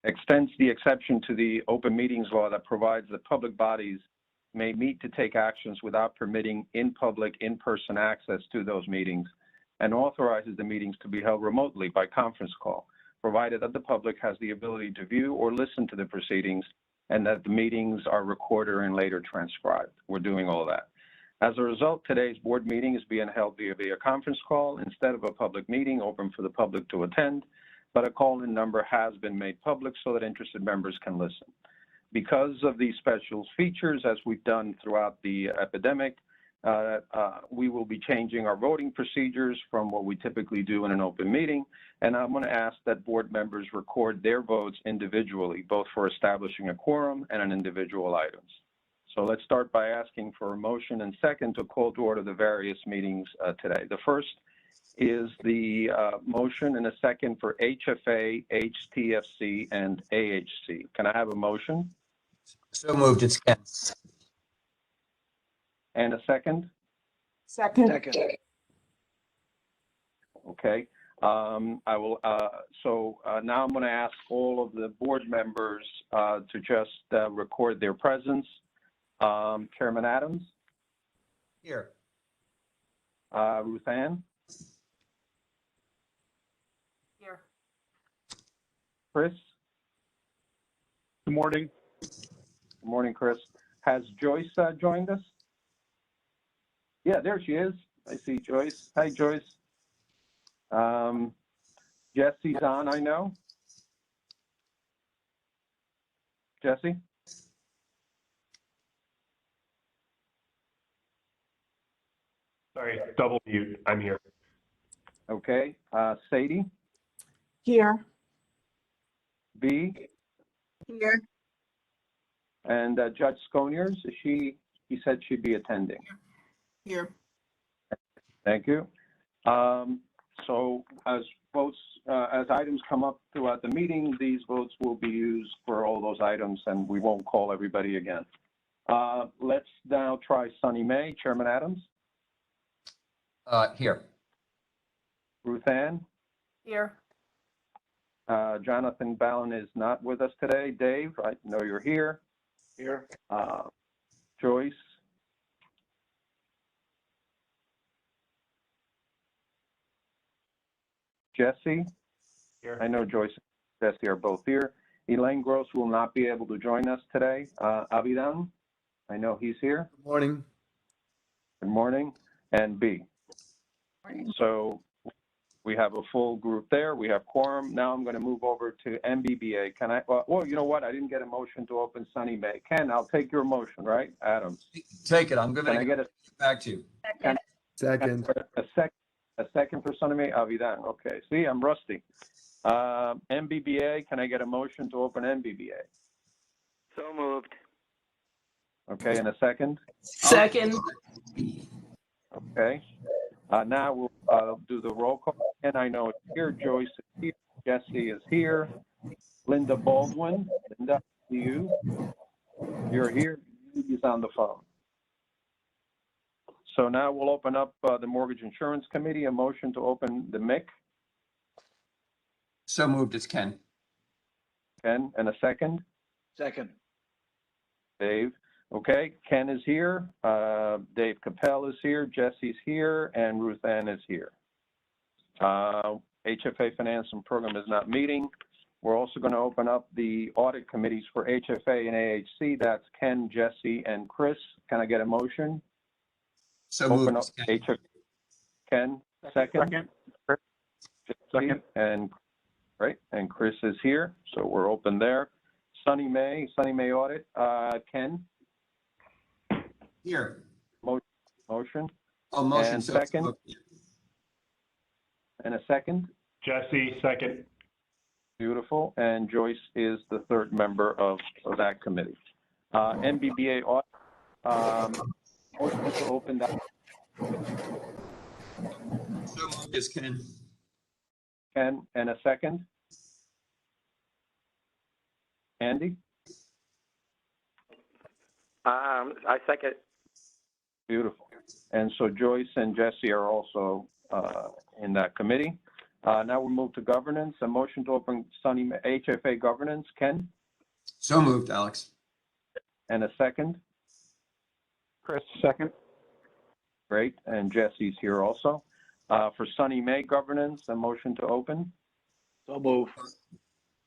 extends the exception to the open meetings law that provides that public bodies may meet to take actions without permitting in-public, in-person access to those meetings, and authorizes the meetings to be held remotely by conference call, provided that the public has the ability to view or listen to the proceedings and that the meetings are recorded and later transcribed. We're doing all that. As a result, today's board meeting is being held via conference call instead of a public meeting open for the public to attend, but a call-in number has been made public so that interested members can listen. Because of these special features, as we've done throughout the epidemic, we will be changing our voting procedures from what we typically do in an open meeting, and I'm going to ask that board members record their votes individually, both for establishing a quorum and on individual items. So let's start by asking for a motion and second to call to order the various meetings today. The first is the motion and a second for HFA, HTFC, and AHC. Can I have a motion? So moved. It's Ken. And a second? Second. Okay. I will. Now I'm going to ask all of the board members to just record their presence. Chairman Adams? Here. Ruth Ann? Here. Chris? Good morning. Good morning, Chris. Has Joyce joined us? Yeah, there she is. I see Joyce. Hi, Joyce. Jesse's on, I know. Jesse? Sorry, double mute. I'm here. Okay. Sadie? Here. B? Here. And Judge Sconiers, he said she'd be attending. Here. Thank you. So as votes, as items come up throughout the meeting, these votes will be used for all those items and we won't call everybody again. Let's now try Sunny May. Chairman Adams? Here. Ruth Ann? Here. Jonathan Ballin is not with us today. Dave, I know you're here. Here. Joyce? Jesse? Here. I know Joyce and Jesse are both here. Elaine Gross will not be able to join us today. Avidan? I know he's here. Good morning. Good morning. And B. So we have a full group there. We have quorum. Now I'm going to move over to MBBA. Can I? Well, you know what? I didn't get a motion to open Sunny May. Ken, I'll take your motion, right? Adams. Take it. I'm going Can I to get back to you. Second. A second for Sunny May? Avidan. Okay. See, I'm rusty. MBBA, can I get a motion to open MBBA? So moved. Okay, and a second? Second. Okay. Now we'll do the roll call. And I know it's here. Joyce is here. Jesse is here. Linda Baldwin. Linda, you. You're here. He's on the phone. So now we'll open up the Mortgage Insurance Committee. A motion to open the MIC. So moved. It's Ken. Ken, and a second? Second. Dave. Okay, Ken is here. Dave Capel is here. Jesse's here. And Ruth Ann is here. HFA Finance and Program is not meeting. We're also going to open up the audit committees for HFA and AHC. That's Ken, Jesse, and Chris. Can I get a motion? So Open moved. up HFA. Ken, second. Chris, Jesse, and right, and Chris is here, so we're open there. Sunny May Audit. Ken. Here. Motion. Oh, motion. And So second. And a second. Jesse, second. Beautiful. And Joyce is the third member of that committee. MBBA audit. Motion to open that. So moved. It's Ken. Ken, and a second. Andy. I second. Beautiful. And so Joyce and Jesse are also in that committee. Now we'll move to governance. A motion to open HFA governance. Ken? So moved, Alex. And a second? Chris, second. Great. And Jesse's here also. For Sunny May governance, a motion to open. So move.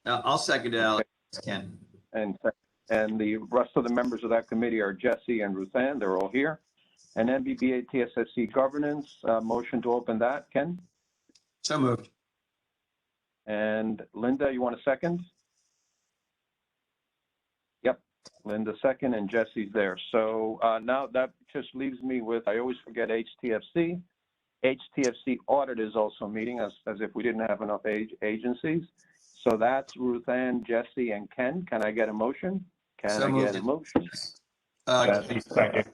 I'll second it, Alex. Ken. And the rest of the members of that committee are Jesse and Ruthann. They're all here. And NBBA TSSC governance, motion to open that. Ken? So moved. And Linda, you want a second? Yep, Linda second, and Jesse's there. So now that just leaves me with, I always forget HTFC. HTFC audit is also meeting as if we didn't have enough agencies. So that's Ruthann, Jesse, and Ken. Can I get a motion? Can I get a motion? Jesse, second.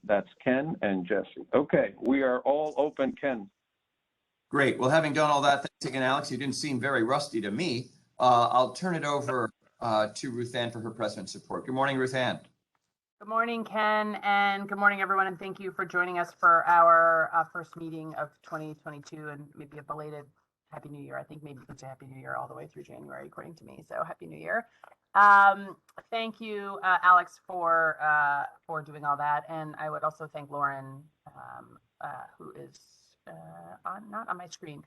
That's Ken and Jesse. Okay, we are all open, Ken. Great. Well, having done all that, thanks again, Alex. You didn't seem very rusty to me. I'll turn it over to Ruthann for her president support. Good morning, Ruthann. Good morning, Ken, and good morning, everyone, and thank you for joining us for our first meeting of 2022, and maybe a belated Happy New Year. I think maybe it's a Happy New Year all the way through January, according to me. So Happy New Year. Thank you, Alex, for doing all that, and I would also thank Lauren, who is not on my screen,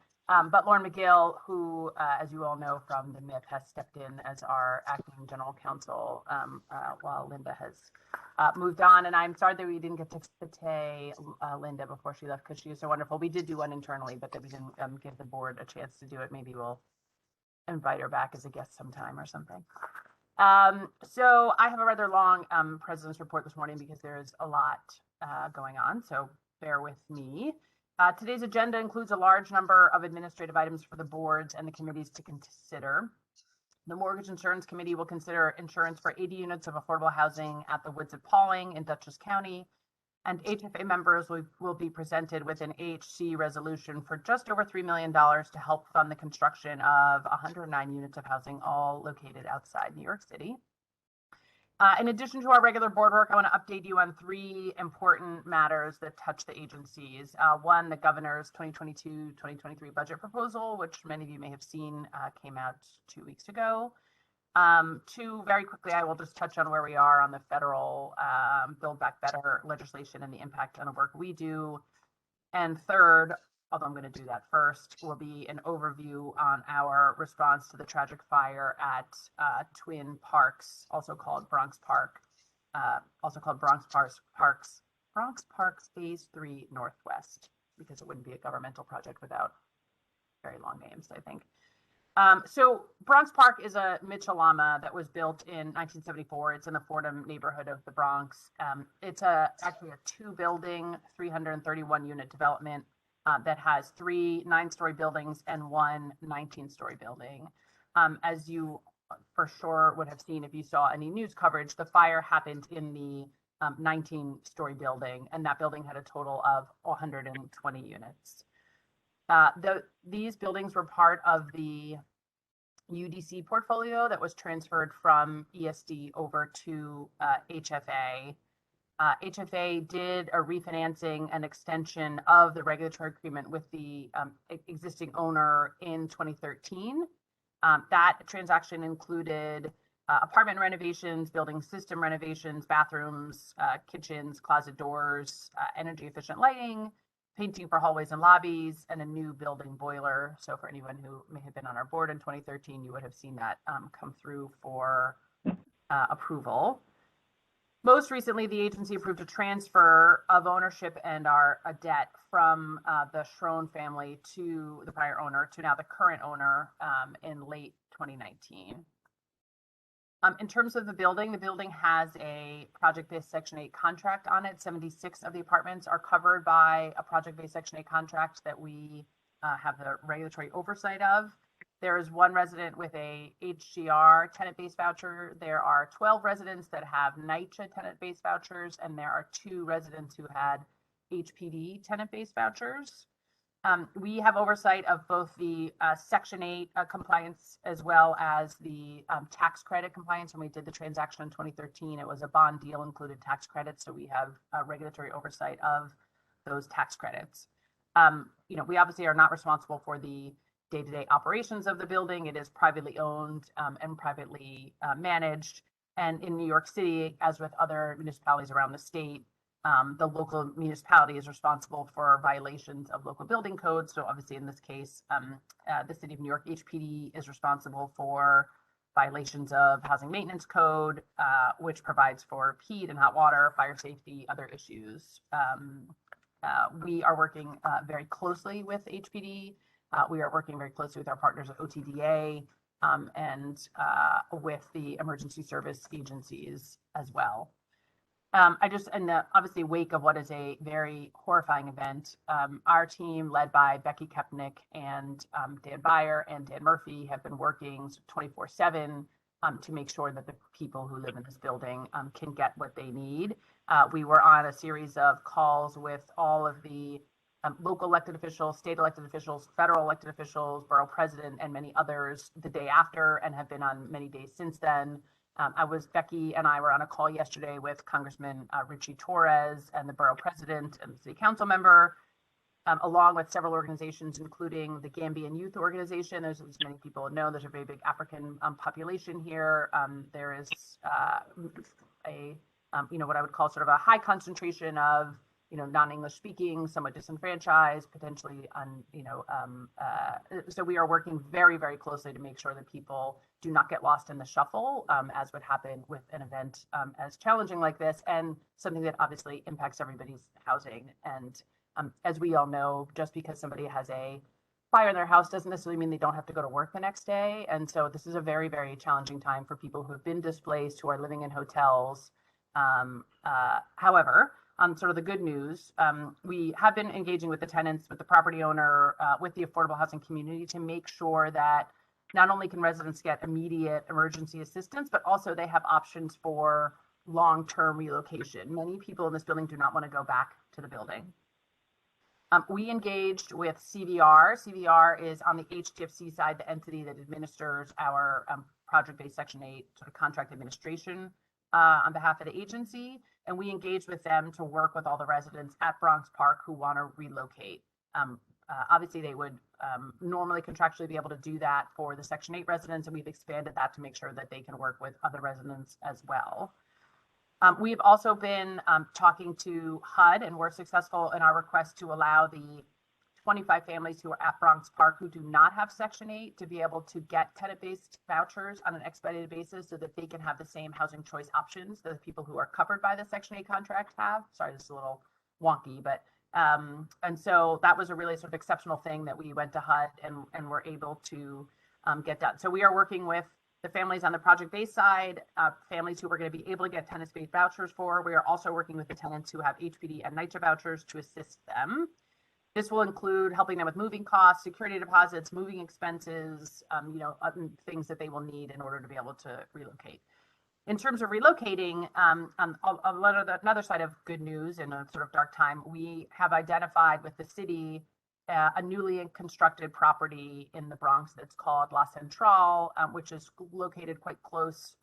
but Lauren McGill, who, as you all know from the MIP, has stepped in as our acting general counsel while Linda has moved on. And I'm sorry that we didn't get to pay Linda before she left because she is so wonderful. We did do one internally, but that we didn't give the board a chance to do it. Maybe we'll invite her back as a guest sometime or something. So I have a rather long president's report this morning because there's a lot going on, so bear with me. Today's agenda includes a large number of administrative items for the boards and the committees to consider. The Mortgage Insurance Committee will consider insurance for 80 units of affordable housing at the Woods at Pauling in Dutchess County, and HFA members will be presented with an AHC resolution for just over $3 million to help fund the construction of 109 units of housing, all located outside New York City. In addition to our regular board work, I want to update you on 3 important matters that touch the agencies. One, the governor's 2022-2023 budget proposal, which many of you may have seen came out 2 weeks ago. 2, very quickly, I will just touch on where we are on the federal Build Back Better legislation and the impact on the work we do. And 3rd, although I'm going to do that first, will be an overview on our response to the tragic fire at Twin Parks, also called Bronx Parks Phase 3 Northwest, because it wouldn't be a governmental project without very long names, I think. So Bronx Park is a Mitchell-Lama that was built in 1974. It's in the Fordham neighborhood of the Bronx. It's actually a 2-building, 331-unit development that has 3 9-story buildings and 1 19-story building. As you for sure would have seen if you saw any news coverage, the fire happened in the 19-story building, and that building had a total of 120 units. These buildings were part of the UDC portfolio that was transferred from ESD over to HFA. HFA did a refinancing and extension of the regulatory agreement with the existing owner in 2013. That transaction included apartment renovations, building system renovations, bathrooms, kitchens, closet doors, energy efficient lighting, painting for hallways and lobbies, and a new building boiler. So for anyone who may have been on our board in 2013, you would have seen that come through for approval. Most recently, the agency approved a transfer of ownership and a debt from the Schroen family to the prior owner to now the current owner in late 2019. In terms of the building has a project-based Section 8 contract on it. 76 of the apartments are covered by a project-based Section 8 contract that we have the regulatory oversight of. There is 1 resident with a Hcr tenant-based voucher. There are 12 residents that have NYCHA tenant-based vouchers, and there are 2 residents who had HPD tenant-based vouchers. We have oversight of both the Section 8 compliance as well as the tax credit compliance. When we did the transaction in 2013, it was a bond deal, included tax credits, so we have regulatory oversight of those tax credits. We obviously are not responsible for the day-to-day operations of the building. It is privately owned and privately managed. And in New York City, as with other municipalities around the state, the local municipality is responsible for violations of local building codes. So obviously in this case, the City of New York HPD is responsible for violations of housing maintenance code, which provides for heat and hot water, fire safety, other issues. We are working very closely with HPD. We are working very closely with our partners at OTDA and with the emergency service agencies as well. In the obviously wake of what is a very horrifying event, our team led by Becky Kepnick and Dan Beyer and Dan Murphy have been working 24/7 to make sure that the people who live in this building can get what they need. We were on a series of calls with all of the local elected officials, state elected officials, federal elected officials, borough president, and many others the day after, and have been on many days since then. Becky and I were on a call yesterday with Congressman Richie Torres and the borough president and the city council member, along with several organizations, including the Gambian Youth Organization. As many people know, there's a very big African population here. There is what I would call sort of a high concentration of non-English speaking, somewhat disenfranchised, potentially so we are working very, very closely to make sure that people do not get lost in the shuffle, as would happen with an event as challenging like this, and something that obviously impacts everybody's housing. And as we all know, just because somebody has a fire in their house doesn't necessarily mean they don't have to go to work the next day. And so this is a very, very challenging time for people who have been displaced, who are living in hotels. However, sort of the good news, we have been engaging with the tenants, with the property owner, with the affordable housing community to make sure that not only can residents get immediate emergency assistance, but also they have options for long-term relocation. Many people in this building do not want to go back to the building. We engaged with CVR. CVR is on the HTFC side, the entity that administers our project-based Section 8 sort of contract administration on behalf of the agency. And we engaged with them to work with all the residents at Bronx Park who want to relocate. Obviously, they would normally contractually be able to do that for the Section 8 residents, and we've expanded that to make sure that they can work with other residents as well. We've also been talking to HUD, and we're successful in our request to allow the 25 families who are at Bronx Park who do not have Section 8 to be able to get tenant-based vouchers on an expedited basis so that they can have the same housing choice options that the people who are covered by the Section 8 contract have. Sorry, this is a little wonky, but and so that was a really sort of exceptional thing that we went to HUD and were able to get done. So we are working with the families on the project-based side, families who we're going to be able to get tenant-based vouchers for. We are also working with the tenants who have HPD and NYCHA vouchers to assist them. This will include helping them with moving costs, security deposits, moving expenses, other things that they will need in order to be able to relocate. In terms of relocating, another side of good news in a sort of dark time, we have identified with the city a newly constructed property in the Bronx that's called La Centrale, which is located quite close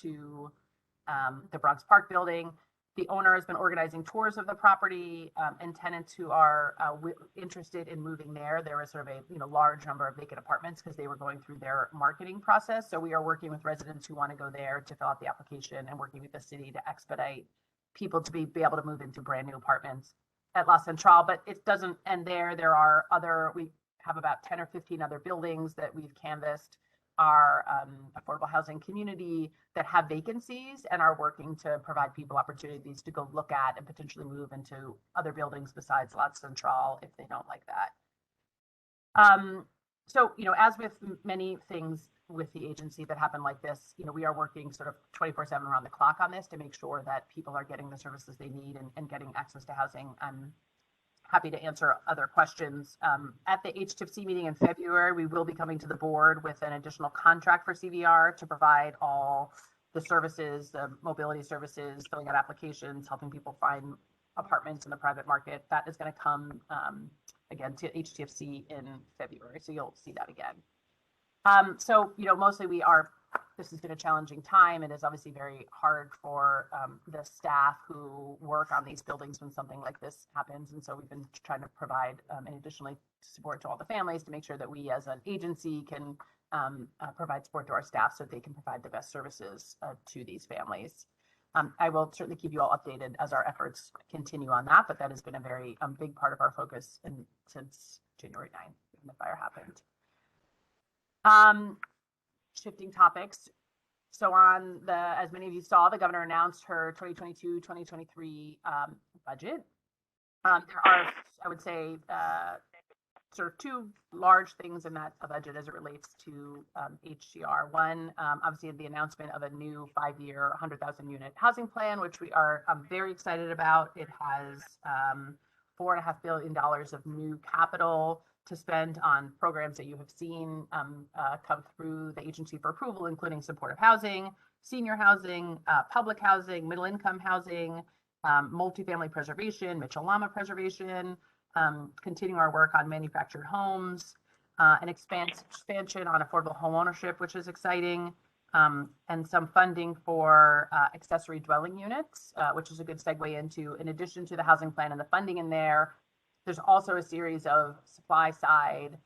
to the Bronx Park building. The owner has been organizing tours of the property, and tenants who are interested in moving there. There is sort of a large number of vacant apartments because they were going through their marketing process. So we are working with residents who want to go there to fill out the application and working with the city to expedite people to be able to move into brand new apartments at La Centrale. But it doesn't end there. There are we have about 10 or 15 other buildings that we've canvassed our affordable housing community that have vacancies and are working to provide people opportunities to go look at and potentially move into other buildings besides La Centrale if they don't like that. So, as with many things with the agency that happen like this, we are working sort of 24/7 around the clock on this to make sure that people are getting the services they need and getting access to housing. I'm happy to answer other questions. At the HTFC meeting in February, we will be coming to the board with an additional contract for CVR to provide all the services, the mobility services, filling out applications, helping people find apartments in the private market. That is going to come again to HTFC in February, so you'll see that again. So, mostly we are this has been a challenging time. It is obviously very hard for the staff who work on these buildings when something like this happens. And so we've been trying to provide and additionally support to all the families to make sure that we as an agency can provide support to our staff so that they can provide the best services to these families. I will certainly keep you all updated as our efforts continue on that, but that has been a very big part of our focus since January 9th when the fire happened. Shifting topics. So as many of you saw, the governor announced her 2022-2023 budget. There are, I would say, sort of two large things in that budget as it relates to Hcr. One, obviously the announcement of a new 5-year 100,000 unit housing plan, which we are very excited about. It has $4.5 billion of new capital to spend on programs that you have seen come through the agency for approval, including supportive housing, senior housing, public housing, middle income housing, multifamily preservation, Mitchell-Lama preservation, continuing our work on manufactured homes, an expansion on affordable home ownership, which is exciting, and some funding for accessory dwelling units, which is a good segue into, in addition to the housing plan and the funding in there, there's also a series of supply side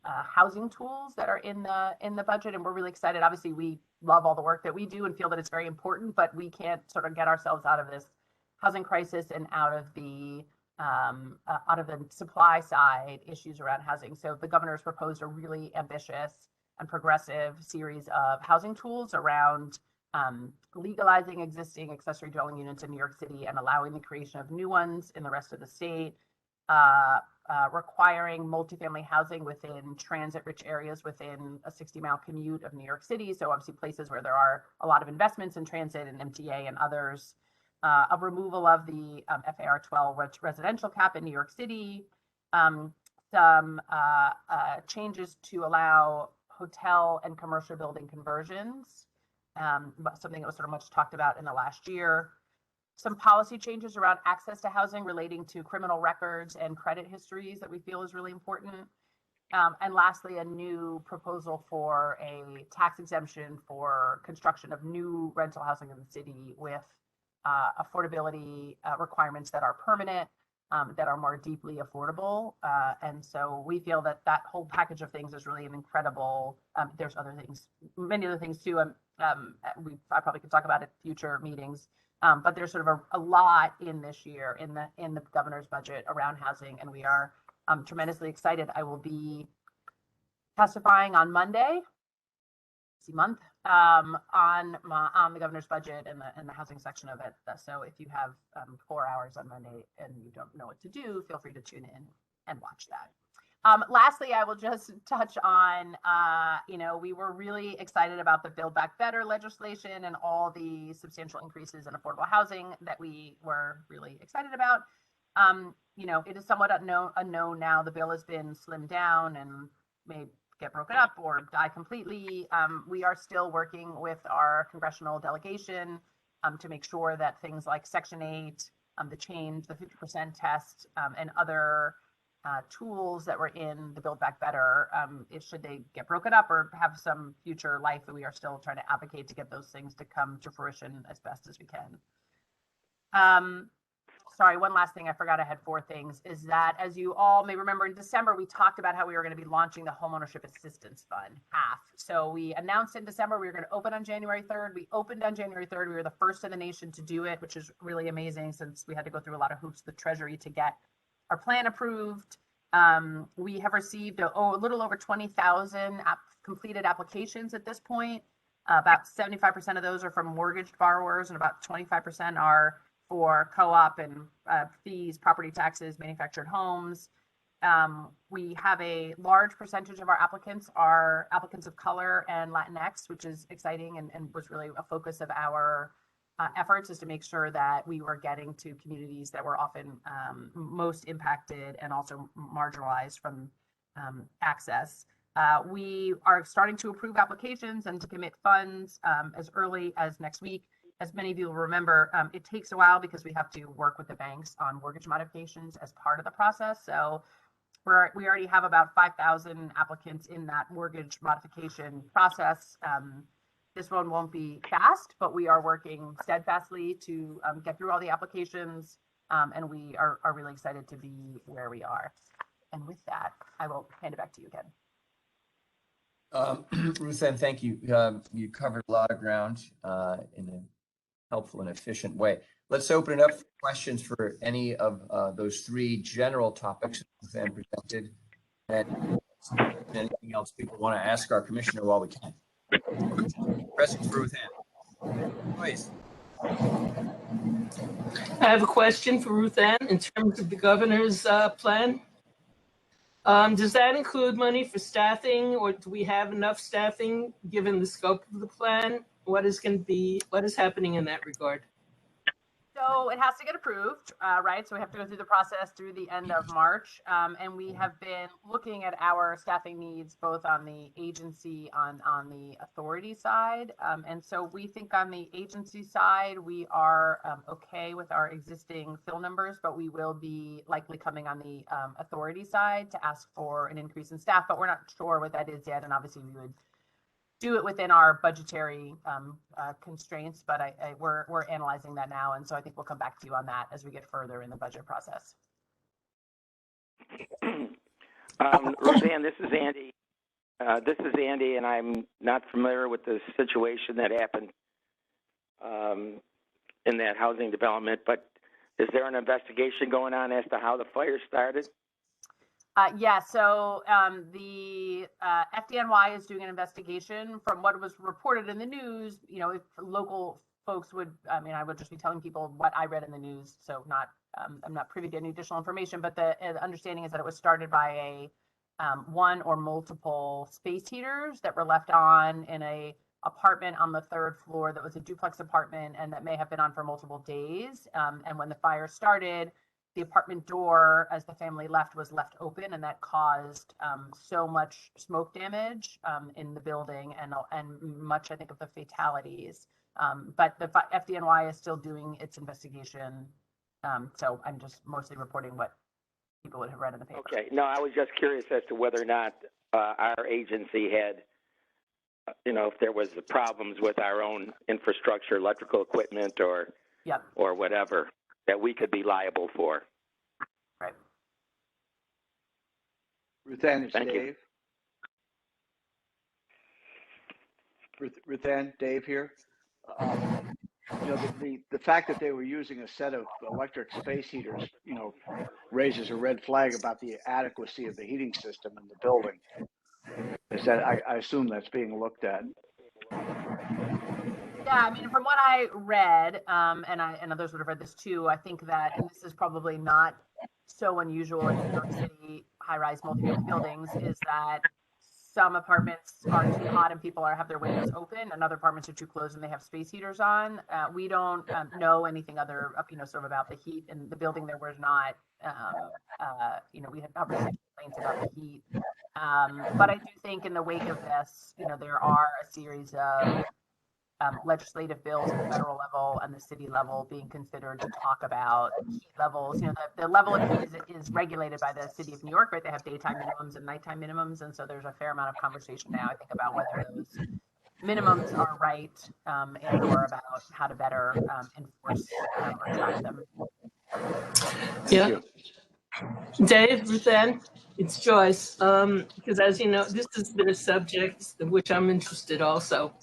housing tools that are in the budget, and we're really excited. Obviously, we love all the work that we do and feel that it's very important, but we can't sort of get ourselves out of this housing crisis and out of the supply side issues around housing. So the governor's proposed a really ambitious and progressive series of housing tools around legalizing existing accessory dwelling units in New York City and allowing the creation of new ones in the rest of the state, requiring multifamily housing within transit-rich areas within a 60-mile commute of New York City. So obviously places where there are a lot of investments in transit and MTA and others, a removal of the FAR 12 residential cap in New York City, some changes to allow hotel and commercial building conversions, something that was sort of much talked about in the last year. Some policy changes around access to housing relating to criminal records and credit histories that we feel is really important. And lastly, a new proposal for a tax exemption for construction of new rental housing in the city with affordability requirements that are permanent, that are more deeply affordable. And so we feel that that whole package of things is really an incredible, there's other things, many other things too. I probably could talk about it at future meetings. But there's sort of a lot in this year in the governor's budget around housing, and we are tremendously excited. I will be testifying on Monday, on the governor's budget and the housing section of it. So if you have 4 hours on Monday and you don't know what to do, feel free to tune in and watch that. Lastly, I will just touch on, we were really excited about the Build Back Better legislation and all the substantial increases in affordable housing that we were really excited about. It is somewhat unknown now. The bill has been slimmed down and may get broken up or die completely. We are still working with our congressional delegation to make sure that things like Section 8, the change, the 50% test, and other tools that were in the Build Back Better, should they get broken up or have some future life, that we are still trying to advocate to get those things to come to fruition as best as we can. Sorry, one last thing I forgot. I had 4 things, is that, as you all may remember, in December, we talked about how we were going to be launching the Homeownership Assistance Fund, HAF. So we announced in December we were going to open on January 3rd. We opened on January 3rd. We were the first in the nation to do it, which is really amazing since we had to go through a lot of hoops with Treasury to get our plan approved. We have received a little over 20,000 completed applications at this point. About 75% of those are from mortgaged borrowers, and about 25% are for co-op and fees, property taxes, manufactured homes. We have a large percentage of our applicants are applicants of color and Latinx, which is exciting and was really a focus of our efforts, is to make sure that we were getting to communities that were often most impacted and also marginalized from access. We are starting to approve applications and to commit funds as early as next week. As many of you will remember, it takes a while because we have to work with the banks on mortgage modifications as part of the process. So we already have about 5,000 applicants in that mortgage modification process. This one won't be fast, but we are working steadfastly to get through all the applications, and we are really excited to be where we are. And with that, I will hand it back to you, Ken. Ruth Ann, thank you. You covered a lot of ground in a helpful and efficient way. Let's open it up for questions for any of those three general topics that Ruth Ann presented, and anything else people want to ask our commissioner while we can. Questions for Ruth Ann, please. I have a question for Ruth Ann in terms of the governor's plan. Does that include money for staffing, or do we have enough staffing given the scope of the plan? What is happening in that regard? So it has to get approved, right? So we have to go through the process through the end of March. And we have been looking at our staffing needs, both on the agency, on the authority side. And so we think on the agency side, we are okay with our existing fill numbers, but we will be likely coming on the authority side to ask for an increase in staff, but we're not sure what that is yet. And obviously we would do it within our budgetary constraints, but we're analyzing that now, and so I think we'll come back to you on that as we get further in the budget process. Roseanne, this is Andy. And I'm not familiar with the situation that happened in that housing development, but is there an investigation going on as to how the fire started? Yeah, so the FDNY is doing an investigation. From what was reported in the news, you know, if local folks would, I mean, I would just be telling people what I read in the news, so not, I'm not privy to any additional information, but the understanding is that it was started by a one or multiple space heaters that were left on in a apartment on the 3rd floor that was a duplex apartment, and that may have been on for multiple days. And when the fire started, the apartment door, as the family left, was left open, and that caused so much smoke damage in the building and much, I think, of the fatalities. But the FDNY is still doing its investigation. So I'm just mostly reporting what people would have read in the paper. Okay. No, I was just curious as to whether or not our agency had, you know, if there was problems with our own infrastructure, electrical equipment, or whatever that we could be liable for. Right. Ruth Ann, it's Thank Dave. Ruth Ann, Dave here. You know, the fact that they were using a set of electric space heaters, you know, raises a red flag about the adequacy of the heating system in the building. Is that, I assume that's being looked at. Yeah, I mean, from what I read, and others would have read this too, I think that, and this is probably not so unusual in New York City high-rise multi-family buildings, is that some apartments are too hot and people have their windows open, and other apartments are too closed and they have space heaters on. We don't know anything other, you know, sort of about the heat in the building. There was not, you know, we had obviously complaints about the heat. But I do think in the wake of this, you know, there are a series of legislative bills at the federal level and the city level being considered to talk about heat levels. You know, the level of heat is regulated by the city of New York, right? They have daytime minimums and nighttime minimums. And so there's a fair amount of conversation now, I think, about whether those minimums are right and or about how to better enforce or track them. Yeah. Dave, Ruth Ann, it's Joyce. Because as you know, this has been a subject in which I'm interested also.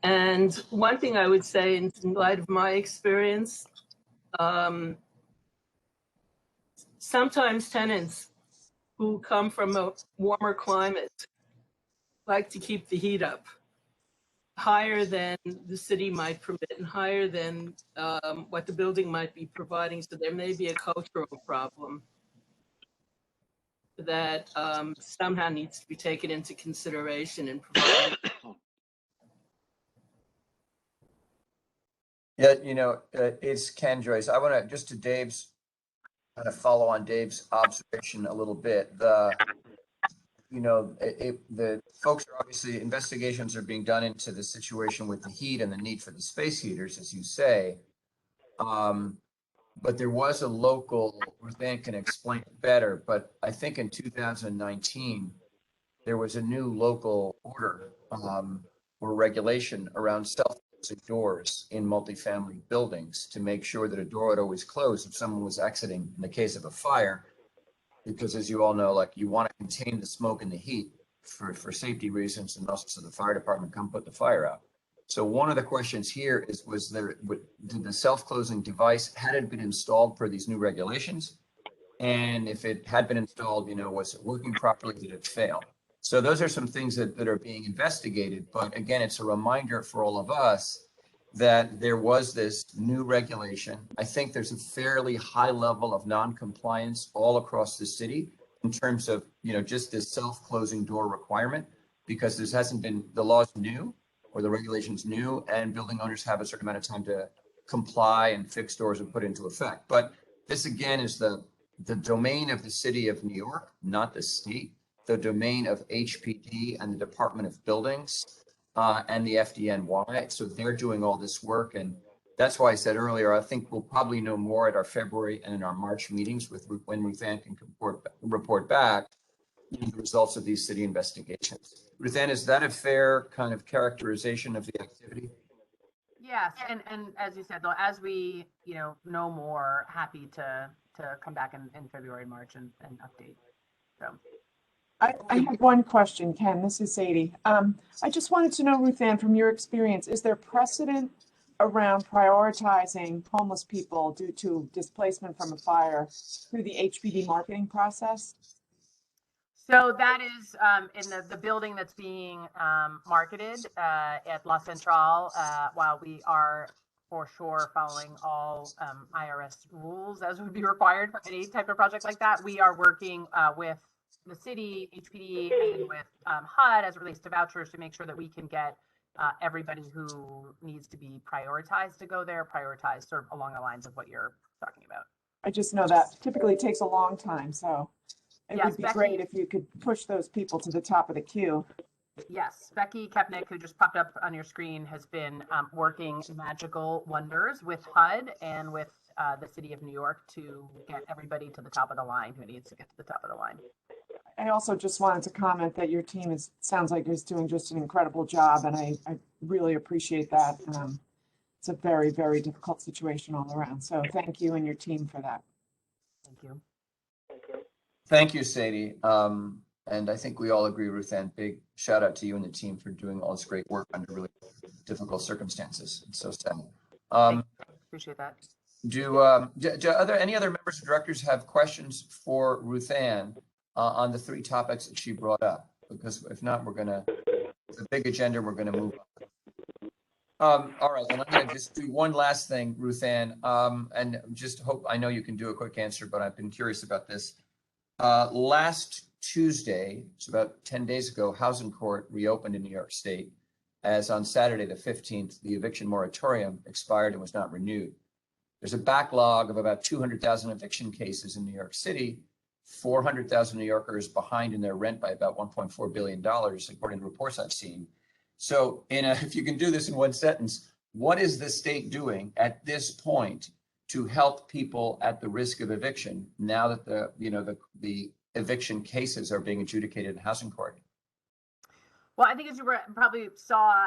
And one thing I would say, in light of my experience, sometimes tenants who come from a warmer climate like to keep the heat up higher than the city might permit and higher than what the building might be providing. So there may be a cultural problem that somehow needs to be taken into consideration in providing. Yeah, you know, it's Ken, Joyce. I want to just to Dave's, kind of follow on Dave's observation a little bit. You know, the folks are obviously, investigations are being done into the situation with the heat and the need for the space heaters, as you say. But there was a local, Ruth Ann can explain it better, but I think in 2019, there was a new local order or regulation around self-closing doors in multifamily buildings to make sure that a door would always close if someone was exiting in the case of a fire. Because as you all know, like you want to contain the smoke and the heat for safety reasons, and also so the fire department come put the fire out. So one of the questions here is, did the self-closing device, had it been installed per these new regulations? And if it had been installed, was it working properly? Did it fail? So those are some things that are being investigated. But again, it's a reminder for all of us that there was this new regulation. I think there's a fairly high level of non-compliance all across the city in terms of, just this self-closing door requirement, because this hasn't been, the law's new or the regulation's new, and building owners have a certain amount of time to comply and fix doors and put it into effect. But this again is the domain of the city of New York, not the state, the domain of HPD and the Department of Buildings and the FDNY. So they're doing all this work. And that's why I said earlier, I think we'll probably know more at our February and in our March meetings when Ruth Ann can report back the results of these city investigations. Ruth Ann, is that a fair kind of characterization of the activity? Yes, and as you said, though, as we know more, happy to come back in February, March and update. So I have one question, Ken. This is Sadie. I just wanted to know, Ruth Ann, from your experience, is there precedent around prioritizing homeless people due to displacement from a fire through the HPD marketing process? So that is in the building that's being marketed at La Centrale, while we are for sure following all IRS rules as would be required for any type of project like that. We are working with the city, HPD, and with HUD as it relates to vouchers to make sure that we can get everybody who needs to be prioritized to go there, prioritized sort of along the lines of what you're talking about. I just know that typically takes a long time, so it Yes, would be Becky, great if you could push those people to the top of the queue. Yes, Becky Kepnick, who just popped up on your screen, has been working magical wonders with HUD and with the city of New York to get everybody to the top of the line who needs to get to the top of the line. I also just wanted to comment that your team sounds like is doing just an incredible job, and I really appreciate that. It's a very, very difficult situation all around. So thank you and your team for that. Thank you. Thank you, Sadie. And I think we all agree, Ruth Ann, big shout out to you and the team for doing all this great work under really difficult circumstances. It's so sad. Appreciate that. Do any other members or directors have questions for Ruth Ann on the three topics that she brought up? Because if not, the big agenda, we're gonna move on. All right, and I'm gonna just do one last thing, Ruth Ann, and just hope, I know you can do a quick answer, but I've been curious about this. Last Tuesday, it's about 10 days ago, Housing Court reopened in New York State, as on Saturday the 15th, the eviction moratorium expired and was not renewed. There's a backlog of about 200,000 eviction cases in New York City, 400,000 New Yorkers behind in their rent by about $1.4 billion, according to reports I've seen. So if you can do this in one sentence, what is the state doing at this point to help people at the risk of eviction now that the eviction cases are being adjudicated in Housing Court? Well, I think as you probably saw,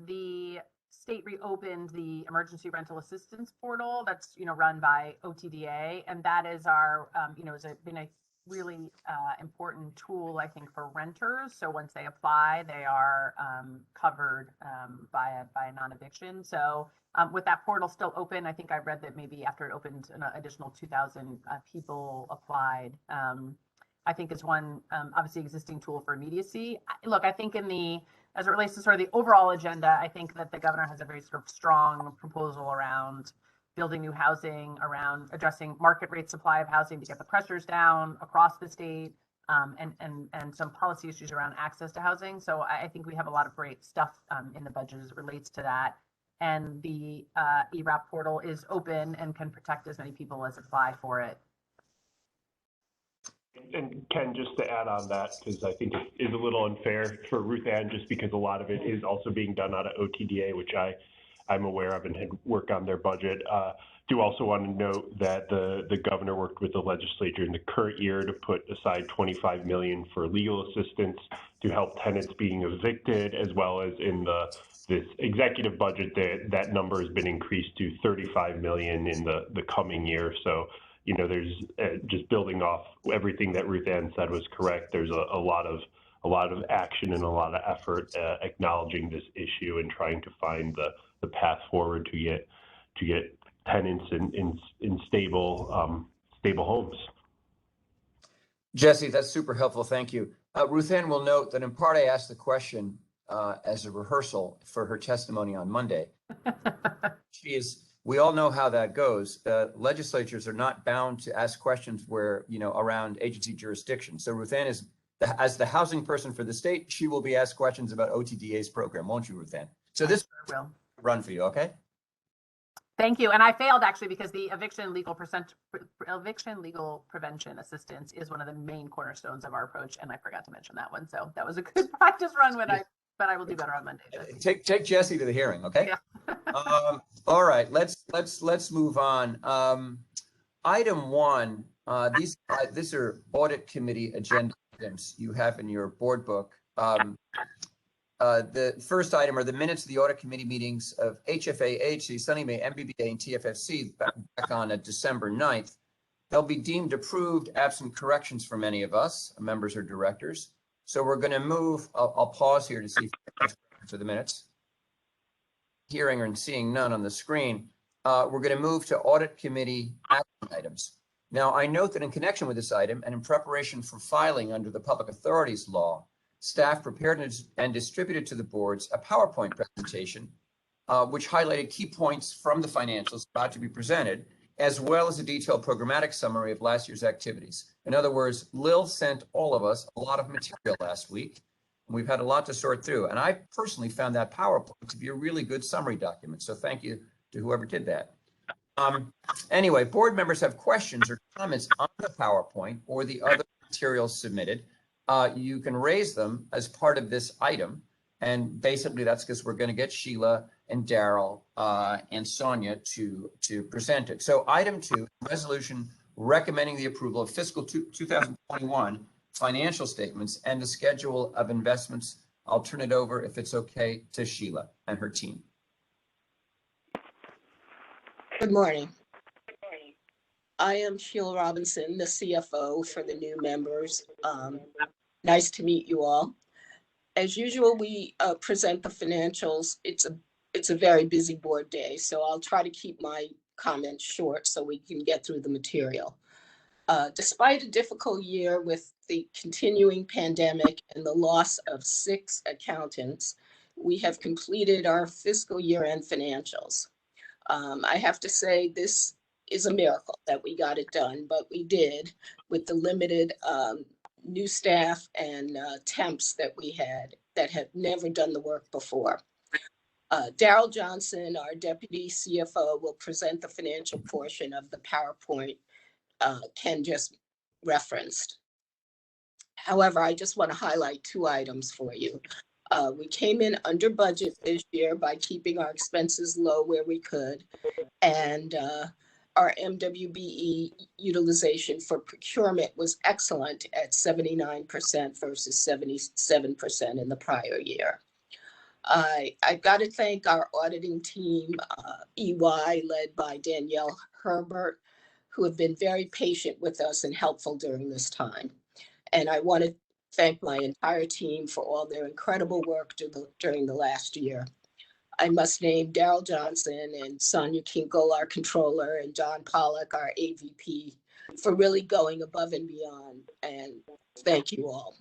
the state reopened the emergency rental assistance portal that's run by OTDA, and that is our has been a really important tool, I think, for renters. So once they apply, they are covered by a non-eviction. So with that portal still open, I think I read that maybe after it opened, an additional 2,000 people applied. I think is one obviously existing tool for immediacy. Look, I think as it relates to sort of the overall agenda, I think that the governor has a very sort of strong proposal around building new housing, around addressing market rate supply of housing to get the pressures down across the state, and some policy issues around access to housing. So I think we have a lot of great stuff in the budget as it relates to that. And the ERAP portal is open and can protect as many people as apply for it. And Ken, just to add on that, because I think it is a little unfair for Ruth Ann, just because a lot of it is also being done out of OTDA, which I I'm aware of and had worked on their budget. Do also want to note that the governor worked with the legislature in the current year to put aside $25 million for legal assistance to help tenants being evicted, as well as in this executive budget that number has been increased to $35 million in the coming year. So, you know, there's just building off everything that Ruth Ann said was correct. There's a lot of action and a lot of effort acknowledging this issue and trying to find the path forward to get tenants in stable homes. Jesse, that's super helpful. Thank you. Ruth Ann will note that in part I asked the question as a rehearsal for her testimony on Monday. We all know how that goes. Legislatures are not bound to ask questions where, you know, around agency jurisdiction. So Ruth Ann is, as the housing person for the state, she will be asked questions about OTDA's program, won't you, Ruth Ann? So this will run for you, okay? Thank you. And I failed actually because the eviction legal prevention assistance is one of the main cornerstones of our approach, and I forgot to mention that one. So that was a good practice run but I will do better on Monday. Take Jesse to the hearing, okay? Yeah. All right, let's move on. Item 1, these are audit committee agenda items you have in your board book. The first item are the minutes of the audit committee meetings of Hfa, Ahc, Sunny May, MBBA, and TFFC back on December 9th. They'll be deemed approved absent corrections from any of us, members or directors. So we're going to move, I'll pause here to see if there's corrections to the minutes. Hearing and seeing none on the screen, we're going to move to audit committee action items. Now, I note that in connection with this item and in preparation for filing under the Public Authorities Law, staff prepared and distributed to the boards a PowerPoint presentation, which highlighted key points from the financials about to be presented, as well as a detailed programmatic summary of last year's activities. In other words, Lil sent all of us a lot of material last week. And we've had a lot to sort through. And I personally found that PowerPoint to be a really good summary document. So thank you to whoever did that. Anyway, board members have questions or comments on the PowerPoint or the other materials submitted. You can raise them as part of this item. And basically that's because we're going to get Sheila and Daryl and Sonia to present it. So item 2, resolution recommending the approval of fiscal 2021 financial statements and the schedule of investments. I'll turn it over, if it's okay, to Sheila and her team. Good morning. I am Sheila Robinson, the CFO for the new members. Nice to meet you all. As usual, we present the financials. It's a very busy board day, so I'll try to keep my comments short so we can get through the material. Despite a difficult year with the continuing pandemic and the loss of 6 accountants, we have completed our fiscal year-end financials. I have to say this is a miracle that we got it done, but we did with the limited new staff and temps that we had that had never done the work before. Daryl Johnson, our deputy CFO, will present the financial portion of the PowerPoint Ken just referenced. However, I just want to highlight 2 items for you. We came in under budget this year by keeping our expenses low where we could, and our MWBE utilization for procurement was excellent at 79% versus 77% in the prior year. I've got to thank our auditing team, EY, led by Danielle Herbert, who have been very patient with us and helpful during this time. And I want to thank my entire team for all their incredible work during the last year. I must name Daryl Johnson and Sonia Kinkle, our controller, and John Pollack, our AVP, for really going above and beyond. And thank you all.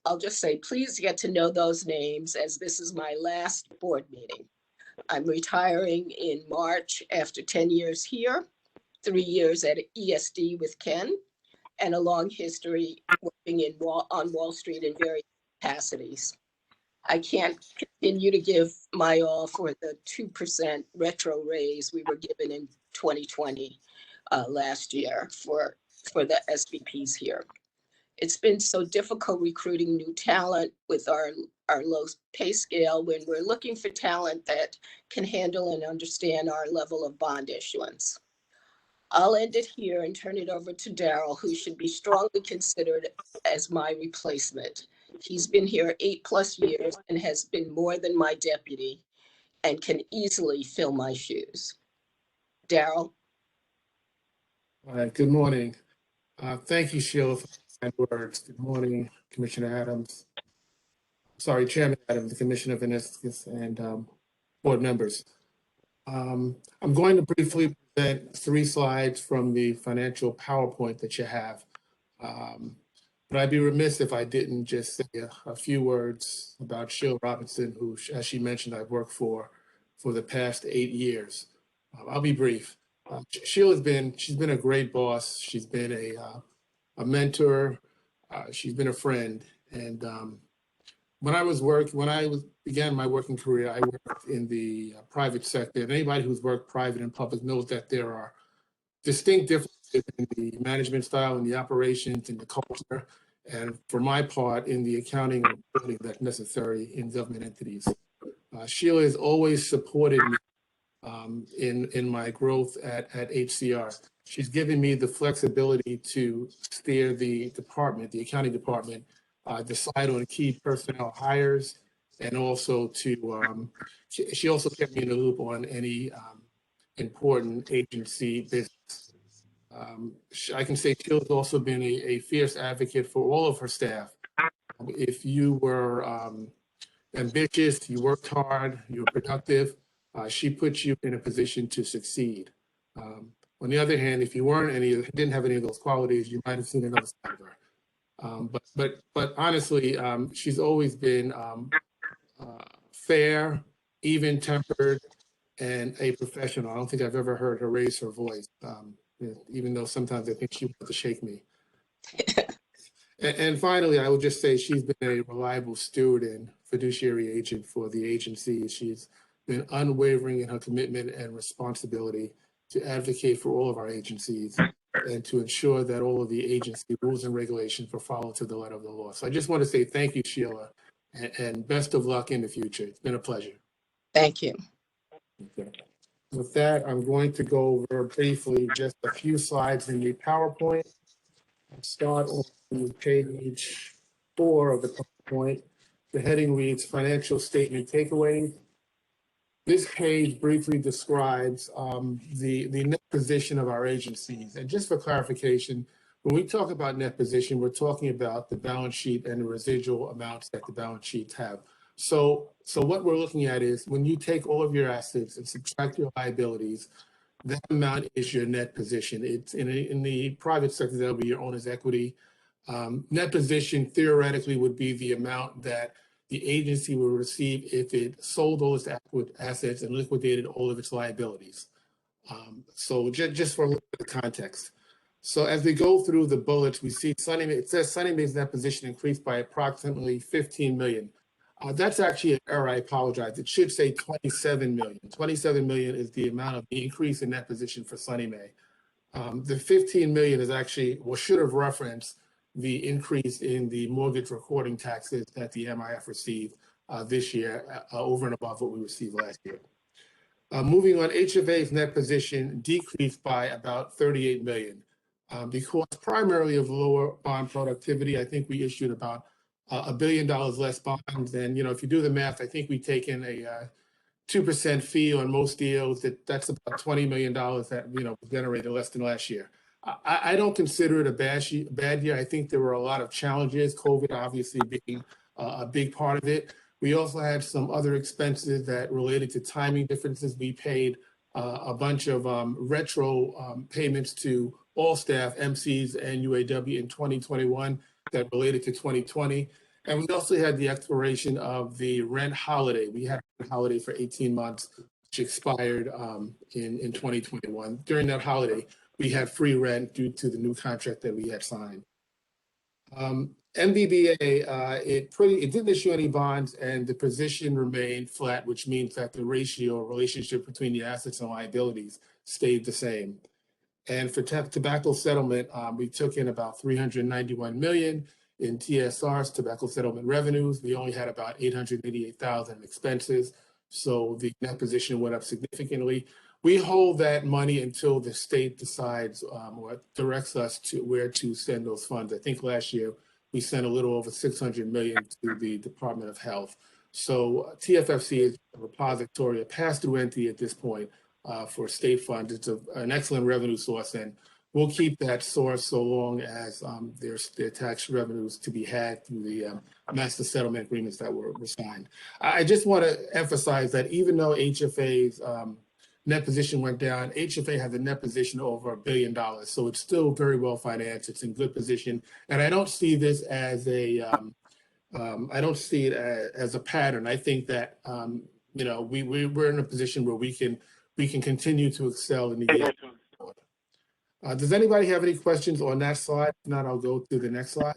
I'll just say, please get to know those names, as this is my last board meeting. I'm retiring in March after 10 years here, 3 years at ESD with Ken, and a long history working on Wall Street in various capacities. I can't continue to give my all for the 2% retro raise we were given in 2020 last year for the SVPs here. It's been so difficult recruiting new talent with our low pay scale when we're looking for talent that can handle and understand our level of bond issuance. I'll end it here and turn it over to Daryl, who should be strongly considered as my replacement. He's been here 8+ years and has been more than my deputy and can easily fill my shoes. Daryl. All right, good morning. Thank you, Sheila, for the kind words. Good morning, Commissioner Adams. Sorry, Chairman Adams, the Commissioner Vaneskis, and board members. I'm going to briefly present 3 slides from the financial PowerPoint that you have. But I'd be remiss if I didn't just say a few words about Sheila Robinson, who, as she mentioned, I've worked for the past 8 years. I'll be brief. Sheila's she's been a great boss. She's been a mentor. She's been a friend. And when I began my working career, I worked in the private sector. And anybody who's worked private and public knows that there are distinct differences in the management style and the operations and the culture. And for my part, in the accounting and reporting that's necessary in government entities. Sheila has always supported me in my growth at Hcr. She's given me the flexibility to steer the department, the accounting department, decide on key personnel hires, and also to, she also kept me in the loop on any important agency business. I can say Sheila's also been a fierce advocate for all of her staff. If you were ambitious, you worked hard, you were productive, she put you in a position to succeed. On the other hand, if you didn't have any of those qualities, you might have seen another side of her. But honestly, she's always been fair, even-tempered, and a professional. I don't think I've ever heard her raise her voice, even though sometimes I think she wants to shake me. And finally, I would just say she's been a reliable steward and fiduciary agent for the agency. She's been unwavering in her commitment and responsibility to advocate for all of our agencies and to ensure that all of the agency rules and regulations are followed to the letter of the law. So I just want to say thank you, Sheila, and best of luck in the future. It's been a pleasure. Thank you. Okay. With that, I'm going to go over briefly just a few slides in the PowerPoint. I'll start on page 4 of the PowerPoint. The heading reads Financial Statement Takeaways. This page briefly describes the net position of our agencies. And just for clarification, when we talk about net position, we're talking about the balance sheet and the residual amounts that the balance sheets have. So what we're looking at is when you take all of your assets and subtract your liabilities, that amount is your net position. It's in the private sector, that'll be your owner's equity. Net position theoretically would be the amount that the agency will receive if it sold all its assets and liquidated all of its liabilities. So just for a little bit of context. So as we go through the bullets, we see it says Sunny Mae's net position increased by approximately 15 million. That's actually an error, I apologize. It should say 27 million. 27 million is the amount of the increase in net position for Sunny Mae. The 15 million is actually, should have referenced the increase in the mortgage recording taxes that the MIF received this year over and above what we received last year. Moving on, HFA's net position decreased by about 38 million because primarily of lower bond productivity. I think we issued about $1 billion less bonds. And, if you do the math, I think we take in a 2% fee on most deals. That's about $20 million that, was generated less than last year. I don't consider it a bad year. I think there were a lot of challenges, COVID obviously being a big part of it. We also had some other expenses that related to timing differences. We paid a bunch of retro payments to all staff, MCs, and UAW in 2021 that related to 2020. And we also had the expiration of the rent holiday. We had a holiday for 18 months, which expired in 2021. During that holiday, we had free rent due to the new contract that we had signed. MBBA, it didn't issue any bonds and the position remained flat, which means that the relationship between the assets and liabilities stayed the same. And for tobacco settlement, we took in about 391 million in TSRs, tobacco settlement revenues. We only had about 888,000 in expenses. So the net position went up significantly. We hold that money until the state decides or directs us to where to send those funds. I think last year we sent a little over 600 million to the Department of Health. So TFFC is a repository, a pass-through entity at this point for state funds. It's an excellent revenue source, and we'll keep that source so long as there's tax revenues to be had through the master settlement agreements that were signed. I just want to emphasize that even though HFA's net position went down, HFA has a net position of over $1 billion. So it's still very well financed. It's in good position. And I don't see this as a, I don't see it as a pattern. I think that, you know, we're in a position where we can continue to excel in the year. Does anybody have any questions on that slide? If not, I'll go to the next slide.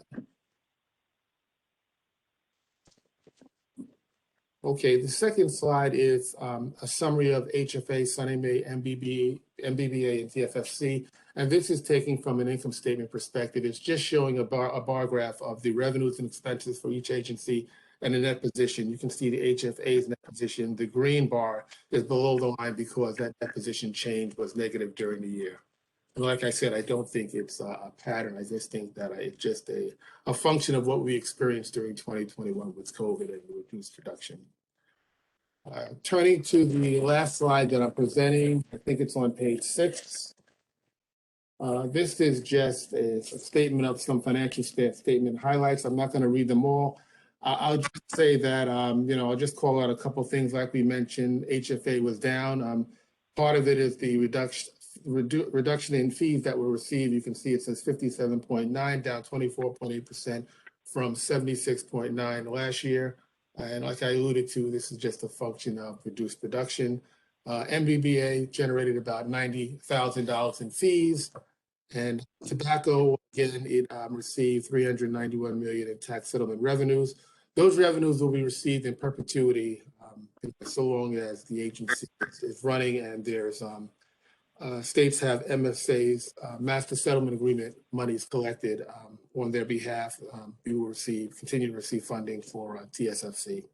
Okay, the second slide is a summary of HFA, Sunny Mae, MBBA, and TFFC. And this is taking from an income statement perspective. It's just showing a bar graph of the revenues and expenses for each agency and the net position. You can see the HFA's net position. The green bar is below the line because that net position change was negative during the year. And like I said, I don't think it's a pattern. I just think that it's just a function of what we experienced during 2021 with COVID and reduced production. Turning to the last slide that I'm presenting, I think it's on page 6. This is just a statement of some financial statement highlights. I'm not going to read them all. I'll just say that, you know, I'll just call out a couple of things like we mentioned. HFA was down. Part of it is the reduction in fees that were received. You can see it says 57.9, down 24.8% from 76.9 last year. And like I alluded to, this is just a function of reduced production. MBBA generated about $90,000 in fees. And tobacco, again, it received 391 million in tax settlement revenues. Those revenues will be received in perpetuity so long as the agency is running and there's states have MSAs, master settlement agreement monies collected on their behalf. We will continue to receive funding for TSFC.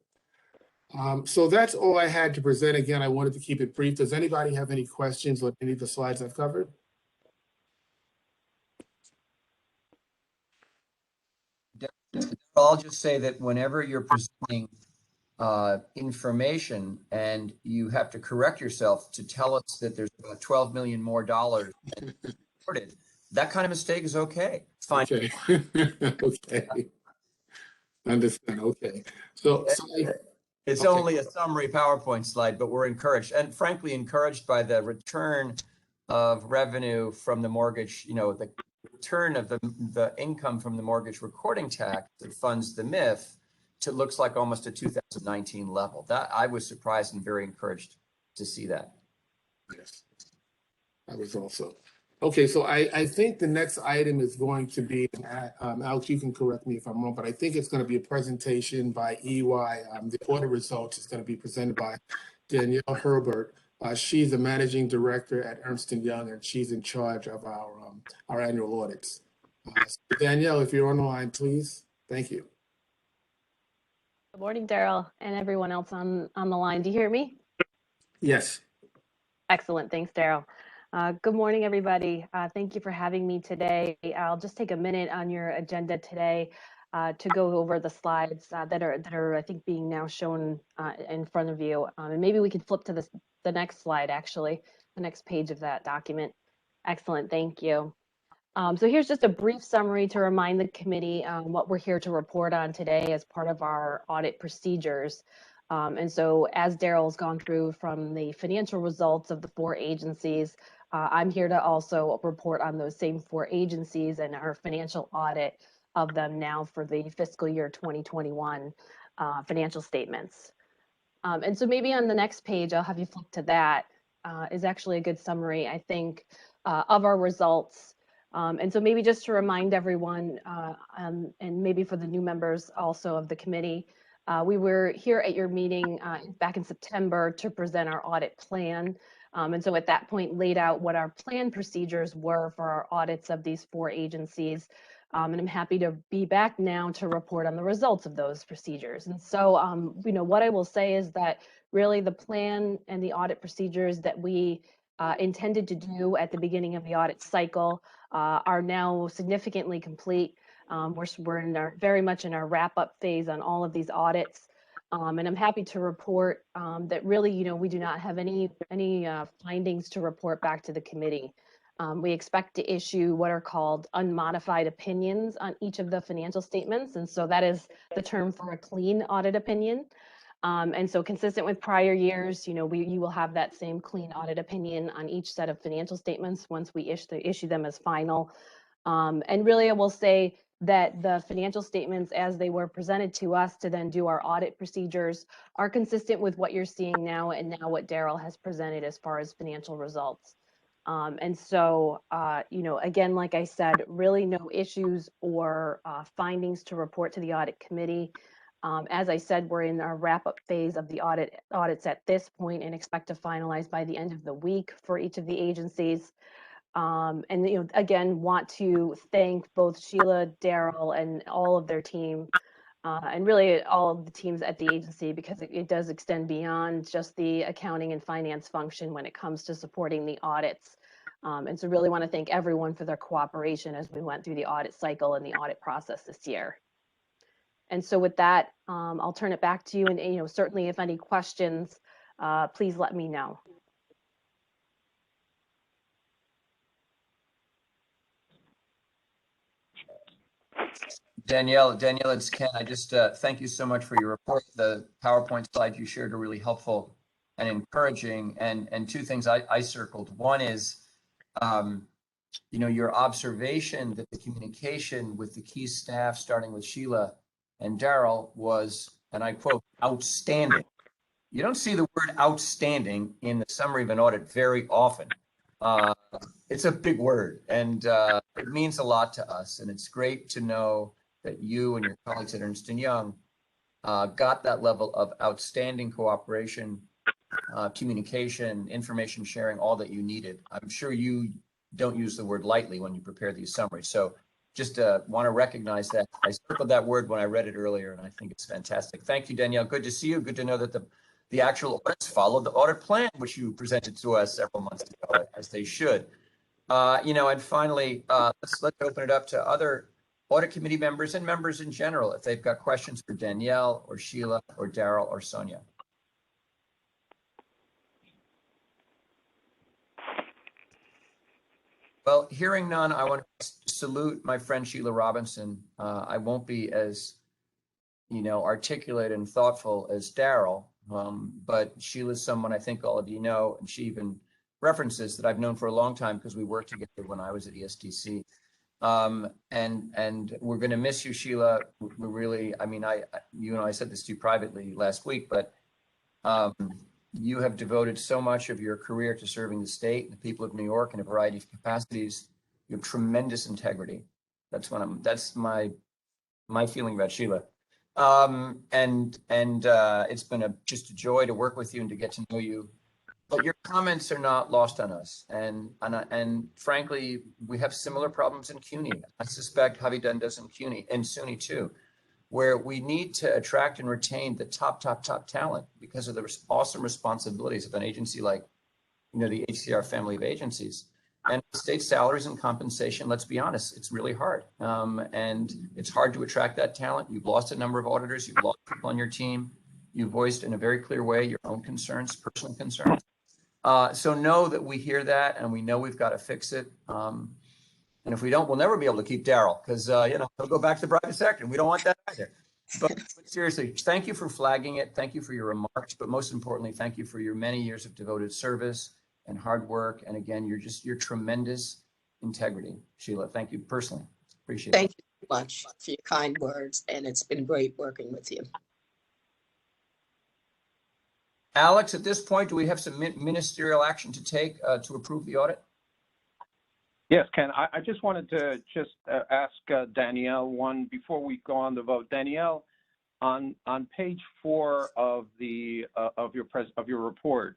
So that's all I had to present. Again, I wanted to keep it brief. Does anybody have any questions on any of the slides I've covered? I'll just say that whenever you're presenting information and you have to correct yourself to tell us that there's about $12 million more dollars reported, that kind of mistake is okay. It's fine. Okay. Okay. Understand. Okay. So it's only a summary PowerPoint slide, but we're encouraged, and frankly encouraged by the return of revenue from the mortgage, you know, the return of the income from the mortgage recording tax that funds the MIF to looks like almost a 2019 level. That I was surprised and very encouraged to see that. Yes, I was also. Okay, so I think the next item is going to be, Alex, you can correct me if I'm wrong, but I think it's going to be a presentation by EY. The audit results is going to be presented by Danielle Herbert. She's the managing director at Ernst & Young, and she's in charge of our annual audits. So Danielle, if you're on the line, please. Thank you. Good morning, Daryl, and everyone else on the line. Do you hear me? Yes. Excellent. Thanks, Daryl. Good morning, everybody. Thank you for having me today. I'll just take a minute on your agenda today to go over the slides that are, I think, being now shown in front of you. And maybe we could flip to the next slide, actually, the next page of that document. Excellent. Thank you. So here's just a brief summary to remind the committee what we're here to report on today as part of our audit procedures. And so as Daryl's gone through from the financial results of the 4 agencies, I'm here to also report on those same 4 agencies and our financial audit of them now for the fiscal year 2021 financial statements. And so maybe on the next page, I'll have you flip to that, is actually a good summary, I think, of our results. And so maybe just to remind everyone, and maybe for the new members also of the committee, we were here at your meeting back in September to present our audit plan. And so at that point laid out what our planned procedures were for our audits of these 4 agencies. And I'm happy to be back now to report on the results of those procedures. And so, what I will say is that really the plan and the audit procedures that we intended to do at the beginning of the audit cycle are now significantly complete. We're very much in our wrap-up phase on all of these audits. And I'm happy to report that really, we do not have any findings to report back to the committee. We expect to issue what are called unmodified opinions on each of the financial statements. And so that is the term for a clean audit opinion. And so consistent with prior years, you will have that same clean audit opinion on each set of financial statements once we issue them as final. And really, I will say that the financial statements as they were presented to us to then do our audit procedures are consistent with what you're seeing now and now what Daryl has presented as far as financial results. And so, again, like I said, really no issues or findings to report to the audit committee. As I said, we're in our wrap-up phase of the audits at this point and expect to finalize by the end of the week for each of the agencies. And again, want to thank both Sheila, Daryl, and all of their team, and really all of the teams at the agency, because it does extend beyond just the accounting and finance function when it comes to supporting the audits. And so really want to thank everyone for their cooperation as we went through the audit cycle and the audit process this year. And so with that, I'll turn it back to you. And certainly if any questions, please let me know. Danielle, it's Ken. I just thank you so much for your report. The PowerPoint slides you shared are really helpful and encouraging. And 2 things I circled. One is, your observation that the communication with the key staff, starting with Sheila and Daryl, was, and I quote, outstanding. You don't see the word outstanding in the summary of an audit very often. It's a big word, and it means a lot to us. And it's great to know that you and your colleagues at Ernst & Young got that level of outstanding cooperation, communication, information sharing, all that you needed. I'm sure you don't use the word lightly when you prepare these summaries. So just want to recognize that. I circled that word when I read it earlier, and I think it's fantastic. Thank you, Danielle. Good to see you. Good to know that the actual audits followed the audit plan, which you presented to us several months ago, as they should. And finally, let's open it up to other audit committee members and members in general, if they've got questions for Danielle or Sheila or Daryl or Sonia. Well, hearing none, I want to salute my friend Sheila Robinson. I won't be as, articulate and thoughtful as Daryl, but Sheila's someone I think all of you know, and she even references that I've known for a long time because we worked together when I was at ESDC. And we're going to miss you, Sheila. We're really, I said this to you privately last week, but you have devoted so much of your career to serving the state and the people of New York in a variety of capacities. You have tremendous integrity. That's my feeling about Sheila. It's been just a joy to work with you and to get to know you. But your comments are not lost on us. And frankly, we have similar problems in CUNY. I suspect Javi does in CUNY and SUNY too, where we need to attract and retain the top talent because of the awesome responsibilities of an agency like, the Hcr family of agencies. And state salaries and compensation, let's be honest, it's really hard. And it's hard to attract that talent. You've lost a number of auditors. You've lost people on your team. You voiced in a very clear way your own concerns, personal concerns. So know that we hear that and we know we've got to fix it. And if we don't, we'll never be able to keep Daryl because, he'll go back to the private sector. And we don't want that either. But seriously, thank you for flagging it. Thank you for your remarks. But most importantly, thank you for your many years of devoted service and hard work. And again, your tremendous integrity. Sheila, thank you personally. Appreciate it. Thank you so much for your kind words. And it's been great working with you. Alex, at this point, do we have some ministerial action to take to approve the audit? Yes, Ken, I just wanted to ask Danielle one before we go on the vote. Danielle, on page 4 of your report,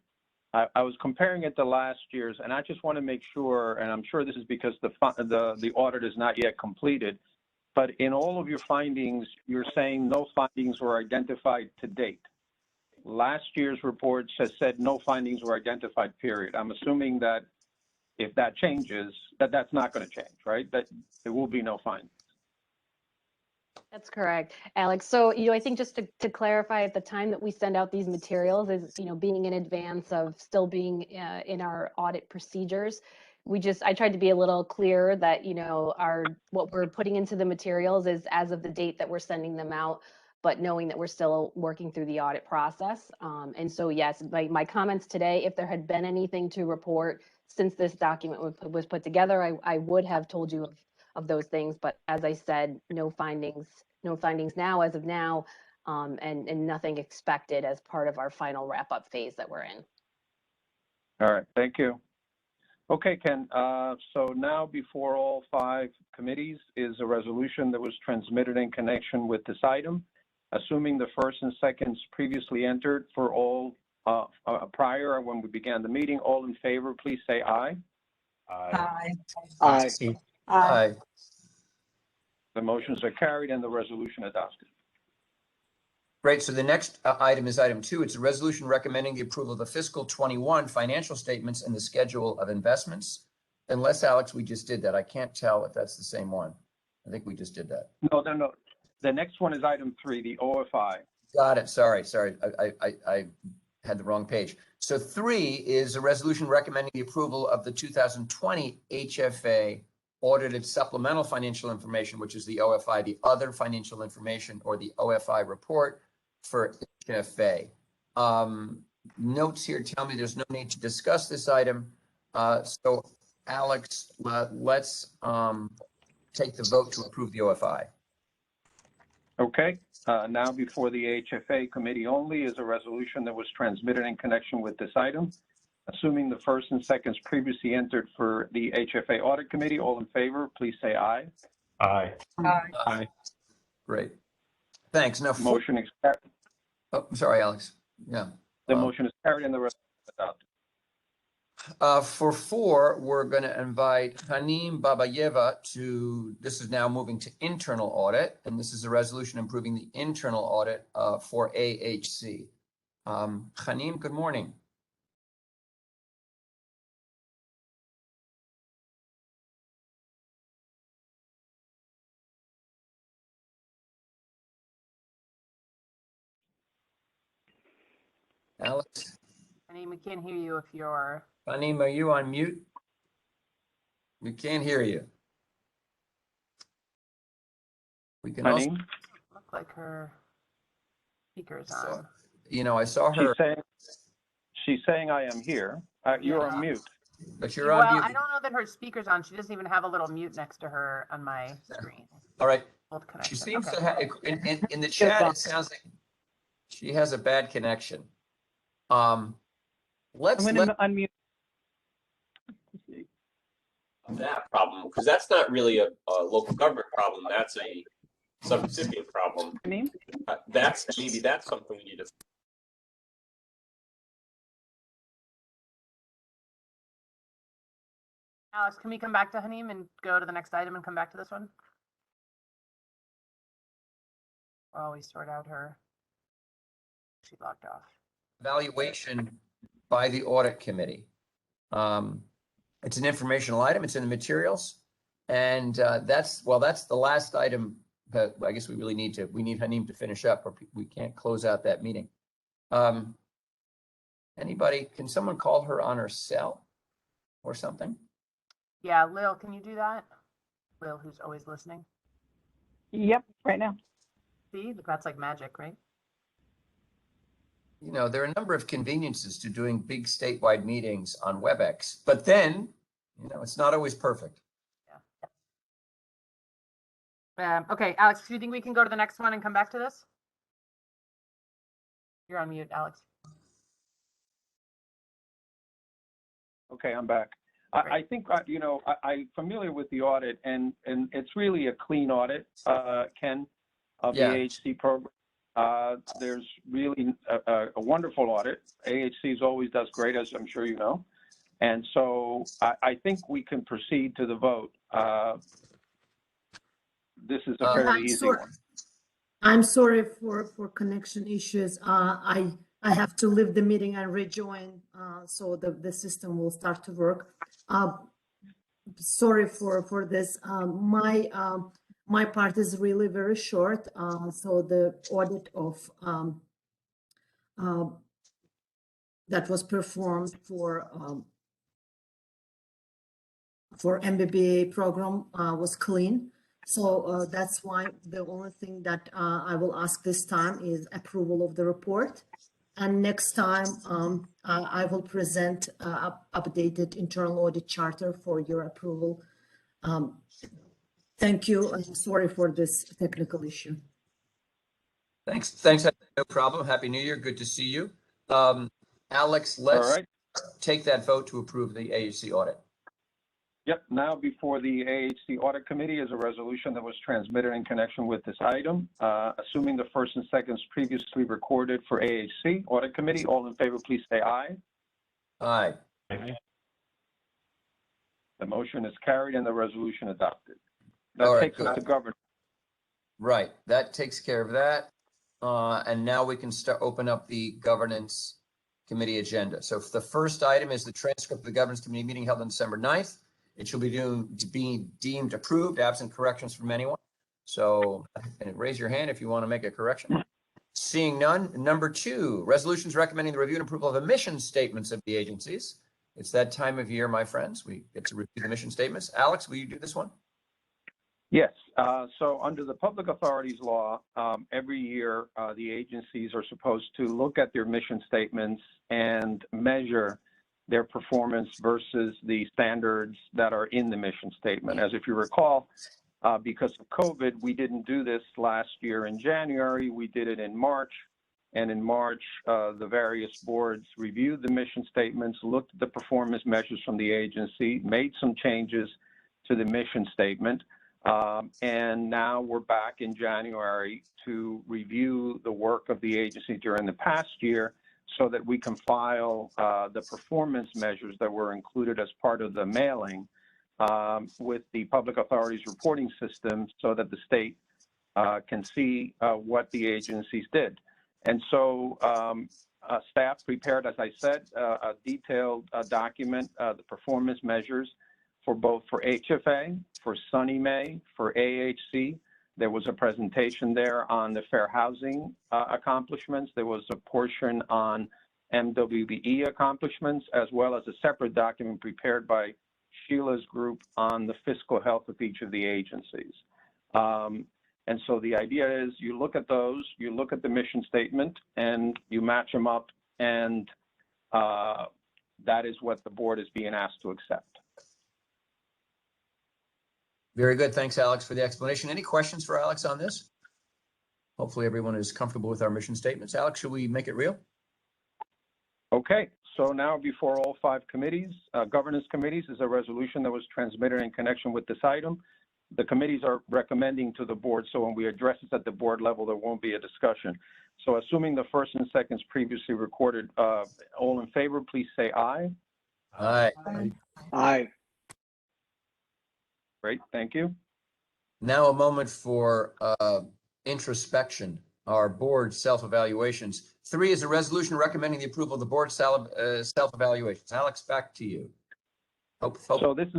I was comparing it to last year's, and I just want to make sure, and I'm sure this is because the audit is not yet completed, but in all of your findings, you're saying no findings were identified to date. Last year's report said no findings were identified, period. I'm assuming that if that changes, that's not going to change, right? That there will be no findings. That's correct, Alex. So, I think just to clarify, at the time that we send out these materials is, being in advance of still being in our audit procedures, I tried to be a little clearer that, what we're putting into the materials is as of the date that we're sending them out, but knowing that we're still working through the audit process. And so, yes, my comments today, if there had been anything to report since this document was put together, I would have told you of those things, but as I said, no findings now as of now, and nothing expected as part of our final wrap-up phase that we're in. All right, thank you. Okay, Ken, so now before all 5 committees is a resolution that was transmitted in connection with this item. Assuming the first and seconds previously entered for all prior when we began the meeting, all in favor, please say aye. Aye. Aye. Aye. The motions are carried and the resolution adopted. Great. So the next item is item 2. It's a resolution recommending the approval of the fiscal 21 financial statements and the schedule of investments. Unless, Alex, we just did that. I can't tell if that's the same one. I think we just did that. No. The next one is item 3, the OFI. Got it. Sorry. I had the wrong page. So 3 is a resolution recommending the approval of the 2020 HFA audited supplemental financial information, which is the OFI, the other financial information, or the OFI report for HFA. Notes here tell me there's no need to discuss this item. So Alex, let's take the vote to approve the OFI. Okay, now before the HFA committee only is a resolution that was transmitted in connection with this item. Assuming the first and seconds previously entered for the HFA audit committee, all in favor, please say aye. Aye. Aye. Great. Thanks. Now, Motion is carried. Oh, sorry, Alex. Yeah. The motion is carried and the resolution is adopted. For 4, we're going to invite Hanim Babayeva to, this is now moving to internal audit, and this is a resolution improving the internal audit for AHC. Hanim, good morning. Alex? Hanim, we can't hear you if you're... Hanim, are you on mute? We can't hear you. We can also... Hanim? Look like her speaker's on. I saw her... She's saying I am here. You're on mute. But you're on mute. Well, I don't know that her speaker's on. She doesn't even have a little mute next to her on my screen. All right. She seems to have, in the chat, it sounds like she has a bad connection. Let's unmute. That problem, because that's not really a local government problem. That's a subrecipient problem. That's something we need to. Alex, can we come back to Hanim and go to the next item and come back to this one? While we sort out her, she logged off. Evaluation by the audit committee. It's an informational item. It's in the materials, and that's the last item that I guess we need Hanim to finish up, or we can't close out that meeting. Anybody? Can someone call her on her cell or something? Yeah, Lil, can you do that? Lil, who's always listening. Yep, right now. See, that's like magic, right? There are a number of conveniences to doing big statewide meetings on WebEx, but then, it's not always perfect. Yeah. Okay, Alex, do you think we can go to the next one and come back to this? You're on mute, Alex. Okay, I'm back. I think, I'm familiar with the audit, and it's really a clean audit, Ken, of the AHC program. There's really a wonderful audit. AHC's always does great, as I'm sure you know. And so I think we can proceed to the vote. This is a fairly easy one. I'm sorry for connection issues. I have to leave the meeting and rejoin, so the system will start to work. Sorry for this. My part is really very short. So the audit of that was performed for MBBA program was clean. So that's why the only thing that I will ask this time is approval of the report. And next time I will present updated internal audit charter for your approval. Thank you. I'm sorry for this technical issue. Thanks. No problem. Happy New Year. Good to see you. Alex, let's take that vote to approve the AHC audit. Yep. Now before the AHC Audit Committee is a resolution that was transmitted in connection with this item. Assuming the first and seconds previously recorded for AHC Audit Committee, all in favor, please say aye. Aye. The motion is carried and the resolution adopted. That takes us to governance. Right. That takes care of that. And now we can open up the governance committee agenda. So the first item is the transcript of the governance committee meeting held on December 9th. It shall be deemed approved, absent corrections from anyone. So raise your hand if you want to make a correction. Seeing none. Number 2, resolutions recommending the review and approval of emission statements of the agencies. It's that time of year, my friends. We get to review the mission statements. Alex, will you do this one? Yes. So under the Public Authorities Law, every year the agencies are supposed to look at their mission statements and measure their performance versus the standards that are in the mission statement. As if you recall, because of COVID, we didn't do this last year in January. We did it in March. And in March, the various boards reviewed the mission statements, looked at the performance measures from the agency, made some changes to the mission statement. And now we're back in January to review the work of the agency during the past year so that we can file the performance measures that were included as part of the mailing with the public authorities reporting system so that the state can see what the agencies did. And so staff prepared, as I said, a detailed document, the performance measures for both for HFA, for Sunny May, for AHC. There was a presentation there on the fair housing accomplishments. There was a portion on MWBE accomplishments, as well as a separate document prepared by Sheila's group on the fiscal health of each of the agencies. And so the idea is you look at those, you look at the mission statement, and you match them up, and that is what the board is being asked to accept. Very good. Thanks, Alex, for the explanation. Any questions for Alex on this? Hopefully everyone is comfortable with our mission statements. Alex, should we make it real? Okay. So now before all 5 committees, governance committees, is a resolution that was transmitted in connection with this item. The committees are recommending to the board, so when we address this at the board level, there won't be a discussion. So assuming the first and seconds previously recorded, all in favor, please say aye. Aye. Aye. Great, thank you. Now a moment for introspection, our board self-evaluations. 3 is a resolution recommending the approval of the board self-evaluations. Alex, back to you. So this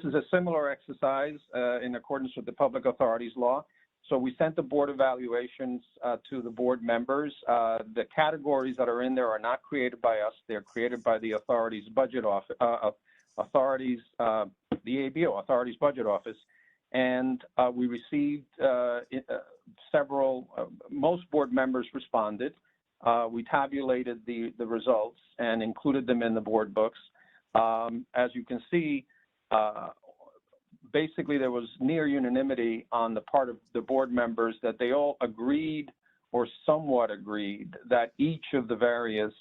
is a similar exercise in accordance with the Public Authorities Law. So we sent the board evaluations to the board members. The categories that are in there are not created by us. They're created by the authority's budget office, the ABO, Authority's Budget Office. And we received most board members responded. We tabulated the results and included them in the board books. As you can see, basically there was near unanimity on the part of the board members that they all agreed or somewhat agreed that each of the various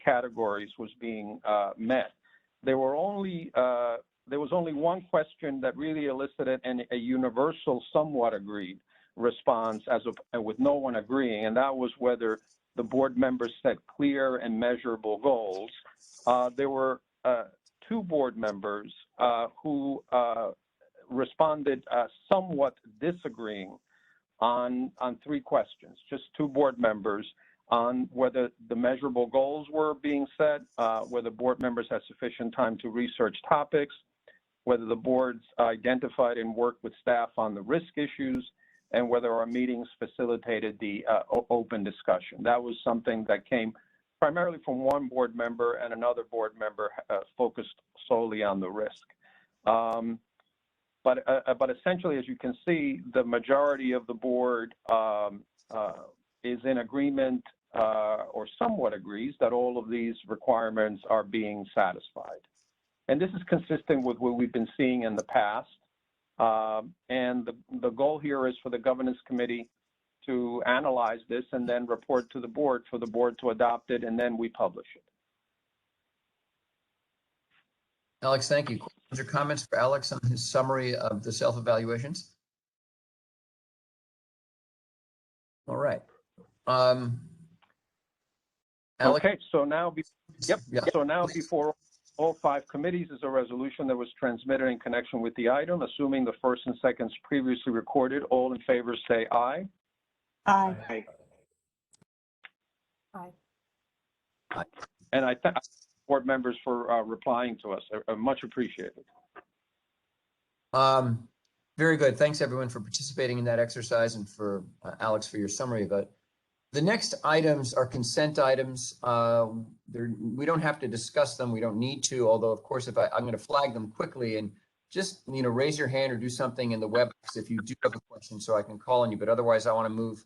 categories was being met. There was only one question that really elicited a universal somewhat agreed, response with no one agreeing, and that was whether the board members set clear and measurable goals. There were 2 board members who responded somewhat disagreeing on 3 questions, just 2 board members on whether the measurable goals were being set, whether board members had sufficient time to research topics, whether the boards identified and worked with staff on the risk issues, and whether our meetings facilitated the open discussion. That was something that came primarily from 1 board member, and another board member focused solely on the risk. But essentially, as you can see, the majority of the board is in agreement or somewhat agrees that all of these requirements are being satisfied. And this is consistent with what we've been seeing in the past. And the goal here is for the governance committee to analyze this and then report to the board for the board to adopt it, and then we publish it. Alex, thank you. Questions or comments for Alex on his summary of the self-evaluations? All right. Alex? Okay, so now, So now before all 5 committees is a resolution that was transmitted in connection with the item. Assuming the first and seconds previously recorded, all in favor say aye. Aye. Aye. Aye. And I thank board members for replying to us. Much appreciated. Very good. Thanks everyone for participating in that exercise, and for Alex for your summary of it. The next items are consent items. We don't have to discuss them. We don't need to, although of course, I'm going to flag them quickly, and just, raise your hand or do something in the WebEx if you do have a question so I can call on you. But otherwise, I want to move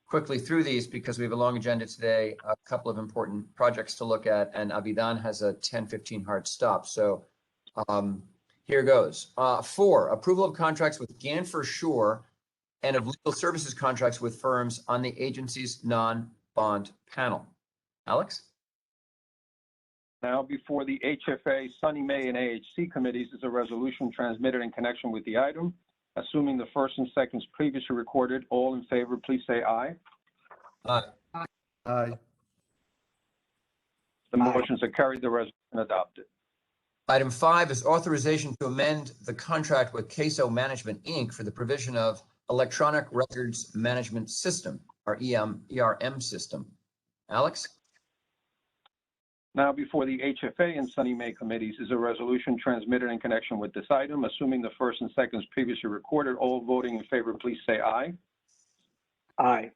quickly through these because we have a long agenda today, a couple of important projects to look at, and Abidan has a 10:15 hard stop. So here goes. 4, approval of contracts with Ganfor Shore and of legal services contracts with firms on the agency's non-bond panel. Alex? Now before the HFA, Sunny May, and AHC committees is a resolution transmitted in connection with the item. Assuming the first and seconds previously recorded, all in favor, please say aye. Aye. Aye. The motions are carried, the resolution adopted. Item 5 is authorization to amend the contract with Queso Management, Inc. for the provision of Electronic Records Management System, or ERM system. Alex? Now before the HFA and Sunny May committees is a resolution transmitted in connection with this item. Assuming the first and seconds previously recorded, all voting in favor, please say aye. Aye.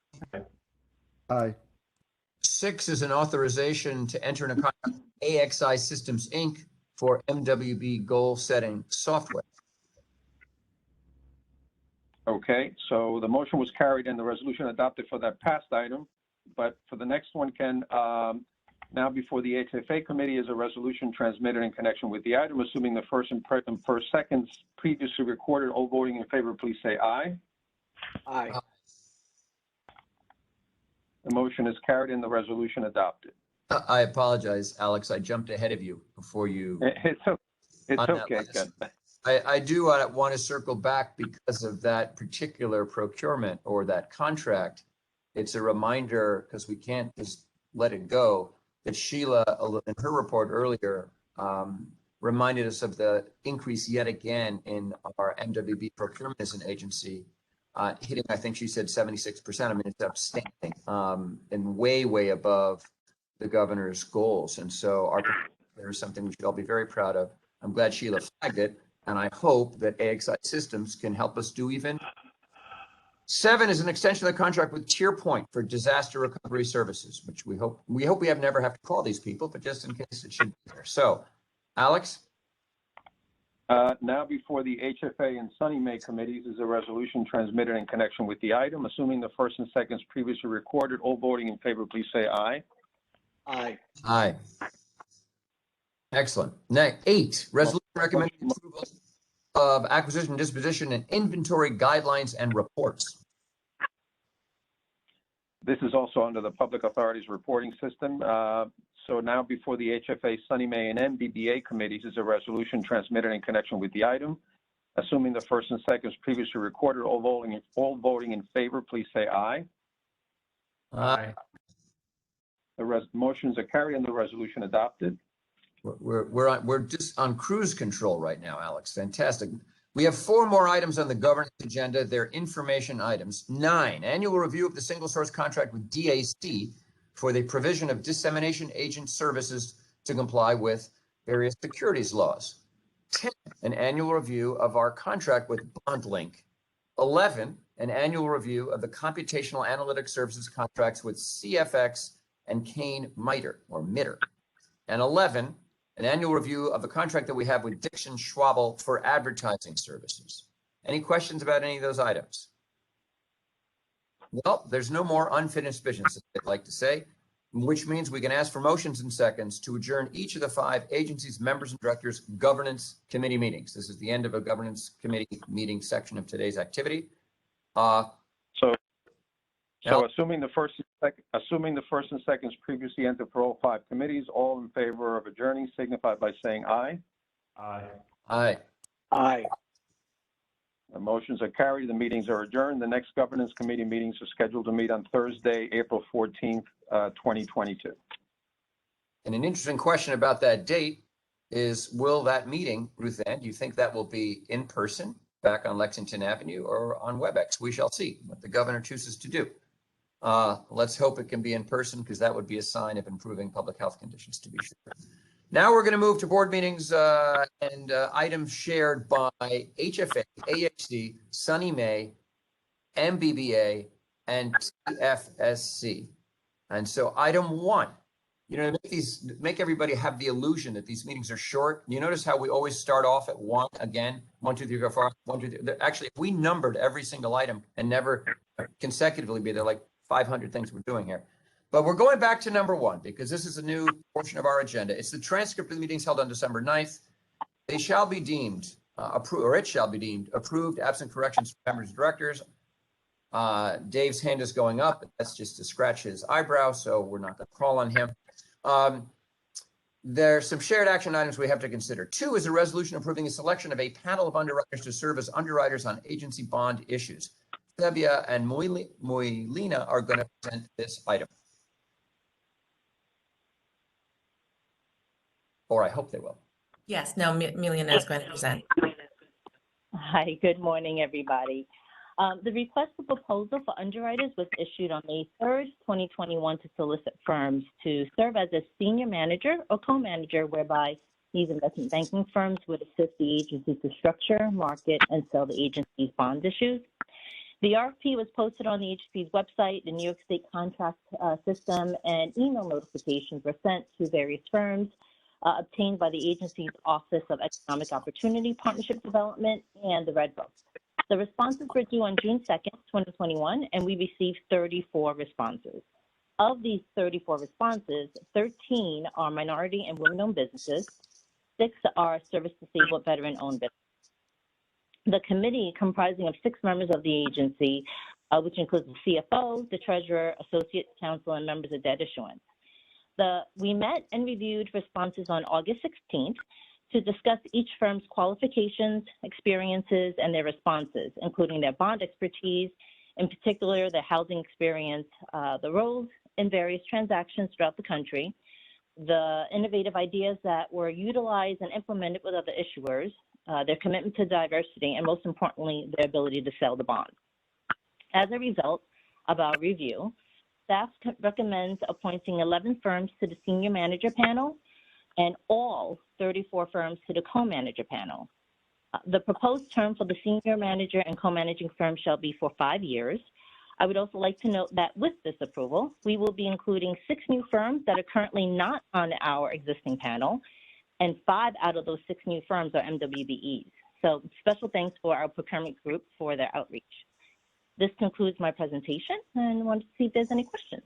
Aye. 6 is an authorization to enter in a contract with AXI Systems, Inc. for MWB goal setting software. Okay, so the motion was carried and the resolution adopted for that past item. But for the next one, Ken, now before the HFA committee is a resolution transmitted in connection with the item. Assuming the first and first seconds previously recorded, all voting in favor, please say aye. Aye. The motion is carried and the resolution adopted. I apologize, Alex. I jumped ahead of you before you. It's okay, Ken. I do want to circle back because of that particular procurement or that contract. It's a reminder, because we can't just let it go, that Sheila, in her report earlier, reminded us of the increase yet again in our MWB procurement as an agency, hitting, I think she said 76%. I mean, it's outstanding, and way, way above the governor's goals. And so there's something we should all be very proud of. I'm glad Sheila flagged it, and I hope that AXI Systems can help us do even. 7 is an extension of the contract with TierPoint for disaster recovery services, which we hope we never have to call these people, but just in case it should be there. So, Alex? Now before the HFA and Sunny May committees is a resolution transmitted in connection with the item. Assuming the first and seconds previously recorded, all voting in favor, please say aye. Aye. Aye. Excellent. Next, 8, resolution recommending approval of acquisition, disposition, and inventory guidelines and reports. This is also under the Public Authorities Reporting System. So now before the HFA, Sunny May, and MBBA committees is a resolution transmitted in connection with the item. Assuming the first and second is previously recorded, all voting in favor, please say aye. Aye. The motions are carried and the resolution adopted. We're just on cruise control right now, Alex. Fantastic. We have 4 more items on the governance agenda. They're information items. 9, annual review of the single source contract with DAC for the provision of dissemination agent services to comply with various securities laws. 10, an annual review of our contract with BondLink. 11, an annual review of the computational analytics services contracts with CFX and Kane Mitre or Mitter. And 11, an annual review of the contract that we have with Dixon Schwabel for advertising services. Any questions about any of those items? Well, there's no more unfinished business, I'd like to say, which means we can ask for motions and seconds to adjourn each of the 5 agencies, members, and directors' governance committee meetings. This is the end of a governance committee meeting section of today's activity. So assuming the first and second is previously entered for all 5 committees, all in favor of adjourning signify by saying aye. Aye. Aye. Aye. The motions are carried. The meetings are adjourned. The next governance committee meetings are scheduled to meet on Thursday, April 14th, 2022. And an interesting question about that date is, will that meeting, Ruth Ann, do you think that will be in person back on Lexington Avenue or on WebEx? We shall see what the governor chooses to do. Let's hope it can be in person, because that would be a sign of improving public health conditions, to be sure. Now we're going to move to board meetings and items shared by HFA, AHC, Sunny May, MBBA, and TFSC. And so item 1, make everybody have the illusion that these meetings are short. You notice how we always start off at 1 again, 1, 2, 3, 4, 1, 2, 3. Actually, if we numbered every single item and never consecutively be there, like 500 things we're doing here. But we're going back to number 1 because this is a new portion of our agenda. It's the transcript of the meetings held on December 9th. They shall be deemed approved, or it shall be deemed approved, absent corrections from members and directors. Dave's hand is going up. That's just to scratch his eyebrow, so we're not going to call on him. There's some shared action items we have to consider. 2 is a resolution approving a selection of a panel of underwriters to serve as underwriters on agency bond issues. Sebia and Moilina are going to present this item. Or I hope they will. Yes, no, Milena is going to present. Hi, good morning, everybody. The request for proposal for underwriters was issued on May 3rd, 2021 to solicit firms to serve as a senior manager or co-manager, whereby these investment banking firms would assist the agency to structure, market, and sell the agency's bond issues. The RFP was posted on the agency's website, the New York State contract system, and email notifications were sent to various firms obtained by the agency's Office of Economic Opportunity Partnership Development and the Red Book. The responses were due on June 2nd, 2021, and we received 34 responses. Of these 34 responses, 13 are minority and women-owned businesses, 6 are service-disabled veteran-owned businesses. The committee, comprising of 6 members of the agency, which includes the CFO, the treasurer, associate counsel, and members of debt issuance. We met and reviewed responses on August 16th to discuss each firm's qualifications, experiences, and their responses, including their bond expertise, in particular their housing experience, the roles in various transactions throughout the country, the innovative ideas that were utilized and implemented with other issuers, their commitment to diversity, and most importantly, their ability to sell the bond. As a result of our review, staff recommends appointing 11 firms to the senior manager panel and all 34 firms to the co-manager panel. The proposed term for the senior manager and co-managing firm shall be for 5 years. I would also like to note that with this approval, we will be including 6 new firms that are currently not on our existing panel, and 5 out of those 6 new firms are MWBEs. So special thanks for our procurement group for their outreach. This concludes my presentation, and I wanted to see if there's any questions.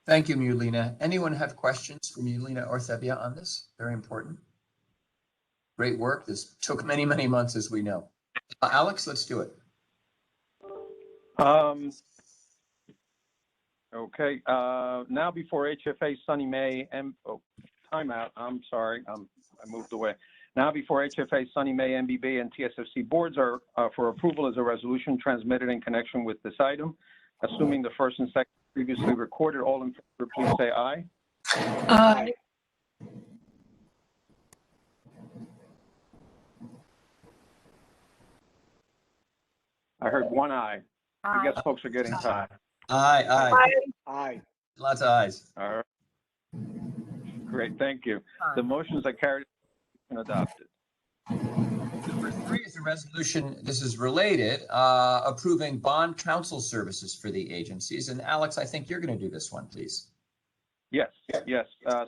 Thank you, Mulina. Anyone have questions for Mulina or Sebia on this? Very important. Great work. This took many, many months, as we know. Alex, let's do it. Okay. Now before HFA, Sunny May, timeout. I'm sorry. I moved away. Now before HFA, Sunny May, MBB, and TSFC boards are for approval as a resolution transmitted in connection with this item. Assuming the first and second previously recorded, all in favor, please say aye. Aye. I heard one aye. I Aye. guess folks are getting tired. Aye. Aye. Lots of ayes. All right. Great, thank you. The motions are carried and adopted. Number 3 is a resolution, this is related, approving bond counsel services for the agencies. And Alex, I think you're going to do this one, please. Yes, yes.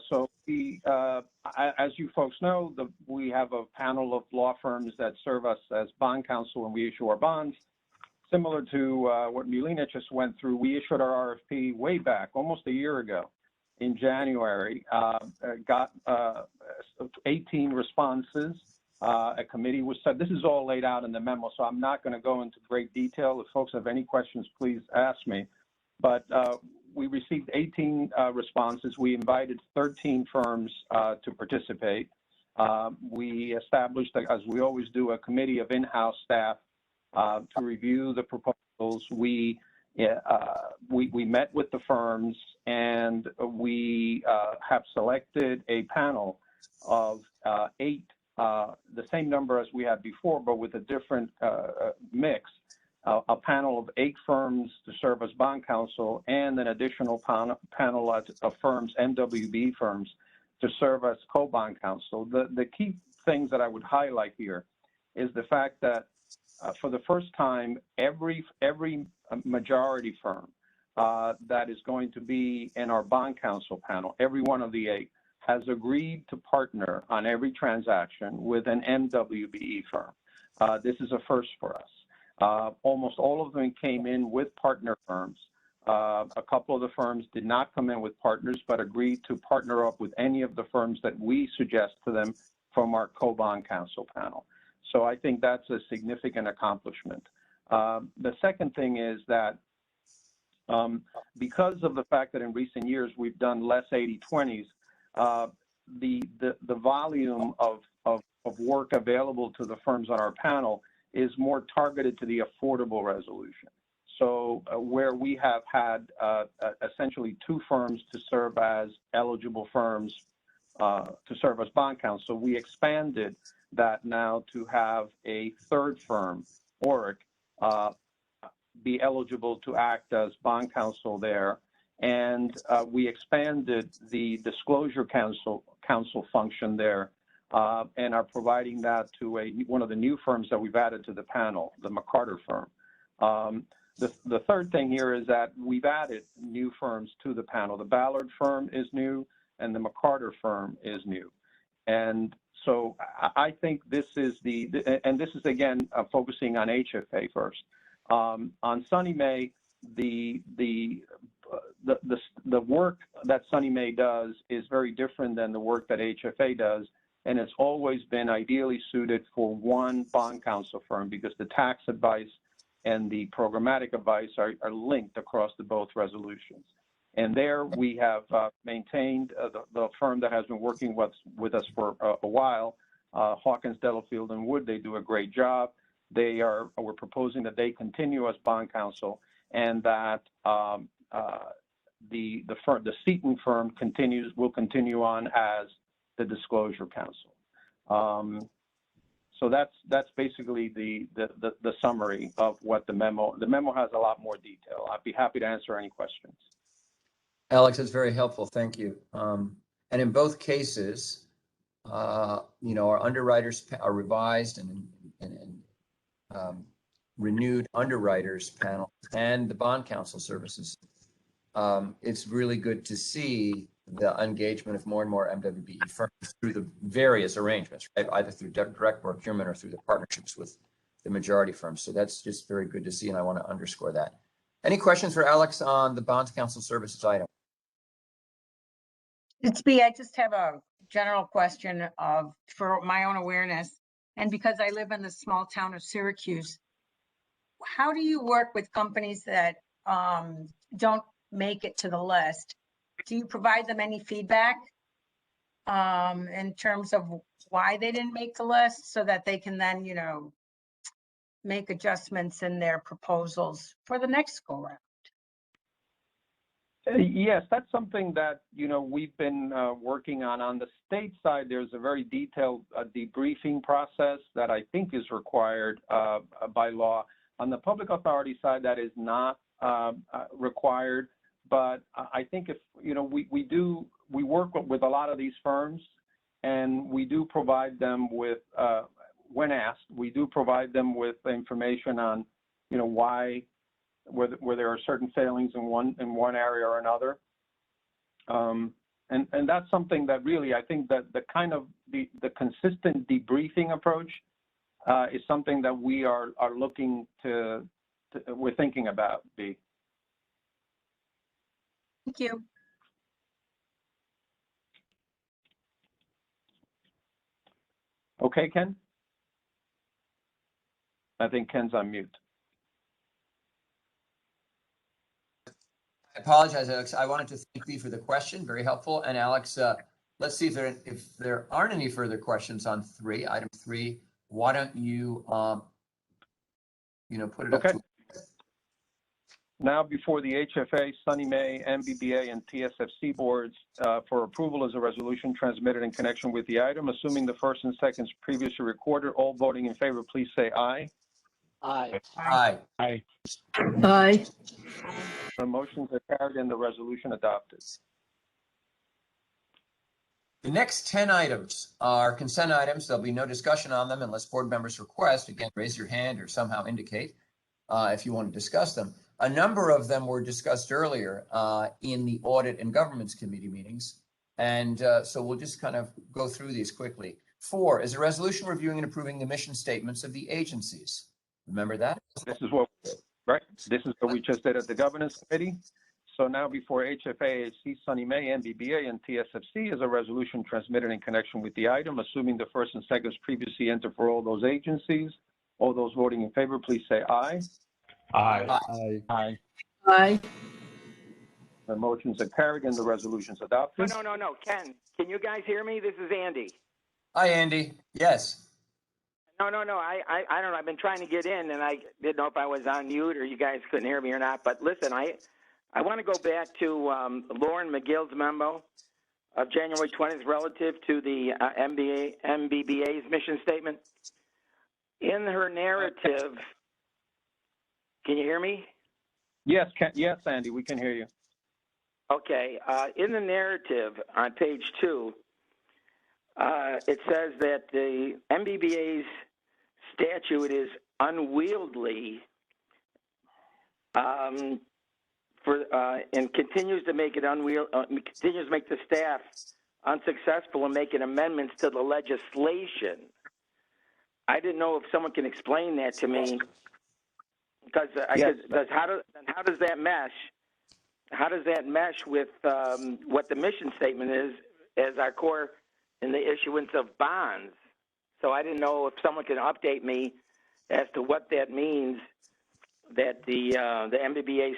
So we, as you folks know, we have a panel of law firms that serve us as bond counsel when we issue our bonds. Similar to what Milena just went through, we issued our RFP way back, almost a year ago in January, got 18 responses. A committee was set. This is all laid out in the memo, so I'm not going to go into great detail. If folks have any questions, please ask me. But we received 18 responses. We invited 13 firms to participate. We established, as we always do, a committee of in-house staff to review the proposals. We met with the firms, and we have selected a panel of 8, the same number as we had before, but with a different mix. A panel of 8 firms to serve as bond counsel, and an additional panel of firms, MWB firms, to serve as co-bond counsel. The key things that I would highlight here is the fact that for the first time, every majority firm that is going to be in our bond counsel panel, every one of the 8, has agreed to partner on every transaction with an MWBE firm. This is a first for us. Almost all of them came in with partner firms. A couple of the firms did not come in with partners, but agreed to partner up with any of the firms that we suggest to them from our co-bond counsel panel. So I think that's a significant accomplishment. The second thing is that because of the fact that in recent years we've done less 80/20s, the volume of work available to the firms on our panel is more targeted to the affordable resolution. So where we have had essentially 2 firms to serve as eligible firms to serve as bond counsel, we expanded that now to have a 3rd firm, Auc, be eligible to act as bond counsel there. And we expanded the disclosure counsel function there and are providing that to one of the new firms that we've added to the panel, the McCarter firm. The third thing here is that we've added new firms to the panel. The Ballard firm is new, and the McCarter firm is new. And so I think this is and this is again focusing on HFA first. On Sunny May, the work that Sunny May does is very different than the work that HFA does, and it's always been ideally suited for one bond counsel firm because the tax advice and the programmatic advice are linked across the both resolutions. And there we have maintained the firm that has been working with us for a while, Hawkins, Delafield, and Wood. They do a great job. We're proposing that they continue as bond counsel, and that the Seton firm will continue on as the disclosure counsel. So that's basically the summary of what the memo. The memo has a lot more detail. I'd be happy to answer any questions. Alex, it's very helpful. Thank you. And in both cases, our underwriters are revised and renewed underwriters panel and the bond counsel services. It's really good to see the engagement of more and more MWBE firms through the various arrangements, right? Either through direct procurement or through the partnerships with the majority firms. So that's just very good to see, and I want to underscore that. Any questions for Alex on the bond counsel services item? It's B. I just have a general question for my own awareness. And because I live in the small town of Syracuse, how do you work with companies that don't make it to the list? Do you provide them any feedback? in terms of why they didn't make the list so that they can then, you know, make adjustments in their proposals for the next go round? Yes, that's something that, you know, we've been working on. On the state side, there's a very detailed debriefing process that I think is required by law. On the public authority side, that is not required. But I think if, you know, we work with a lot of these firms, and we do provide them with, when asked, we do provide them with information on, you know, why, where there are certain failings in one area or another. And that's something that really, I think that the kind of the consistent debriefing approach is something that we are looking to we're thinking about, B. Thank you. Okay, Ken? I think Ken's on mute. I apologize, Alex. I wanted to thank you for the question. Very helpful. And Alex, let's see if there aren't any further questions on item 3. Why don't you, you know, put it up to. Now before the HFA, Sunny May, MBBA, and TSFC boards for approval is a resolution transmitted in connection with the item. Assuming the first and seconds previously recorded, all voting in favor, please say aye. Aye. Aye. Aye. Aye. The motions are carried and the resolution adopted. The next 10 items are consent items. There'll be no discussion on them unless board members request. Again, raise your hand or somehow indicate if you want to discuss them. A number of them were discussed earlier in the Audit and Governments Committee meetings. And so we'll just kind of go through these quickly. 4 is a resolution reviewing and approving the mission statements of the agencies. Remember that? This is what, right? This is what we just did at the Governance Committee. So now before HFA, AHC, Sunny May, MBBA, and TSFC is a resolution transmitted in connection with the item. Assuming the first and seconds previously entered for all those agencies. All those voting in favor, please say aye. Aye. Aye. Aye. Aye. The motions are carried and the resolution's adopted. No. Ken, can you guys hear me? This is Andy. Hi, Andy. Yes. No. I don't know. I've been trying to get in, and I didn't know if I was on mute or you guys couldn't hear me or not. But listen, I want to go back to Lauren McGill's memo of January 20th relative to the MBBA's mission statement. In her narrative, can you hear me? Yes, yes, Andy, we can hear you. Okay. In the narrative on page 2, it says that the MBBA's statute is unwieldy and continues to make it continues to make the staff unsuccessful in making amendments to the legislation. I didn't know if someone can explain that to me, because how does that mesh? How does that mesh with what the mission statement is as our core in the issuance of bonds? So I didn't know if someone can update me as to what that means, that the MBBA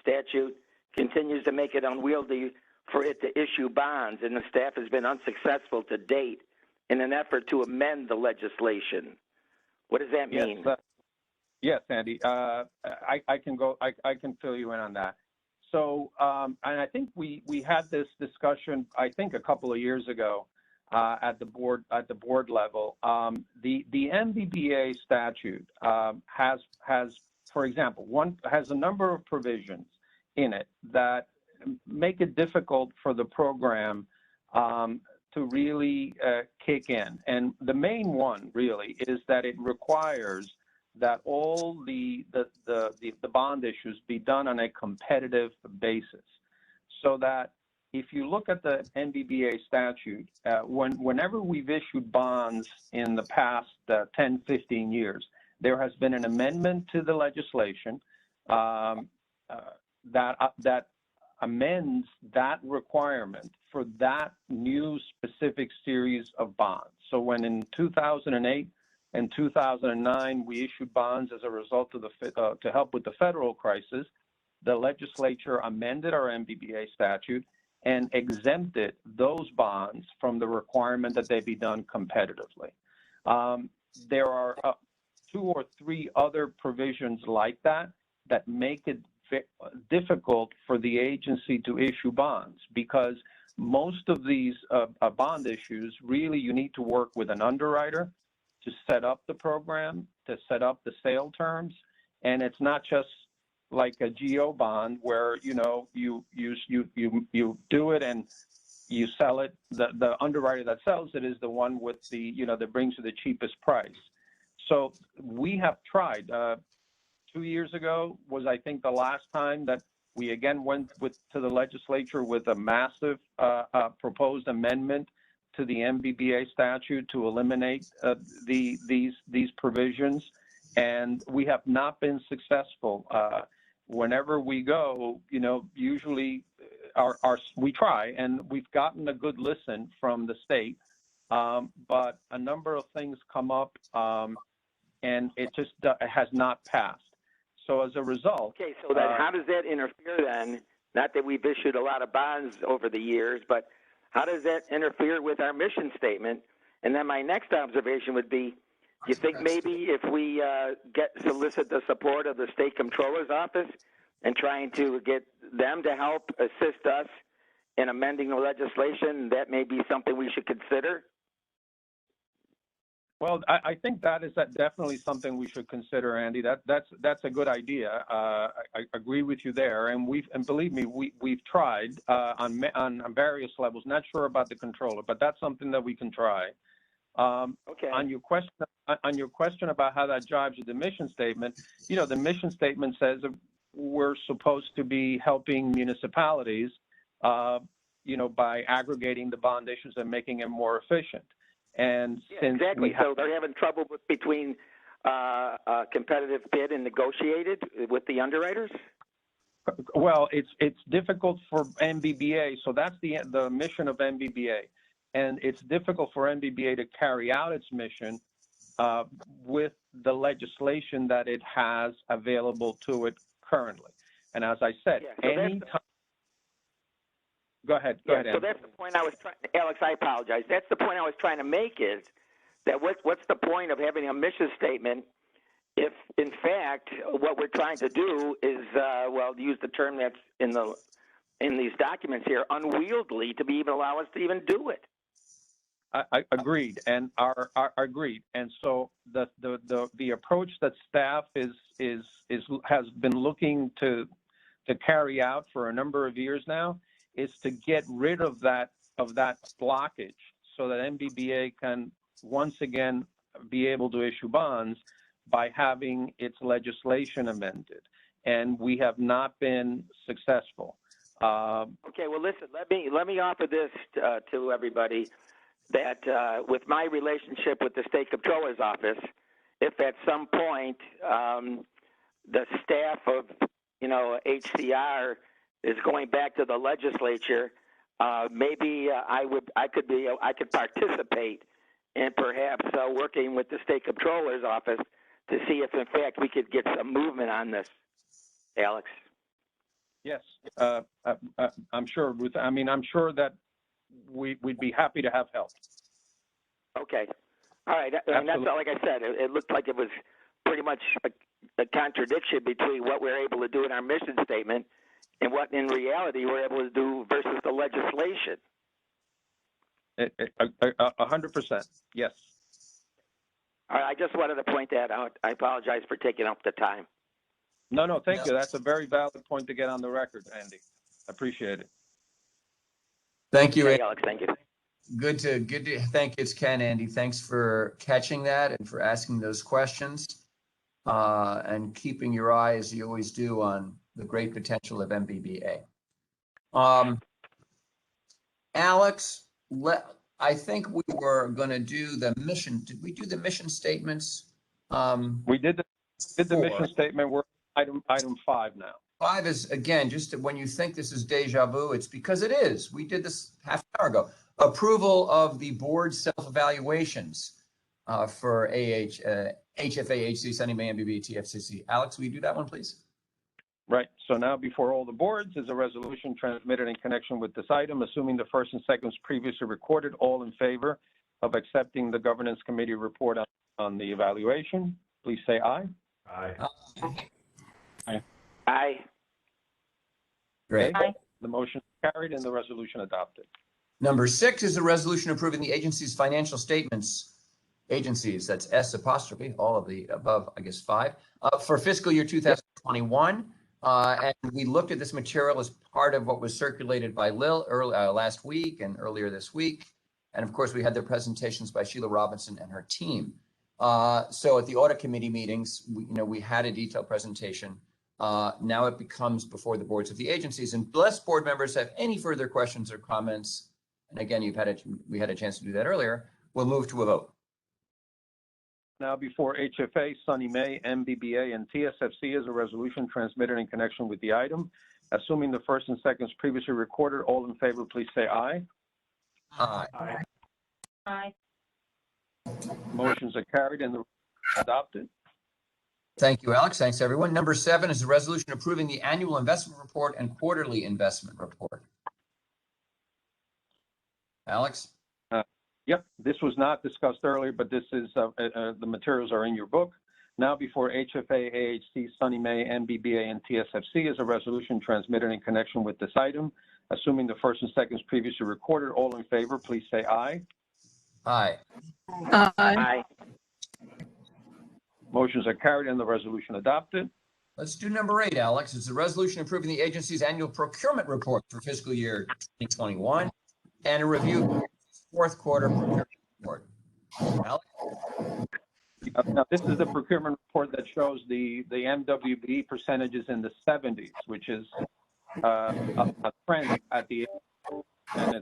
statute continues to make it unwieldy for it to issue bonds, and the staff has been unsuccessful to date in an effort to amend the legislation. What does that mean? Yes, Andy. I can fill you in on that. So, and I think we had this discussion, I think, a couple of years ago at the board level. The MBBA statute has, for example, has a number of provisions in it that make it difficult for the program to really kick in. And the main one really is that it requires that all the bond issues be done on a competitive basis. So that if you look at the MBBA statute, whenever we've issued bonds in the past 10, 15 years, there has been an amendment to the legislation that amends that requirement for that new specific series of bonds. So when in 2008 and 2009 we issued bonds as a result of to help with the federal crisis, the legislature amended our MBBA statute and exempted those bonds from the requirement that they be done competitively. There are 2 or 3 other provisions like that that make it difficult for the agency to issue bonds, because most of these bond issues, really you need to work with an underwriter to set up the program, to set up the sale terms, and it's not just like a GO bond where you do it and you sell it. The underwriter that sells it is the one with the that brings you the cheapest price. So we have tried. 2 years ago was, I think, the last time that we again went to the legislature with a massive proposed amendment to the MBBA statute to eliminate these provisions, and we have not been successful. Whenever we go, usually we try, and we've gotten a good listen from the state, but a number of things come up, and it just has not passed. So as a result, okay. So then, how does that interfere then? Not that we've issued a lot of bonds over the years, but how does that interfere with our mission statement? And then my next observation would be, do you think maybe if we solicit the support of the state comptroller's office and trying to get them to help assist us in amending the legislation, that may be something we should consider? Well, I think that is definitely something we should consider, Andy. That's a good idea. I agree with you there, and believe me, we've tried on various levels. Not sure about the controller, but that's something that we can try. Okay. On your question about how that jives with the mission statement, the mission statement says that we're supposed to be helping municipalities, by aggregating the bond issues and making it more efficient. And since exactly, so they're having trouble between competitive bid and negotiated with the underwriters. Well, it's difficult for MBBA, so that's the mission of MBBA, and it's difficult for MBBA to carry out its mission with the legislation that it has available to it currently. And as I said, Go ahead. So that's the point I was trying, Alex, I apologize. That's the point I was trying to make, is that what's the point of having a mission statement if, in fact, what we're trying to do is, use the term that's in these documents here, unwieldy to be even allow us to even do it. I agreed, and agreed. And so the approach that staff has been looking to carry out for a number of years now is to get rid of that blockage so that MBBA can once again be able to issue bonds by having its legislation amended. And we have not been successful. Okay, well, listen, let me offer this to everybody, that with my relationship with the state comptroller's office, if at some point the staff of HCR is going back to the legislature, maybe I could participate in perhaps working with the state comptroller's office to see if in fact we could get some movement on this. Alex. Yes, I'm sure. I'm sure that we'd be happy to have help. Okay. All right. And that's all, like I said, it looked like it was pretty much a contradiction between what we're able to do in our mission statement and what in reality we're able to do versus the legislation. 100%. Yes. All right. I just wanted to point that out. I apologize for taking up the time. No, thank you. That's a very valid point to get on the record, Andy. Appreciate it. Thank you, hey, Alex. Thank you. Good to thank you. It's Ken, Andy. Thanks for catching that and for asking those questions and keeping your eye, as you always do, on the great potential of MBBA. Alex, I think we were going to do the mission. Did we do the mission statements? We did the mission statement. We're item 5 now. 5 is, again, just when you think this is deja vu, it's because it is. We did this half an hour ago. Approval of the board self-evaluations for HFA, HC, Sunny May, MBB, TFCC. Alex, will you do that one, please? Right. So now before all the boards is a resolution transmitted in connection with this item, assuming the first and second was previously recorded. All in favor of accepting the governance committee report on the evaluation, please say aye. Aye. Aye. Aye. Great. Okay. The motion is carried and the resolution adopted. Number 6 is a resolution approving the agency's financial statements. Agencies, that's S apostrophe, all of the above, I guess 5, for fiscal year 2021. And we looked at this material as part of what was circulated by Lil last week and earlier this week. And of course, we had the presentations by Sheila Robinson and her team. So at the audit committee meetings, we had a detailed presentation. Now it becomes before the boards of the agencies. And unless board members have any further questions or comments, and again, we had a chance to do that earlier, we'll move to a vote. Now before HFA, Sunny May, MBBA, and TSFC is a resolution transmitted in connection with the item. Assuming the first and second is previously recorded, all in favor, please say aye. Aye. Aye. Aye. Motions are carried and adopted. Thank you, Alex. Thanks, everyone. Number 7 is a resolution approving the annual investment report and quarterly investment report. Alex? Yep, this was not discussed earlier, but this is the materials are in your book. Now before HFA, AHC, Sunny May, MBBA, and TSFC is a resolution transmitted in connection with this item. Assuming the first and second is previously recorded, all in favor, please say aye. Aye. Aye. Motions are carried and the resolution adopted. Let's do number 8, Alex. It's a resolution approving the agency's annual procurement report for fiscal year 2021 and a review of the fourth quarter procurement report. Alex? Now, this is the procurement report that shows the MWB percentages in the 70s, which is a trend at the end. And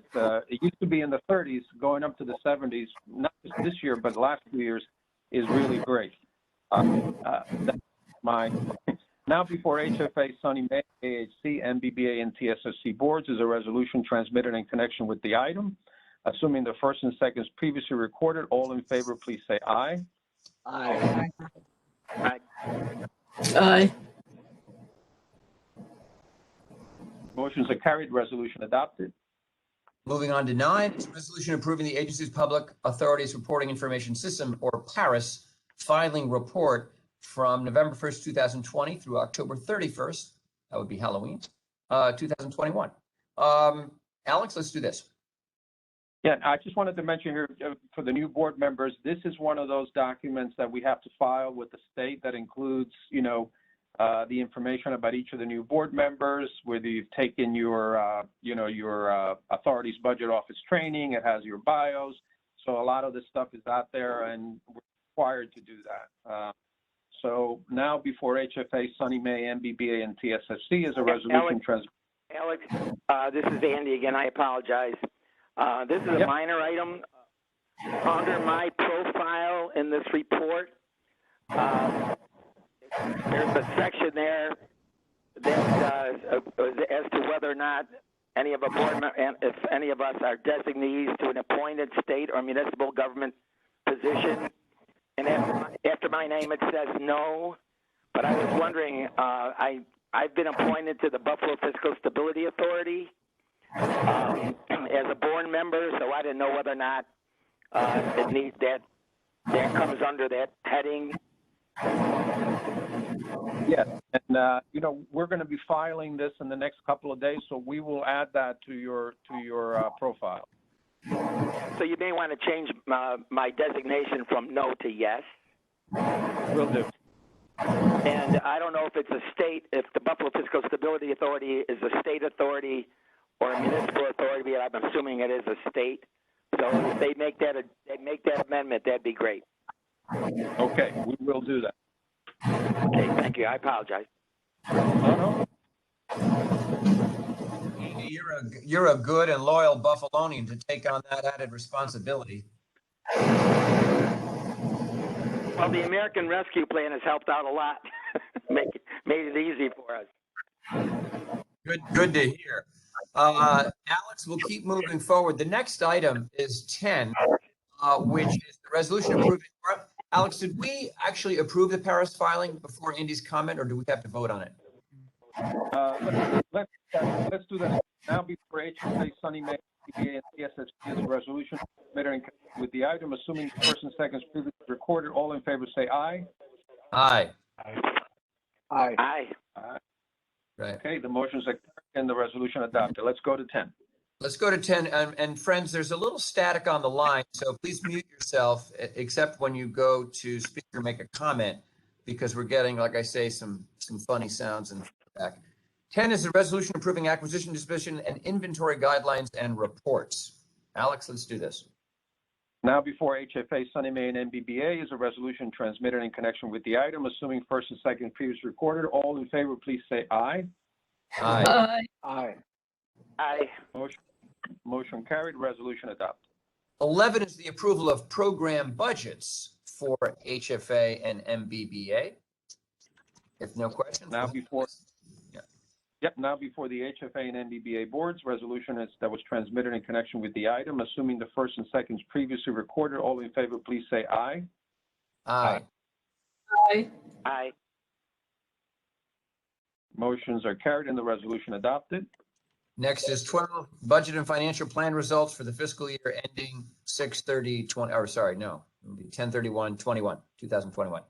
it used to be in the 30s, going up to the 70s, not just this year, but the last few years is really great. That's my now before HFA, Sunny May, AHC, MBBA, and TSFC boards is a resolution transmitted in connection with the item. Assuming the first and second is previously recorded, all in favor, please say aye. Aye. Aye. Aye. Motions are carried, resolution adopted. Moving on to 9, it's a resolution approving the agency's Public Authorities Reporting Information System, or PARIS, filing report from November 1st, 2020 through October 31st, that would be Halloween, 2021. Alex, let's do this. Yeah, I just wanted to mention here for the new board members, this is one of those documents that we have to file with the state that includes, the information about each of the new board members, whether you've taken your, your authorities budget office training, it has your bios. So a lot of this stuff is out there and we're required to do that. So now before HFA, Sunny May, MBBA, and TSFC is a resolution. Alex, this is Andy again. I apologize. This is a minor item. Under my profile in this report, there's a section there that as to whether or not any of a board if any of us are designees to an appointed state or municipal government position. And after my name, it says no. But I was wondering, I've been appointed to the Buffalo Fiscal Stability Authority as a board member, so I didn't know whether or not it needs that comes under that heading. Yes, and we're going to be filing this in the next couple of days, so we will add that to your profile. So you may want to change my designation from no to yes. Will do. And I don't know if it's a state, if the Buffalo Fiscal Stability Authority is a state authority or a municipal authority. I'm assuming it is a state. So if they make that amendment, that'd be great. Okay, we will do that. Okay, thank you. I apologize. No. You're a good and loyal Buffalonian to take on that added responsibility. Well, the American Rescue Plan has helped out a lot. made it easy for us. Good to hear. Alex, we'll keep moving forward. The next item is 10, which is the resolution approving. Alex, did we actually approve the Paris filing before Andy's comment, or do we have to vote on it? Let's do that. Now before HFA, Sunny May, PBA, and TSFC is a resolution submitted in connection with the item, assuming the first and second is previously recorded. All in favor say aye. Aye. Aye. Aye. Right. Okay, the motions are carried and the resolution adopted. Let's go to 10. Let's go to 10. And friends, there's a little static on the line, so please mute yourself, except when you go to speak or make a comment, because we're getting, like I say, some funny sounds and feedback. 10 is a resolution approving acquisition, disposition, and inventory guidelines and reports. Alex, let's do this. Now before HFA, Sunny May, and NBBA is a resolution transmitted in connection with the item, assuming first and second previously recorded. All in favor, please say aye. Aye. Aye. Aye. Motion carried, resolution adopted. 11 is the approval of program budgets for HFA and MBBA. If no questions. Now before the HFA and NBBA boards, resolution that was transmitted in connection with the item, assuming the first and second is previously recorded. All in favor, please say aye. Aye. Aye. Aye. Motions are carried and the resolution adopted. Next is 12, budget and financial plan results for the fiscal year ending 10/31/21, 2021.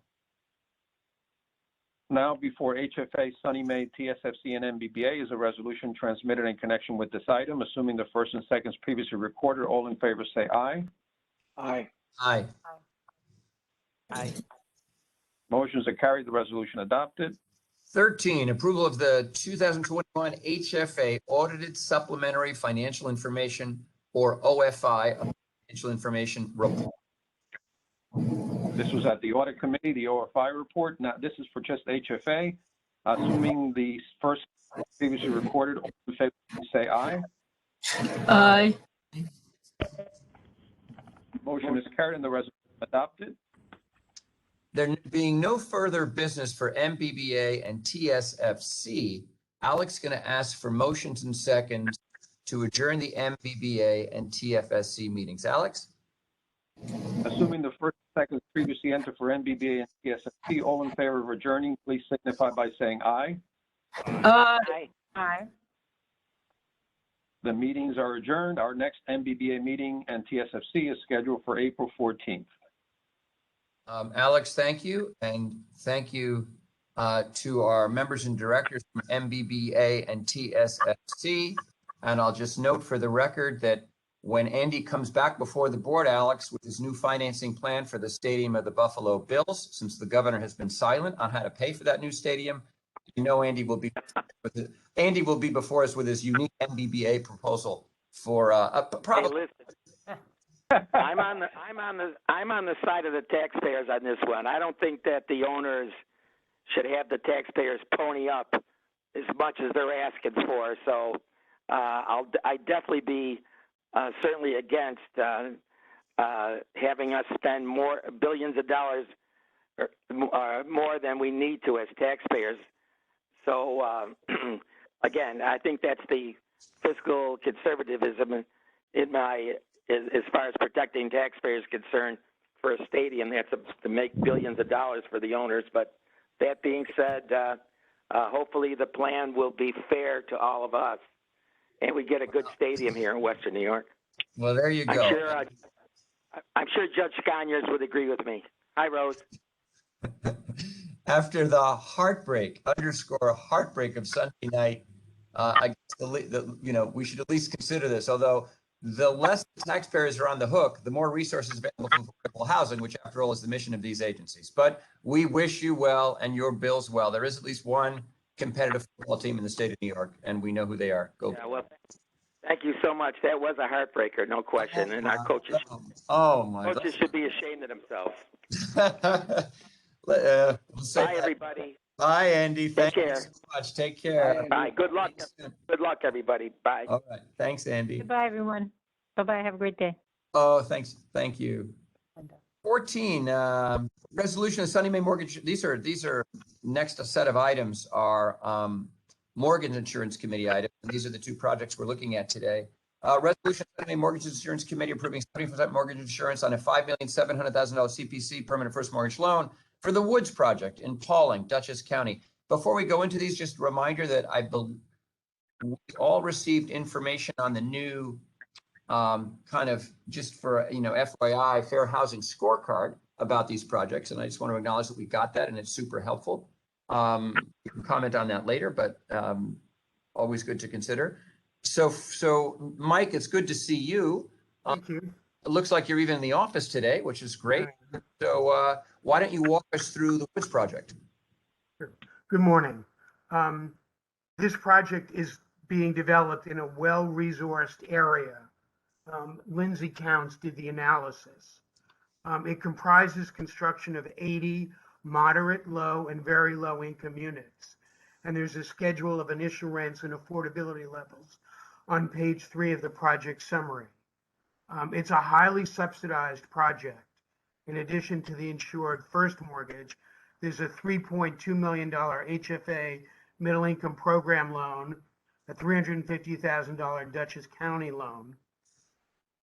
Now before HFA, Sunny May, TSFC, and MBBA is a resolution transmitted in connection with this item, assuming the first and second is previously recorded. All in favor say aye. Aye. Aye. Aye. Motions are carried, the resolution adopted. 13, approval of the 2021 HFA audited supplementary financial information, or OFI, financial information report. This was at the Audit Committee, the OFI report. Now, this is for just HFA. Assuming the first previously recorded, all in favor, say aye. Aye. Motion is carried and the resolution adopted. There being no further business for MBBA and TSFC, Alex is going to ask for motions and seconds to adjourn the MBBA and TFSC meetings. Alex? Assuming the first and second is previously entered for MBBA and TSFC, all in favor of adjourning, please signify by saying aye. Aye. Aye. The meetings are adjourned. Our next MBBA meeting and TSFC is scheduled for April 14th. Alex, thank you. And thank you to our members and directors from MBBA and TSFC. And I'll just note for the record that when Andy comes back before the board, Alex, with his new financing plan for the stadium of the Buffalo Bills, since the governor has been silent on how to pay for that new stadium, you know Andy will be before us with his unique MBBA proposal for probably. Hey, I'm on the side of the taxpayers on this one. I don't think that the owners should have the taxpayers pony up as much as they're asking for. So I'd definitely be certainly against having us spend more billions of dollars or more than we need to as taxpayers. So again, I think that's the fiscal conservatism in my. As far as protecting taxpayers concerned for a stadium, that's to make billions of dollars for the owners. But that being said, hopefully the plan will be fair to all of us, and we get a good stadium here in Western New York. Well, there you go. I'm sure Judge Sconyers would agree with me. Hi, Rose. After the heartbreak of Sunday night, I guess we should at least consider this, although the less the taxpayers are on the hook, the more resources available for affordable housing, which after all is the mission of these agencies. But we wish you well and your Bills well. There is at least one competitive football team in the state of New York, and we know who they are. Go. Yeah, well, thank you so much. That was a heartbreaker, no question. And our coaches, coaches should be ashamed of themselves. Bye, everybody. Bye, Andy. Take care. Thank you so much. Take care. Bye. Good luck. Good luck, everybody. Bye. All right. Thanks, Andy. Goodbye, everyone. Bye-bye. Have a great day. Oh, thanks. Thank you. 14, resolution of Sunny May mortgage. These are next set of items are mortgage insurance committee items. And these are the two projects we're looking at today. Resolution of Sunny May Mortgage Insurance Committee approving 70% mortgage insurance on a $5,700,000 CPC permanent first mortgage loan for the Woods project in Pauling, Dutchess County. Before we go into these, just a reminder that we all received information on the new kind of, just for, FYI, Fair Housing Scorecard about these projects. And I just want to acknowledge that we got that and it's super helpful. You can comment on that later, but always good to consider. So Mike, it's good to see you. Thank you. It looks like you're even in the office today, which is great. So why don't you walk us through the Woods project? Sure. Good morning. This project is being developed in a well-resourced area. Lindsay Counts did the analysis. It comprises construction of 80 moderate, low, and very low income units. And there's a schedule of initial rents and affordability levels on page 3 of the project summary. It's a highly subsidized project. In addition to the insured first mortgage, there's a $3.2 million HFA middle income program loan, a $350,000 Dutchess County loan,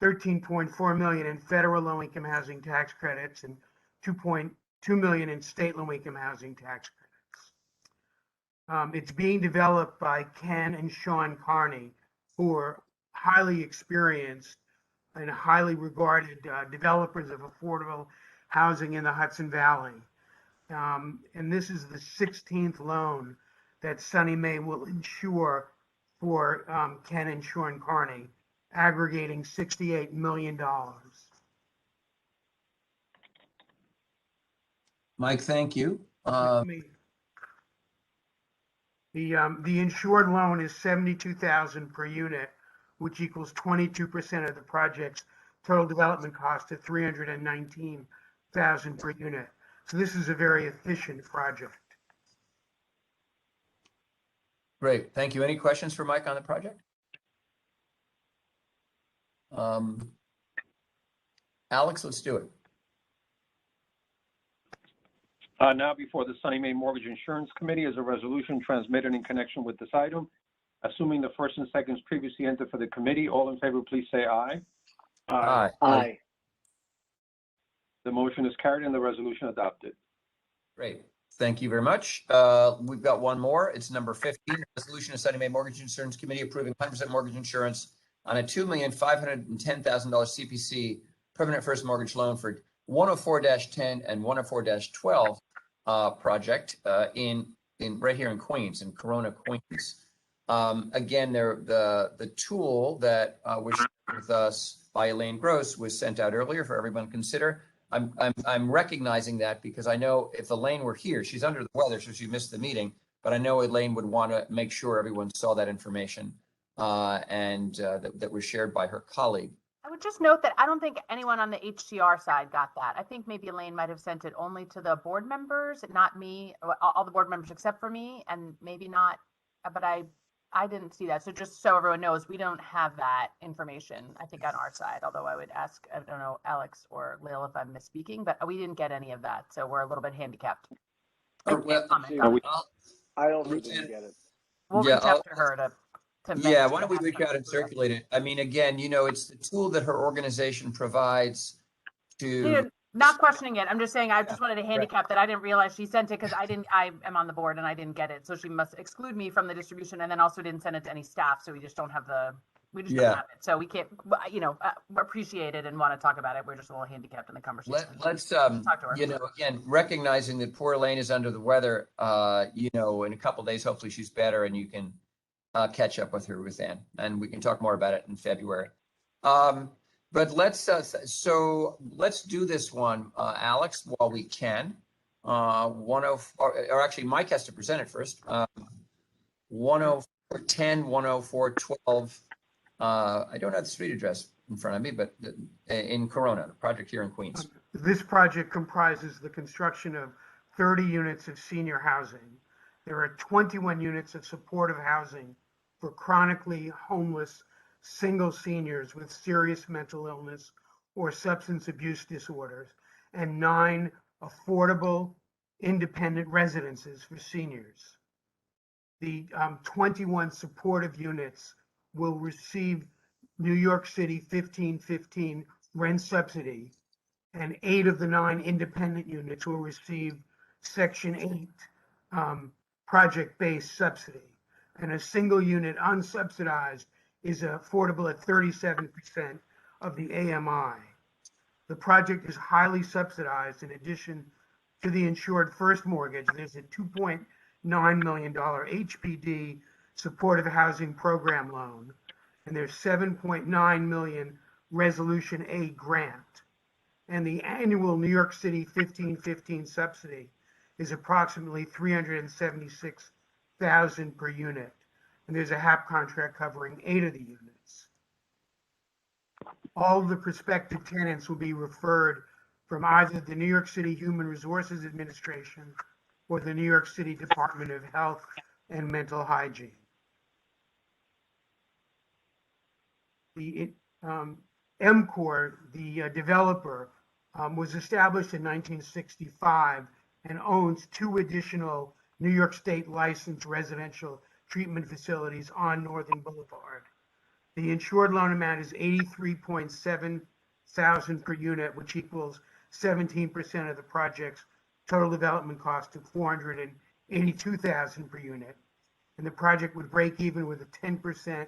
$13.4 million in federal low income housing tax credits, and $2.2 million in state low income housing tax credits. It's being developed by Ken and Sean Carney, who are highly experienced and highly regarded developers of affordable housing in the Hudson Valley. And this is the 16th loan that Sunny Mae will insure for Ken and Sean Carney, aggregating $68 million. Mike, thank you. The insured loan is $72,000 per unit, which equals 22% of the project's total development cost of $319,000 per unit. So this is a very efficient project. Great, thank you. Any questions for Mike on the project? Alex, let's do it. Now before the Sunny Mae Mortgage Insurance Committee is a resolution transmitted in connection with this item. Assuming the first and seconds previously entered for the committee, all in favor, please say aye. Aye. Aye. The motion is carried and the resolution adopted. Great, thank you very much. We've got one more. It's number 15, resolution of Sunny Mae Mortgage Insurance Committee approving 100% mortgage insurance on a $2,510,000 CPC permanent first mortgage loan for 104-10 and 104-12 project in right here in Queens, in Corona, Queens. Again, the tool that was shared with us by Elaine Gross was sent out earlier for everyone to consider. I'm recognizing that because I know if Elaine were here, she's under the weather, so she missed the meeting, but I know Elaine would want to make sure everyone saw that information and that was shared by her colleague. I would just note that I don't think anyone on the HCR side got that. I think maybe Elaine might have sent it only to the board members, not me, all the board members except for me, and maybe not, but I didn't see that. So just so everyone knows, we don't have that information, I think, on our side, although I would ask, I don't know, Alex or Lil if I'm misspeaking, but we didn't get any of that. So we're a little bit handicapped. I also didn't get it. We'll reach out to her to yeah, why don't we reach out and circulate it? I mean, again, it's the tool that her organization provides to. Not questioning it. I'm just saying I just wanted to handicap that I didn't realize she sent it because I am on the board and I didn't get it. So she must exclude me from the distribution and then also didn't send it to any staff. So we just don't have don't have it. So we can't, appreciate it and want to talk about it. We're just a little handicapped in the conversation. Let's talk to her. Again, recognizing that poor Elaine is under the weather, in a couple of days, hopefully she's better and you can catch up with her, Ruth Ann, and we can talk more about it in February. But let's do this one, Alex, while we can. Or actually, Mike has to present it first. 104-10, 104-12. I don't have the street address in front of me, but in Corona, the project here in Queens. This project comprises the construction of 30 units of senior housing. There are 21 units of supportive housing for chronically homeless single seniors with serious mental illness or substance abuse disorders, and 9 affordable independent residences for seniors. The 21 supportive units will receive New York City 1515 rent subsidy, and 8 of the 9 independent units will receive Section 8 project-based subsidy. And a single unit unsubsidized is affordable at 37% of the AMI. The project is highly subsidized. In addition to the insured first mortgage, there's a $2.9 million HPD supportive housing program loan, and there's $7.9 million Resolution A grant. And the annual New York City 1515 subsidy is approximately $376,000 per unit. And there's a HAP contract covering 8 of the units. All of the prospective tenants will be referred from either the New York City Human Resources Administration or the New York City Department of Health and Mental Hygiene. The Hcr, the developer, was established in 1965 and owns 2 additional New York State licensed residential treatment facilities on Northern Boulevard. The insured loan amount is $83.7 thousand per unit, which equals 17% of the project's total development cost of $482,000 per unit. And the project would break even with a 10%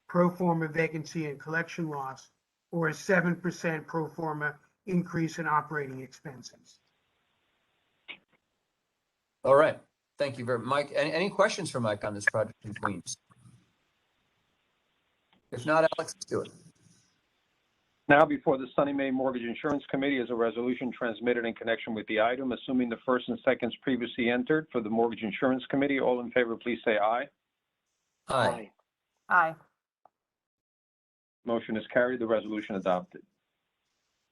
pro forma vacancy and collection loss, or a 7% pro forma increase in operating expenses. All right. Thank you very much. Mike, any questions for Mike on this project in Queens? If not, Alex, let's do it. Now before the Sunny May Mortgage Insurance Committee is a resolution transmitted in connection with the item, assuming the first and seconds previously entered for the Mortgage Insurance Committee. All in favor, please say aye. Aye. Aye. Motion is carried. The resolution adopted.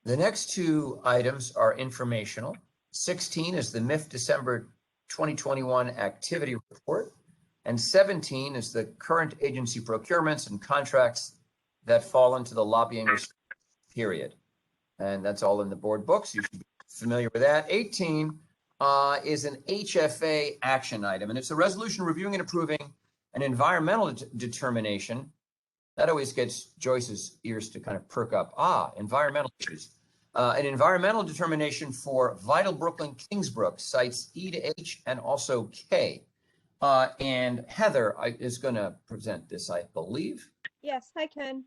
The next 2 items are informational. 16 is the MIF December 2021 activity report, and 17 is the current agency procurements and contracts that fall into the lobbying period. And that's all in the board books. You should be familiar with that. 18 is an HFA action item, and it's a resolution reviewing and approving an environmental determination. That always gets Joyce's ears to kind of perk up. Environmental issues. An environmental determination for Vital Brooklyn Kingsbrook sites E to H and also K. And Heather is going to present this, I believe. Yes, hi, Ken.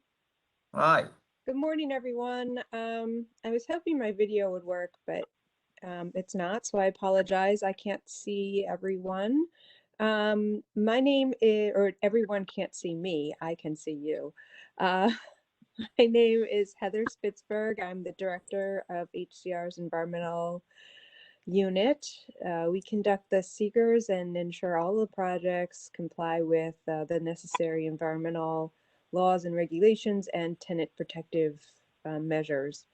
Hi. Good morning, everyone. I was hoping my video would work, but it's not, so I apologize. I can't see everyone. My name is, or everyone can't see me. I can see you. My name is Heather Spitzberg. I'm the director of HCR's environmental unit. We conduct the seekers and ensure all the projects comply with the necessary environmental laws and regulations and tenant protective measures.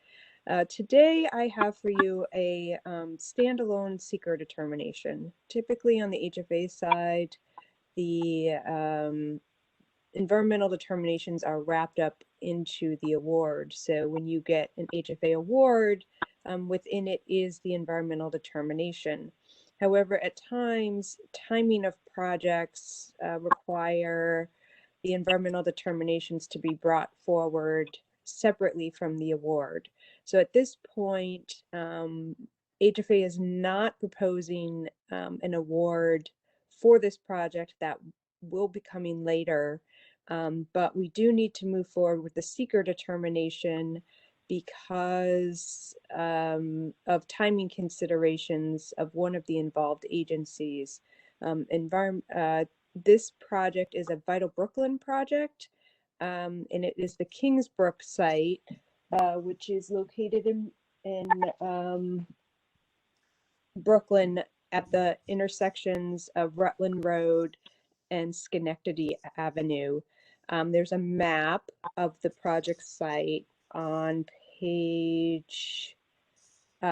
Today I have for you a standalone seeker determination. Typically on the HFA side, the environmental determinations are wrapped up into the award. So when you get an HFA award, within it is the environmental determination. However, at times, timing of projects require the environmental determinations to be brought forward separately from the award. So at this point, HFA is not proposing an award for this project. That will be coming later, but we do need to move forward with the seeker determination because of timing considerations of one of the involved agencies. This project is a Vital Brooklyn project, and it is the Kingsbrook site, which is located in Brooklyn at the intersections of Rutland Road and Schenectady Avenue. There's a map of the project site on page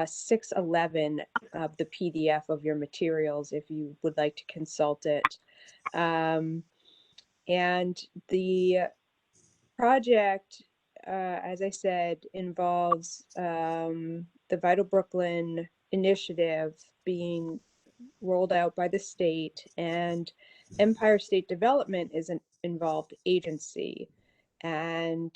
611 of the PDF of your materials if you would like to consult it. And the project, as I said, involves the Vital Brooklyn initiative being rolled out by the state, and Empire State Development is an involved agency. And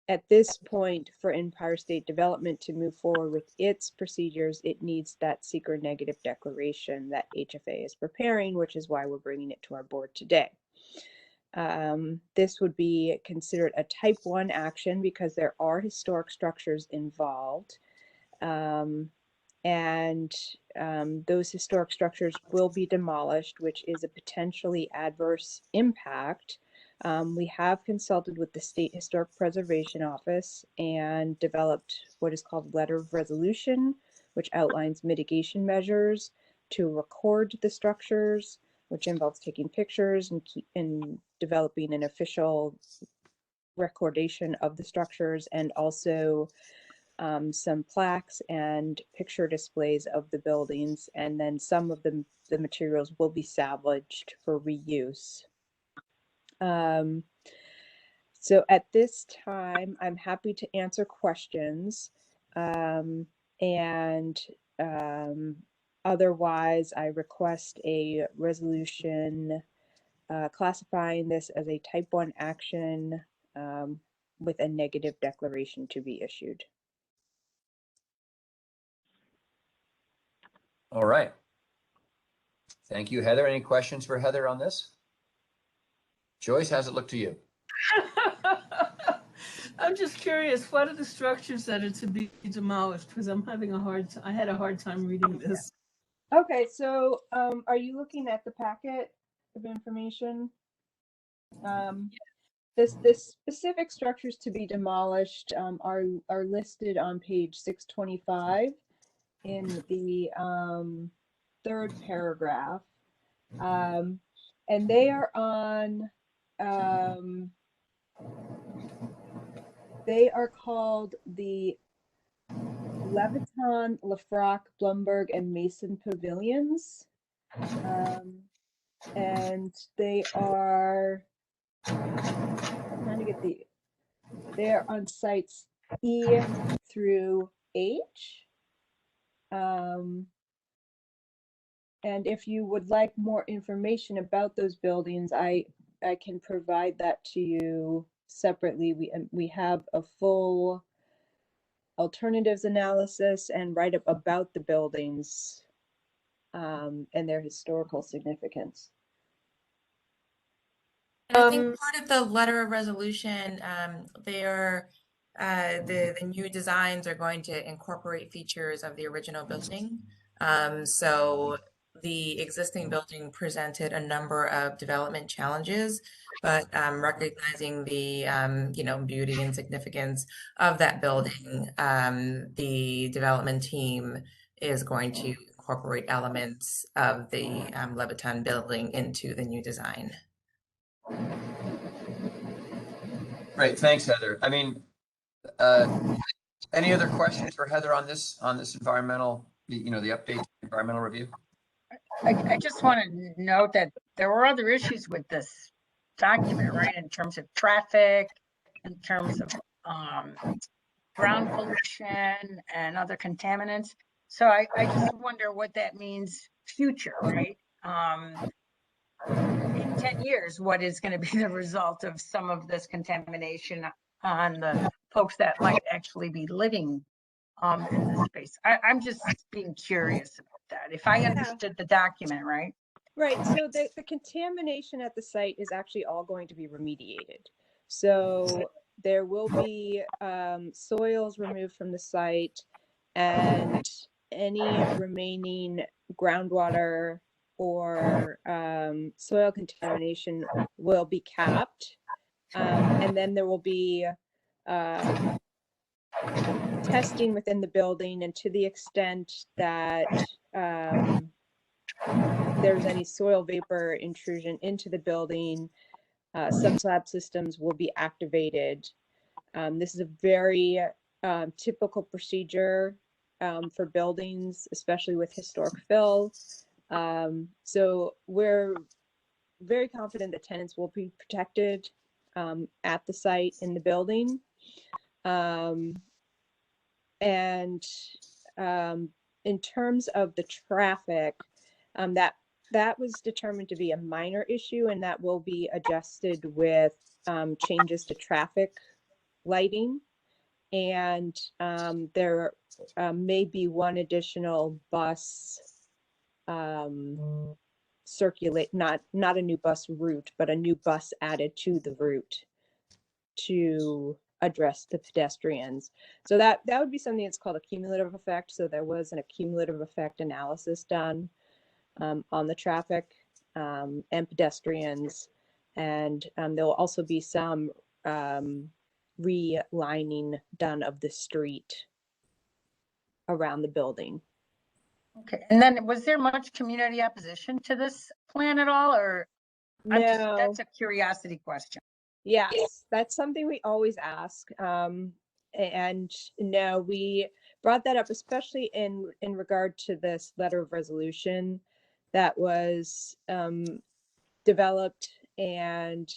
at this point, for Empire State Development to move forward with its procedures, it needs that seeker negative declaration that HFA is preparing, which is why we're bringing it to our board today. This would be considered a type 1 action because there are historic structures involved. Those historic structures will be demolished, which is a potentially adverse impact. We have consulted with the State Historic Preservation Office and developed what is called Letter of Resolution, which outlines mitigation measures to record the structures, which involves taking pictures and developing an official recordation of the structures, and also some plaques and picture displays of the buildings. And then some of the materials will be salvaged for reuse. So at this time, I'm happy to answer questions. Otherwise, I request a resolution classifying this as a type 1 action with a negative declaration to be issued. All right. Thank you, Heather. Any questions for Heather on this? Joyce, how's it look to you? I'm just curious, what are the structures that are to be demolished? Because I had a hard time reading this. Okay, so are you looking at the packet of information? The specific structures to be demolished are listed on page 625 in the third paragraph, and they are on. They are called the Leviton, Lafrock, Blumberg, and Mason pavilions, and they are. I'm trying to get they're on sites E through H. And if you would like more information about those buildings, I can provide that to you separately. We have a full alternatives analysis and write-up about the buildings and their historical significance. I think part of the letter of resolution, the new designs are going to incorporate features of the original building. So the existing building presented a number of development challenges, but recognizing the beauty and significance of that building, the development team is going to incorporate elements of the Leviton building into the new design. Great, thanks, Heather. I mean, any other questions for Heather on this environmental, the update environmental review? I just want to note that there were other issues with this document, right? In terms of traffic, in terms of ground pollution and other contaminants. So I just wonder what that means future, right? In 10 years, what is going to be the result of some of this contamination on the folks that might actually be living in this space? I'm just being curious about that. If I understood the document right. Right. So the contamination at the site is actually all going to be remediated. So there will be soils removed from the site, and any remaining groundwater or soil contamination will be capped. And then there will be testing within the building, and to the extent that there's any soil vapor intrusion into the building, subslab systems will be activated. This is a very typical procedure for buildings, especially with historic fill. So we're very confident that tenants will be protected at the site in the building. In terms of the traffic, that was determined to be a minor issue, and that will be adjusted with changes to traffic lighting, and there may be one additional bus circulate, not a new bus route, but a new bus added to the route to address the pedestrians. So that would be something that's called a cumulative effect. So there was an accumulative effect analysis done on the traffic and pedestrians, and there will also be some relining done of the street around the building. Okay, and then was there much community opposition to this plan at all, or? No. That's a curiosity question. Yes, that's something we always ask. And no, we brought that up, especially in regard to this letter of resolution that was developed, and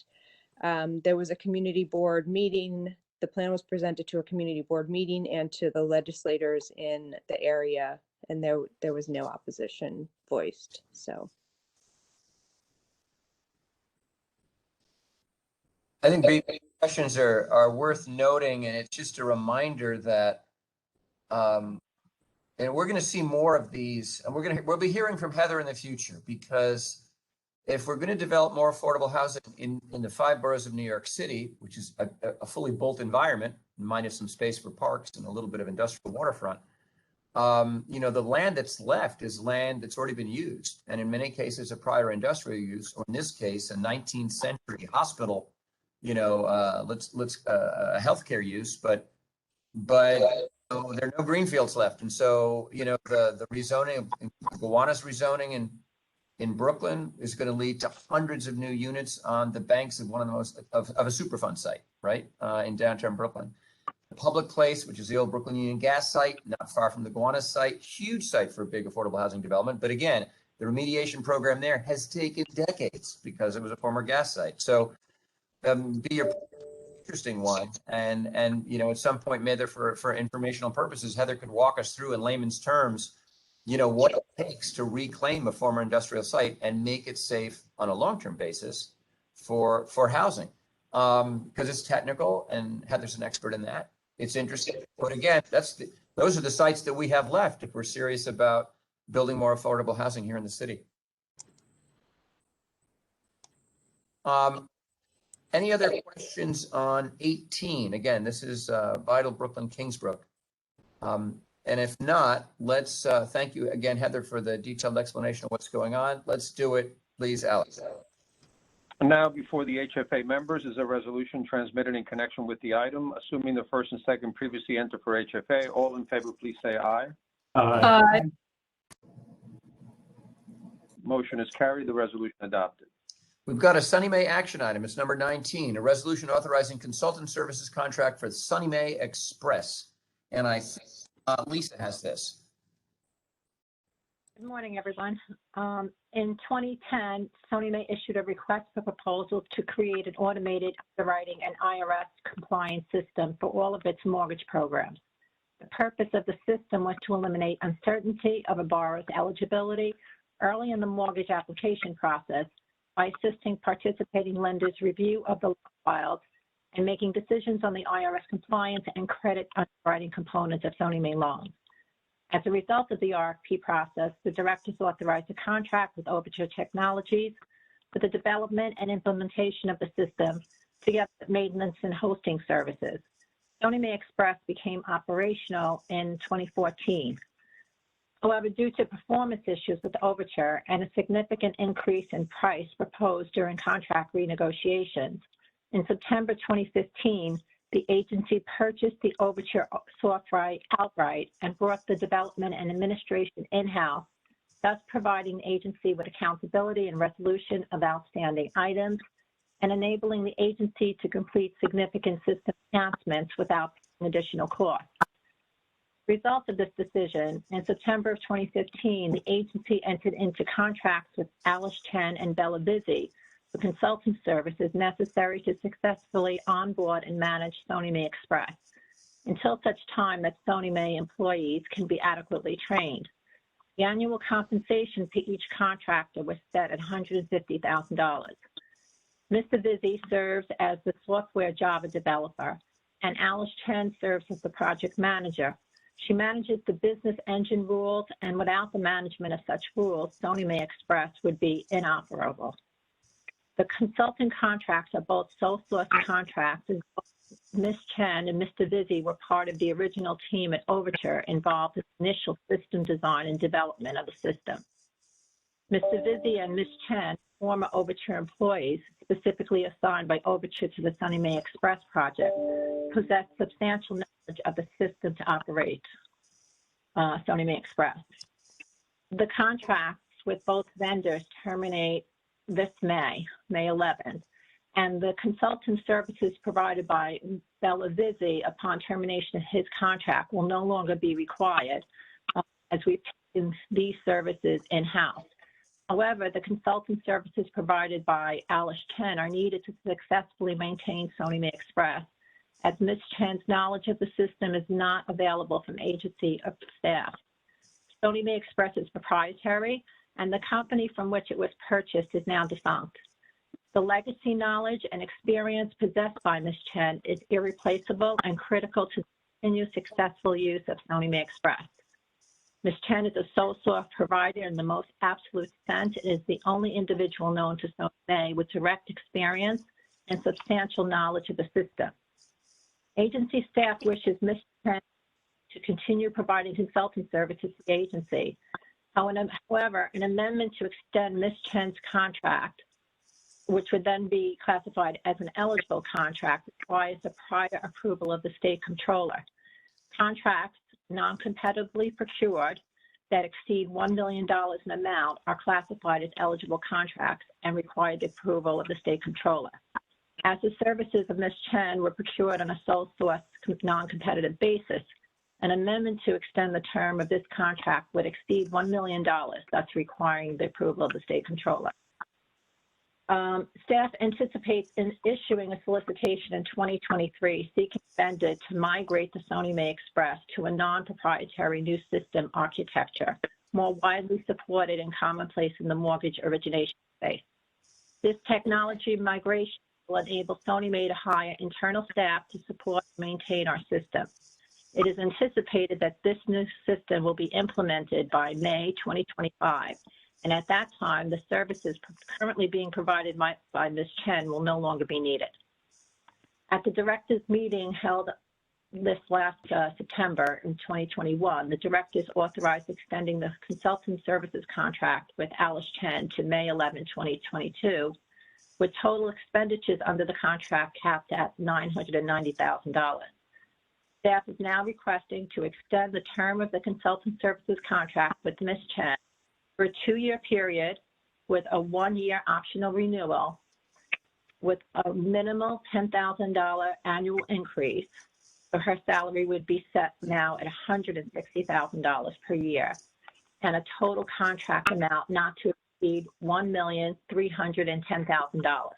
there was a community board meeting. The plan was presented to a community board meeting and to the legislators in the area, and there was no opposition voiced. So I think big questions are worth noting, and it's just a reminder that, and we're going to see more of these, and we'll be hearing from Heather in the future, because if we're going to develop more affordable housing in the 5 boroughs of New York City, which is a fully built environment, minus some space for parks and a little bit of industrial waterfront, the land that's left is land that's already been used, and in many cases a prior industrial use, or in this case a 19th century hospital, healthcare use, but there are no greenfields left. And so, the rezoning, Gowanus rezoning in Brooklyn is going to lead to hundreds of new units on the banks of one of the most of a Superfund site, right, in downtown Brooklyn. The Public Place, which is the old Brooklyn Union Gas site, not far from the Gowanus site, huge site for a big affordable housing development. But again, the remediation program there has taken decades because it was a former gas site. So be a interesting one, and at some point, maybe for informational purposes, Heather could walk us through in layman's terms, what it takes to reclaim a former industrial site and make it safe on a long-term basis for housing, because it's technical, and Heather's an expert in that. It's interesting, but again, those are the sites that we have left if we're serious about building more affordable housing here in the city. Any other questions on 18? Again, this is Vital Brooklyn Kingsbrook. And if not, let's thank you again, Heather, for the detailed explanation of what's going on. Let's do it, please, Alex. Now, before the HFA members is a resolution transmitted in connection with the item. Assuming the first and second previously entered for HFA, all in favor, please say aye. Aye. Motion is carried. The resolution adopted. We've got a Sunny May action item. It's number 19, a resolution authorizing consultant services contract for Sunny May Express. And I think Lisa has this. Good morning, everyone. In 2010, Sunny May issued a request for proposals to create an automated underwriting and IRS compliance system for all of its mortgage programs. The purpose of the system was to eliminate uncertainty of a borrower's eligibility early in the mortgage application process by assisting participating lenders' review of the loan files and making decisions on the IRS compliance and credit underwriting components of Sunny May loans. As a result of the RFP process, the directors authorized a contract with Overture Technologies for the development and implementation of the system, together with maintenance and hosting services. Sunny May Express became operational in 2014. However, due to performance issues with Overture and a significant increase in price proposed during contract renegotiations, in September 2015, the agency purchased the Overture software outright and brought the development and administration in-house, thus providing the agency with accountability and resolution of outstanding items and enabling the agency to complete significant system enhancements without additional cost. As a result of this decision, in September of 2015, the agency entered into contracts with Alice Chen and Bella Busy for consulting services necessary to successfully onboard and manage Sunny May Express until such time that Sunny May employees can be adequately trained. The annual compensation for each contractor was set at $150,000. Mr. Busy serves as the software Java developer, and Alice Chen serves as the project manager. She manages the business engine rules, and without the management of such rules, Sony May Express would be inoperable. The consulting contracts are both sole source contracts, and Ms. Chen and Mr. Vizzi were part of the original team at Overture involved in the initial system design and development of the system. Mr. Vizzi and Ms. Chen, former Overture employees, specifically assigned by Overture to the Sony May Express project, possess substantial knowledge of the system to operate Sony May Express. The contracts with both vendors terminate this May 11th, and the consultant services provided by Bella Vizzi upon termination of his contract will no longer be required as we've taken these services in-house. However, the consultant services provided by Alice Chen are needed to successfully maintain Sony May Express, as Ms. Chen's knowledge of the system is not available from agency or staff. Sony May Express is proprietary, and the company from which it was purchased is now defunct. The legacy knowledge and experience possessed by Ms. Chen is irreplaceable and critical to the continued successful use of Sony May Express. Ms. Chen is a sole source provider in the most absolute sense and is the only individual known to Sony May with direct experience and substantial knowledge of the system. Agency staff wishes Ms. Chen to continue providing consulting services to the agency. However, an amendment to extend Ms. Chen's contract, which would then be classified as an eligible contract, requires the prior approval of the state controller. Contracts non-competitively procured that exceed $1 million in amount are classified as eligible contracts and require the approval of the state controller. As the services of Ms. Chen were procured on a sole source non-competitive basis, an amendment to extend the term of this contract would exceed $1 million, thus requiring the approval of the state controller. Staff anticipates in issuing a solicitation in 2023 seeking vendor to migrate the Sony May Express to a non-proprietary new system architecture, more widely supported and commonplace in the mortgage origination space. This technology migration will enable Sony May to hire internal staff to support and maintain our system. It is anticipated that this new system will be implemented by May 2025. And at that time, the services currently being provided by Ms. Chen will no longer be needed. At the directors meeting held this last September in 2021, the directors authorized extending the consulting services contract with Alice Chen to May 11, 2022, with total expenditures under the contract capped at $990,000. Staff is now requesting to extend the term of the consulting services contract with Ms. Chen for a 2-year period with a 1-year optional renewal with a minimal $10,000 annual increase. So her salary would be set now at $160,000 per year and a total contract amount not to exceed $1,310,000.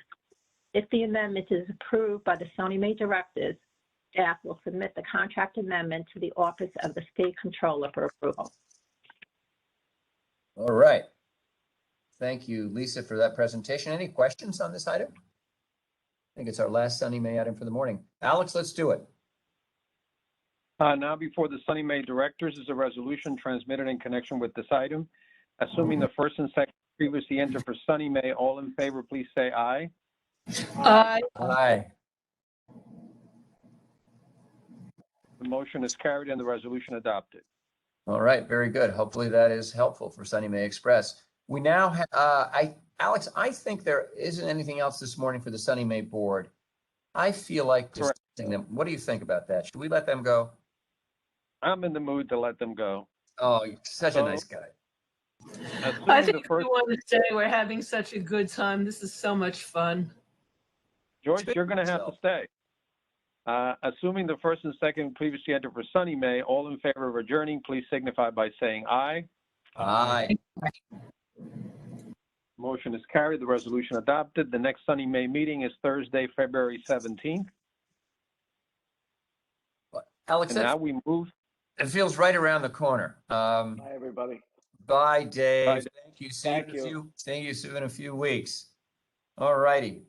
If the amendment is approved by the Sony May directors, staff will submit the contract amendment to the Office of the State Controller for approval. All right. Thank you, Lisa, for that presentation. Any questions on this item? I think it's our last Sony May item for the morning. Alex, let's do it. Now before the Sony May directors is a resolution transmitted in connection with this item. Assuming the first and second previously entered for Sony May, all in favor, please say aye. Aye. Aye. The motion is carried and the resolution adopted. All right, very good. Hopefully that is helpful for Sony May Express. We now have, Alex, I think there isn't anything else this morning for the Sony May board. I feel like discussing them. What do you think about that? Should we let them go? I'm in the mood to let them go. Oh, you're such a nice guy. I think we want to say we're having such a good time. This is so much fun. George, you're going to have to stay. Assuming the first and second previously entered for Sony May, all in favor of adjourning, please signify by saying aye. Aye. Motion is carried. The resolution adopted. The next Sony May meeting is Thursday, February 17th. Alex, and now we move. It feels right around the corner. Bye, everybody. Bye, Dave. Bye. Thank you. Thank you. See you in a few weeks. All righty.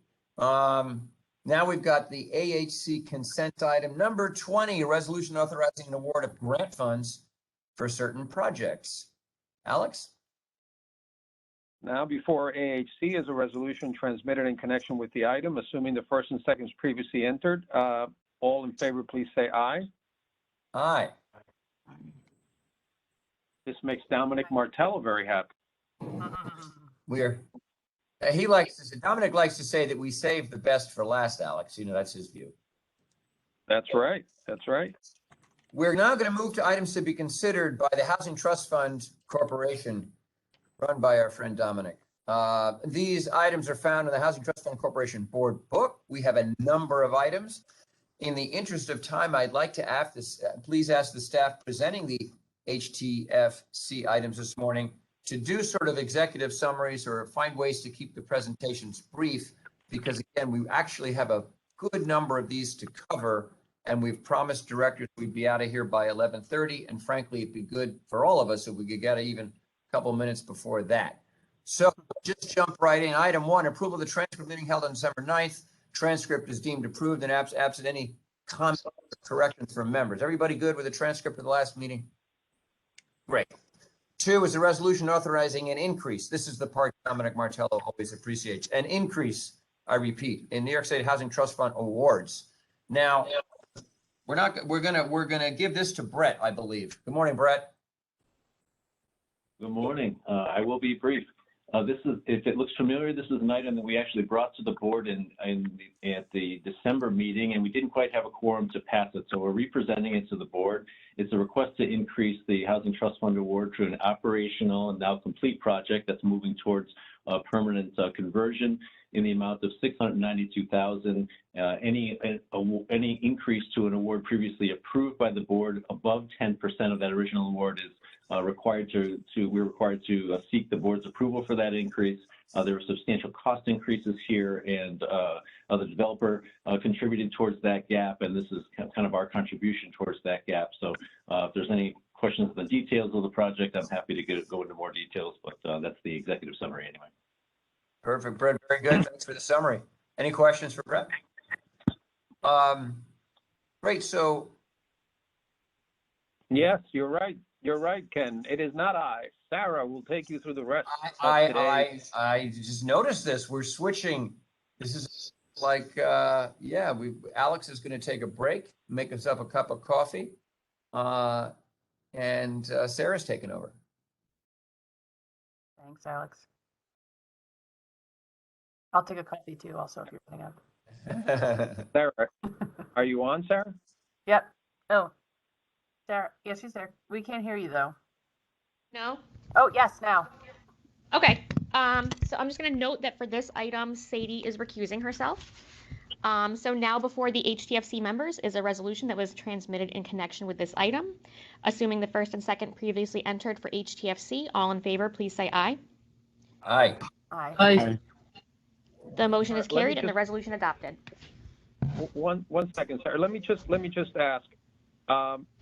Now we've got the AHC consent item number 20, a resolution authorizing an award of grant funds for certain projects. Alex? Now before AHC is a resolution transmitted in connection with the item, assuming the first and second is previously entered. All in favor, please say aye. Aye. This makes Dominic Martello very happy. We're Dominic likes to say that we save the best for last, Alex. You know, that's his view. That's right. That's right. We're now going to move to items to be considered by the Housing Trust Fund Corporation, run by our friend Dominic. These items are found in the Housing Trust Fund Corporation board book. We have a number of items. In the interest of time, I'd like to please ask the staff presenting the HTFC items this morning to do sort of executive summaries or find ways to keep the presentations brief, because again, we actually have a good number of these to cover, and we've promised directors we'd be out of here by 11:30, and frankly, it'd be good for all of us if we could get even a couple minutes before that. So just jump right in. Item 1, approval of the transcript meeting held on December 9th. Transcript is deemed approved and absent any comments or corrections from members. Everybody good with the transcript of the last meeting? Great. 2 is a resolution authorizing an increase. This is the part Dominic Martello always appreciates. An increase, I repeat, in New York State Housing Trust Fund awards. Now, we're gonna give this to Brett, I believe. Good morning, Brett. Good morning. I will be brief. This is, if it looks familiar, this is an item that we actually brought to the board at the December meeting, and we didn't quite have a quorum to pass it, so we're representing it to the board. It's a request to increase the Housing Trust Fund award to an operational and now complete project that's moving towards permanent conversion in the amount of $692,000. Any increase to an award previously approved by the board above 10% of that original award is we're required to seek the board's approval for that increase. There were substantial cost increases here, and the developer contributed towards that gap, and this is kind of our contribution towards that gap. So if there's any questions on the details of the project, I'm happy to go into more details, but that's the executive summary anyway. Perfect, Brett. Very good. Thanks for the summary. Any questions for Brett? Great. So, yes, you're right. You're right, Ken. It is not I. Sarah will take you through the rest. I just noticed this. We're switching. This is like, Alex is going to take a break, make himself a cup of coffee, and Sarah's taking over. Thanks, Alex. I'll take a coffee too, also, if you're putting up. Sarah, are you on, Sarah? Yep. Oh, Sarah. Yes, she's there. We can't hear you though. No. Oh, yes, now. Okay. So I'm just going to note that for this item, Sadie is recusing herself. So now before the HTFC members is a resolution that was transmitted in connection with this item. Assuming the first and second previously entered for HTFC, all in favor, please say aye. Aye. Aye. Aye. The motion is carried and the resolution adopted. One second, Sarah. Let me just ask.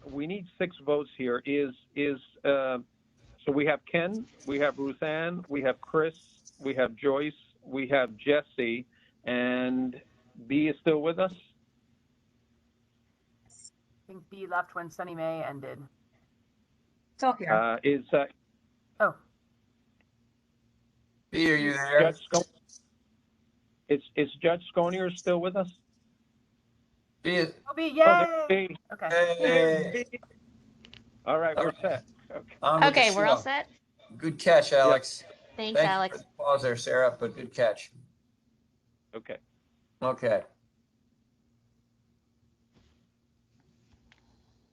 We need 6 votes here. So we have Ken, we have Ruth Ann, we have Chris, we have Joyce, we have Jesse, and B is still with us? I think B left when Sunny May ended. Still here. Oh. B, are you there? Is Judge Sconier still with us? B is. Oh, B, yay! B. Okay. Hey. All right, we're set. Okay, we're all set. Good catch, Alex. Thanks, Alex. For the pause there, Sarah, but good catch. Okay. Okay.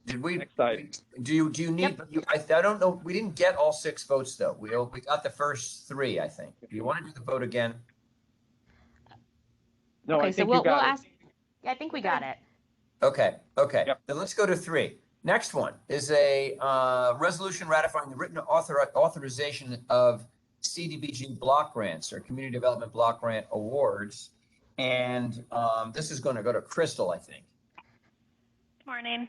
Did we? Next item. Do you need? Yep. I don't know. We didn't get all 6 votes though. We got the first 3, I think. Do you want to do the vote again? No, okay, I think we'll ask. Yeah, I think we got it. Okay. Yep. Then let's go to 3. Next one is a resolution ratifying the written authorization of Cdbg block grants or community development block grant awards. And this is going to go to Crystal, I think. Good morning.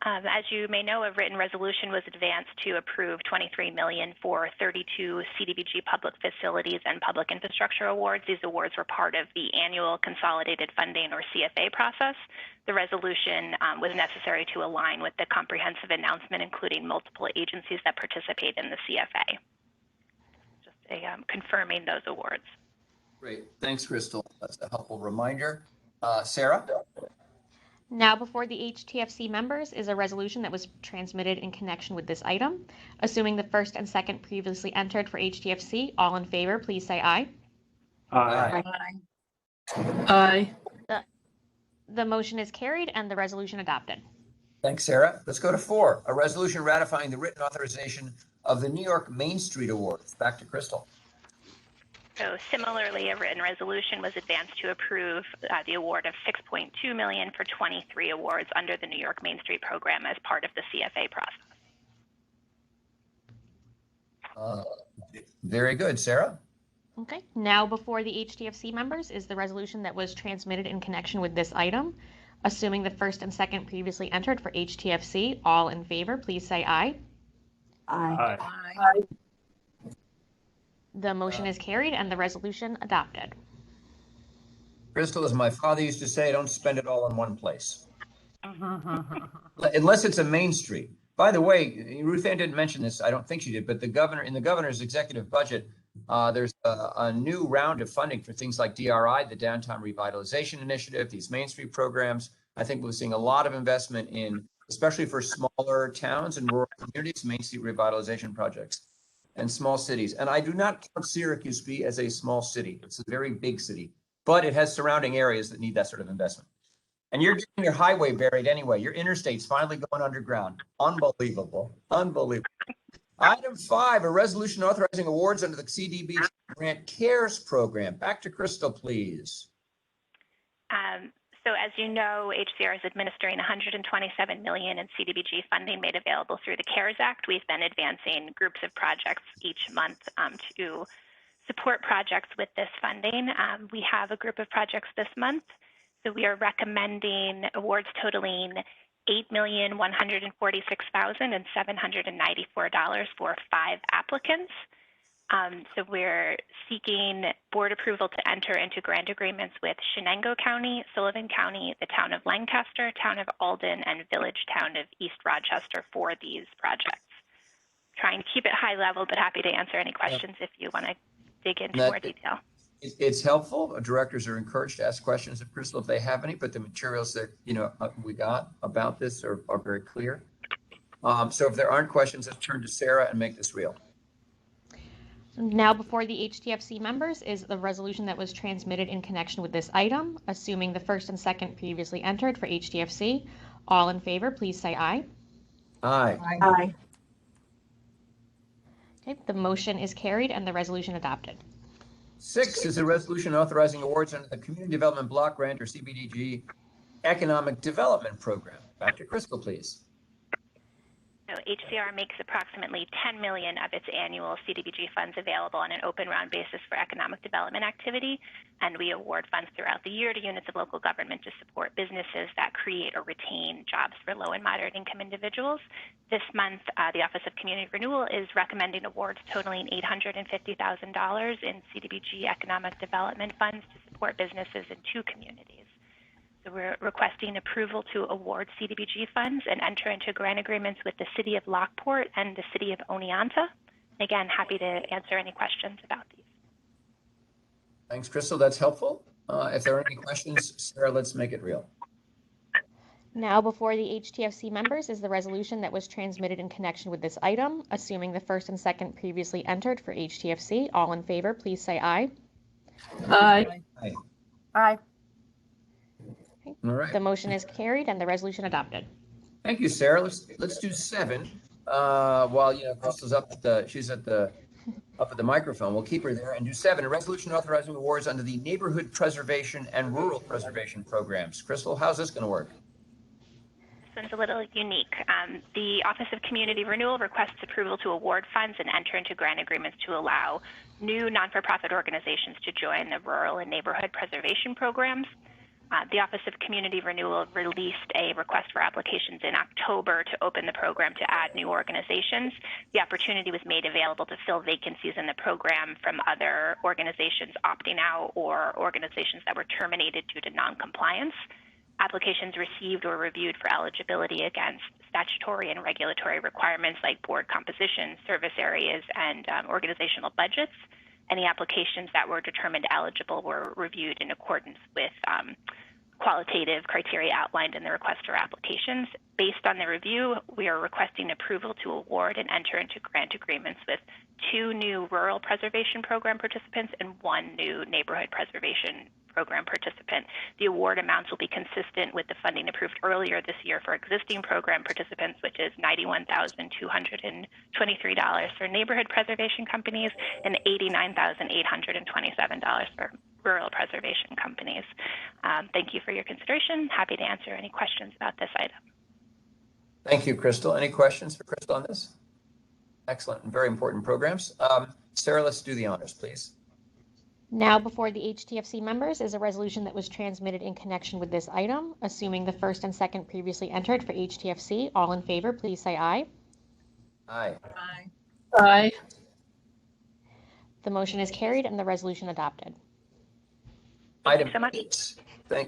As you may know, a written resolution was advanced to approve $23 million for 32 Cdbg public facilities and public infrastructure awards. These awards were part of the annual consolidated funding or CFA process. The resolution was necessary to align with the comprehensive announcement, including multiple agencies that participate in the CFA. Just confirming those awards. Great. Thanks, Crystal. That's a helpful reminder. Sarah? Now before the HTFC members is a resolution that was transmitted in connection with this item. Assuming the first and second previously entered for HTFC, all in favor, please say aye. Aye. Aye. The motion is carried and the resolution adopted. Thanks, Sarah. Let's go to 4, a resolution ratifying the written authorization of the New York Main Street Awards. Back to Crystal. So similarly, a written resolution was advanced to approve the award of $6.2 million for 23 awards under the New York Main Street program as part of the CFA process. Very good. Sarah? Okay. Now before the HTFC members is the resolution that was transmitted in connection with this item. Assuming the first and second previously entered for HTFC, all in favor, please say aye. Aye. Aye. The motion is carried and the resolution adopted. Crystal, as my father used to say, don't spend it all in one place. Unless it's a Main Street. By the way, Ruth Ann didn't mention this, I don't think she did, but in the governor's executive budget, there's a new round of funding for things like DRI, the Downtown Revitalization Initiative, these Main Street programs. I think we're seeing a lot of investment in, especially for smaller towns and rural communities, Main Street revitalization projects and small cities. And I do not count Syracuse be as a small city. It's a very big city, but it has surrounding areas that need that sort of investment. And you're getting your highway buried anyway. Your interstate's finally going underground. Unbelievable. Unbelievable. Item 5, a resolution authorizing awards under the Cdbg Grant CARES program. Back to Crystal, please. So as you know, HCR is administering $127 million in Cdbg funding made available through the CARES Act. We've been advancing groups of projects each month to support projects with this funding. We have a group of projects this month. So we are recommending awards totaling $8,146,794 for 5 applicants. So we're seeking board approval to enter into grant agreements with Shenango County, Sullivan County, the town of Lancaster, town of Alden, and village town of East Rochester for these projects. Trying to keep it high level, but happy to answer any questions if you want to dig into more detail. It's helpful. Directors are encouraged to ask questions of Crystal if they have any, but the materials that we got about this are very clear. So if there aren't questions, let's turn to Sarah and make this real. Now before the HTFC members is the resolution that was transmitted in connection with this item. Assuming the first and second previously entered for HTFC, all in favor, please say aye. Aye. Aye. Okay, the motion is carried and the resolution adopted. 6 is a resolution authorizing awards under the Community Development Block Grant or CDBG Economic Development Program. Back to Crystal, please. So HCR makes approximately $10 million of its annual Cdbg funds available on an open round basis for economic development activity, and we award funds throughout the year to units of local government to support businesses that create or retain jobs for low and moderate income individuals. This month, the Office of Community Renewal is recommending awards totaling $850,000 in Cdbg economic development funds to support businesses in 2 communities. So we're requesting approval to award Cdbg funds and enter into grant agreements with the City of Lockport and the City of Oneonta. Again, happy to answer any questions about these. Thanks, Crystal. That's helpful. If there are any questions, Sarah, let's make it real. Now before the HTFC members is the resolution that was transmitted in connection with this item. Assuming the first and second previously entered for HTFC, all in favor, please say aye. Aye. Aye. Aye. Okay. All right. The motion is carried and the resolution adopted. Thank you, Sarah. Let's do 7. While Crystal's she's up at the microphone. We'll keep her there and do 7. A resolution authorizing awards under the Neighborhood Preservation and Rural Preservation programs. Crystal, how's this going to work? This one's a little unique. The Office of Community Renewal requests approval to award funds and enter into grant agreements to allow new non-for-profit organizations to join the rural and neighborhood preservation programs. The Office of Community Renewal released a request for applications in October to open the program to add new organizations. The opportunity was made available to fill vacancies in the program from other organizations opting out or organizations that were terminated due to noncompliance. Applications received or reviewed for eligibility against statutory and regulatory requirements like board composition, service areas, and organizational budgets. Any applications that were determined eligible were reviewed in accordance with qualitative criteria outlined in the request for applications. Based on the review, we are requesting approval to award and enter into grant agreements with 2 new Rural Preservation Program participants and 1 new Neighborhood Preservation Program participant. The award amounts will be consistent with the funding approved earlier this year for existing program participants, which is $91,223 for neighborhood preservation companies and $89,827 for rural preservation companies. Thank you for your consideration. Happy to answer any questions about this item. Thank you, Crystal. Any questions for Crystal on this? Excellent and very important programs. Sarah, let's do the honors, please. Now before the HTFC members is a resolution that was transmitted in connection with this item. Assuming the first and second previously entered for HTFC, all in favor, please say aye. Aye. Aye. Aye. The motion is carried and the resolution adopted. Item so much. 8.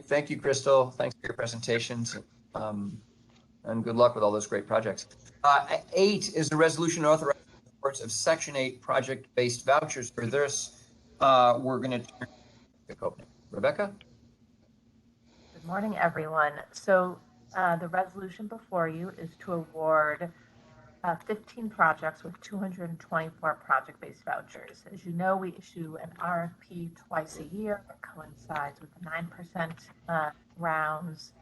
Thank you, Crystal. Thanks for your presentations. And good luck with all those great projects. 8 is the resolution authorizing reports of Section 8 project-based vouchers. For this, we're going to turn to Rebecca. Good morning, everyone. So the resolution before you is to award 15 projects with 224 project-based vouchers. As you know, we issue an RFP twice a year that coincides with the 9% rounds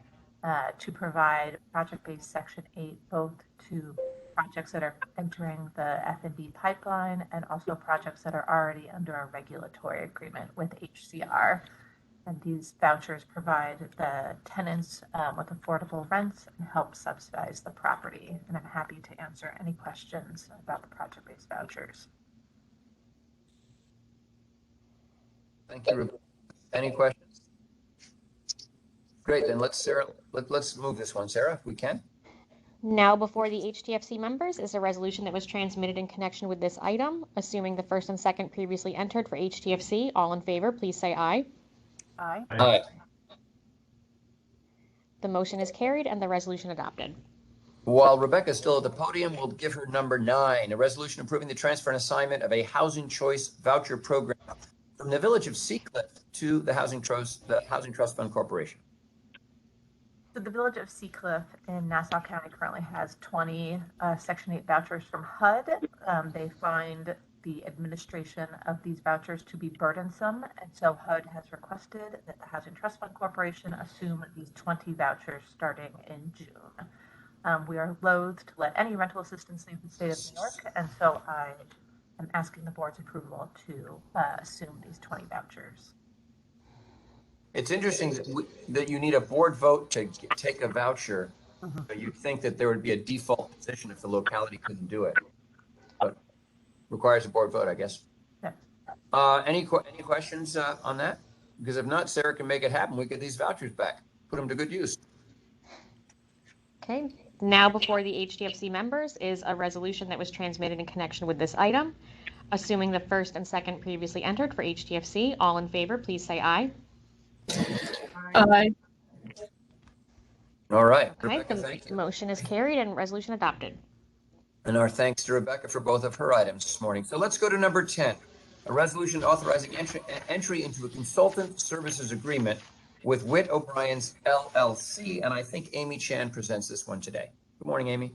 to provide project-based Section 8 both to projects that are entering the F&D pipeline and also projects that are already under a regulatory agreement with Hcr. And these vouchers provide the tenants with affordable rents and help subsidize the property. And I'm happy to answer any questions about the project-based vouchers. Thank you, Rebecca. Any questions? Great, then let's move this one, Sarah, if we can. Now before the HTFC members is a resolution that was transmitted in connection with this item. Assuming the first and second previously entered for HTFC, all in favor, please say aye. Aye. Aye. The motion is carried and the resolution adopted. While Rebecca is still at the podium, we'll give her number 9, a resolution approving the transfer and assignment of a housing choice voucher program from the Village of Seacliff to the Housing Trust Fund Corporation. So the Village of Seacliff in Nassau County currently has 20 Section 8 vouchers from HUD. They find the administration of these vouchers to be burdensome, and so HUD has requested that the Housing Trust Fund Corporation assume these 20 vouchers starting in June. We are loath to let any rental assistance leave the state of New York, and so I am asking the board's approval to assume these 20 vouchers. It's interesting that you need a board vote to take a voucher, but you'd think that there would be a default position if the locality couldn't do it. But requires a board vote, I guess. Yeah. Any questions on that? Because if not, Sarah can make it happen. We get these vouchers back, put them to good use. Okay. Now before the HTFC members is a resolution that was transmitted in connection with this item. Assuming the first and second previously entered for HTFC, all in favor, please say aye. Aye. All right. Okay, Rebecca, thank the you. motion is carried and resolution adopted. And our thanks to Rebecca for both of her items this morning. So let's go to number 10, a resolution authorizing entry into a consultant services agreement with Witt O'Brien's LLC. And I think Amy Chan presents this one today. Good morning, Amy.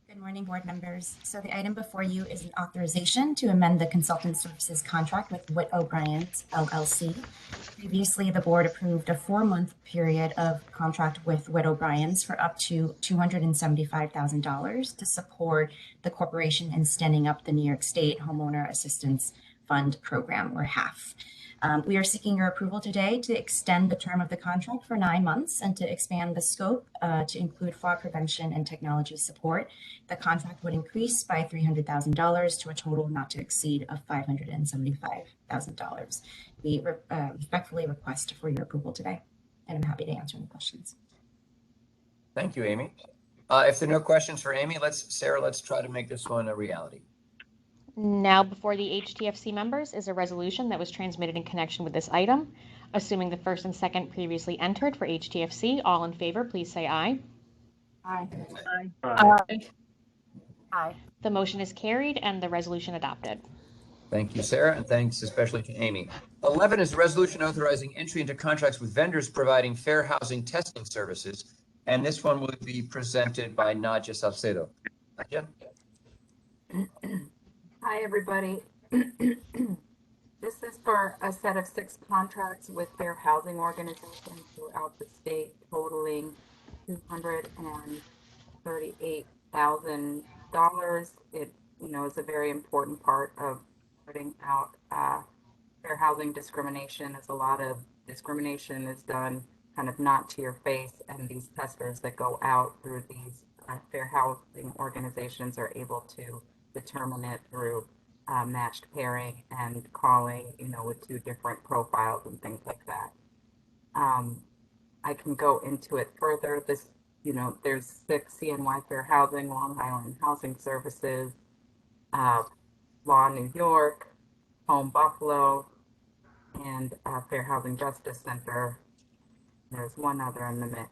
Good morning, board members. So the item before you is an authorization to amend the consultant services contract with Witt O'Brien's LLC. Previously, the board approved a 4-month period of contract with Witt O'Brien's for up to $275,000 to support the corporation in standing up the New York State Homeowner Assistance Fund program, or HAF. We are seeking your approval today to extend the term of the contract for 9 months and to expand the scope to include fraud prevention and technology support. The contract would increase by $300,000 to a total not to exceed of $575,000. We respectfully request for your approval today. and I'm happy to answer any questions. Thank you, Amy. If there are no questions for Amy, Sarah, let's try to make this one a reality. Now before the HTFC members is a resolution that was transmitted in connection with this item. Assuming the first and second previously entered for HTFC, all in favor, please say aye. Aye. Aye. Aye. The motion is carried and the resolution adopted. Thank you, Sarah, and thanks especially to Amy. 11 is a resolution authorizing entry into contracts with vendors providing fair housing testing services. And this one will be presented by Nadja Salcedo. Nadja? Hi, everybody. This is for a set of 6 contracts with fair housing organizations throughout the state, totaling $238,000. It, is a very important part of putting out fair housing discrimination, as a lot of discrimination is done kind of not to your face, and these testers that go out through these fair housing organizations are able to determine it through matched pairing and calling, with 2 different profiles and things like that. I can go into it further. This, there's 6 CNY Fair Housing, Long Island Housing Services, Law New York, Home Buffalo, and Fair Housing Justice Center. There's one other in the mix.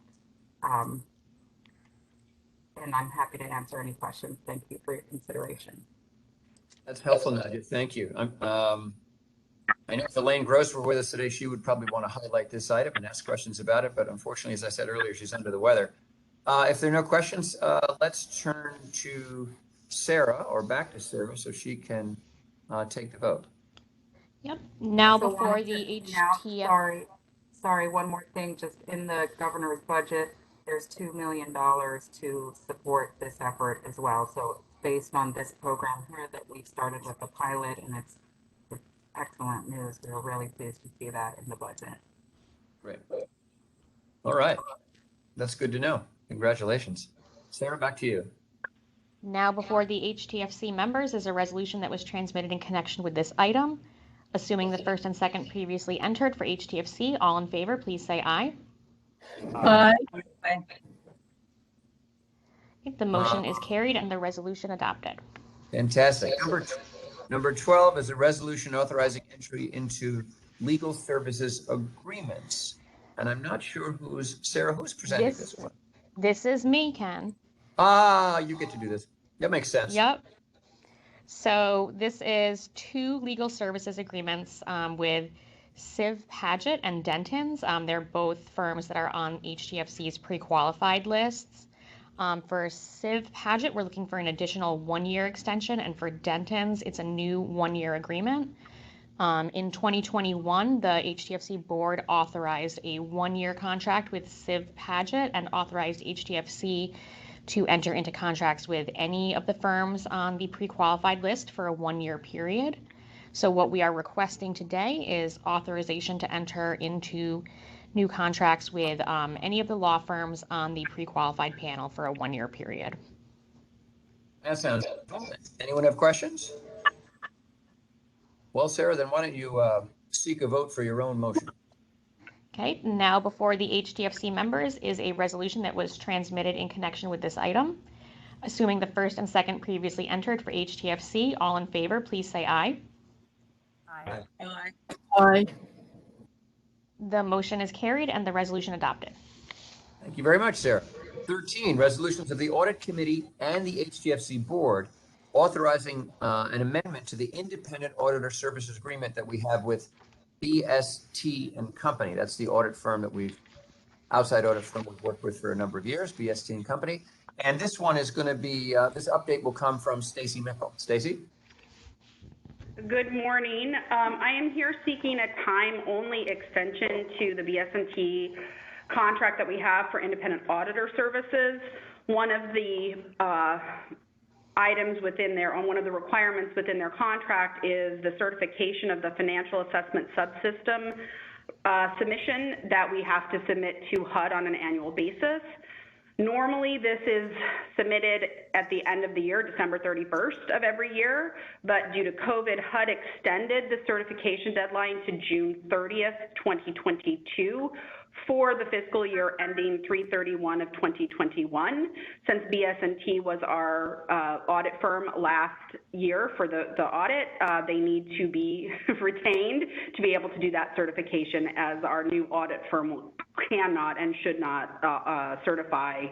And I'm happy to answer any questions. Thank you for your consideration. That's helpful, Nadia. Thank you. I know if Elaine Gross were with us today, she would probably want to highlight this item and ask questions about it. But unfortunately, as I said earlier, she's under the weather. If there are no questions, let's turn to Sarah, or back to Sarah, so she can take the vote. Yep. Now So before wanted the to- HTF. Sorry, one more thing. Just in the governor's budget, there's $2 million to support this effort as well. So based on this program here that we've started with the pilot, and it's excellent news. We're really pleased to see that in the budget. Great. All right. That's good to know. Congratulations. Sarah, back to you. Now before the HTFC members is a resolution that was transmitted in connection with this item. Assuming the first and second previously entered for HTFC, all in favor, please say aye. Aye. The motion is carried and the resolution adopted. Fantastic. Number 12 is a resolution authorizing entry into legal services agreements. And I'm not sure Sarah, who's presenting this one? This is me, Ken. You get to do this. That makes sense. Yep. So this is 2 legal services agreements with Civ Paget and Dentons. They're both firms that are on HTFC's pre-qualified lists. For Civ Paget, we're looking for an additional 1-year extension, and for Dentons, it's a new 1-year agreement. In 2021, the HTFC board authorized a 1-year contract with Civ Paget and authorized HTFC to enter into contracts with any of the firms on the pre-qualified list for a 1-year period. So what we are requesting today is authorization to enter into new contracts with any of the law firms on the pre-qualified panel for a 1-year period. That sounds good. Anyone have questions? Well, Sarah, then why don't you seek a vote for your own motion? Okay, now before the HTFC members is a resolution that was transmitted in connection with this item. Assuming the first and second previously entered for HTFC, all in favor, please say aye. Aye. Aye. Aye. The motion is carried and the resolution adopted. Thank you very much, Sarah. 13, resolutions of the Audit Committee and the HTFC Board authorizing an amendment to the Independent Auditor Services Agreement that we have with BST and Company. That's the audit firm outside audit firm we've worked with for a number of years, BST and Company. And this one is going to be, this update will come from Stacy Mickle. Stacy? Good morning. I am here seeking a time-only extension to the BS&T contract that we have for independent auditor services. One of the items within their, one of the requirements within their contract is the certification of the financial assessment subsystem submission that we have to submit to HUD on an annual basis. Normally, this is submitted at the end of the year, December 31st of every year, but due to COVID, HUD extended the certification deadline to June 30th, 2022 for the fiscal year ending 3/31 of 2021. Since BS&T was our audit firm last year for the audit, they need to be retained to be able to do that certification, as our new audit firm cannot and should not certify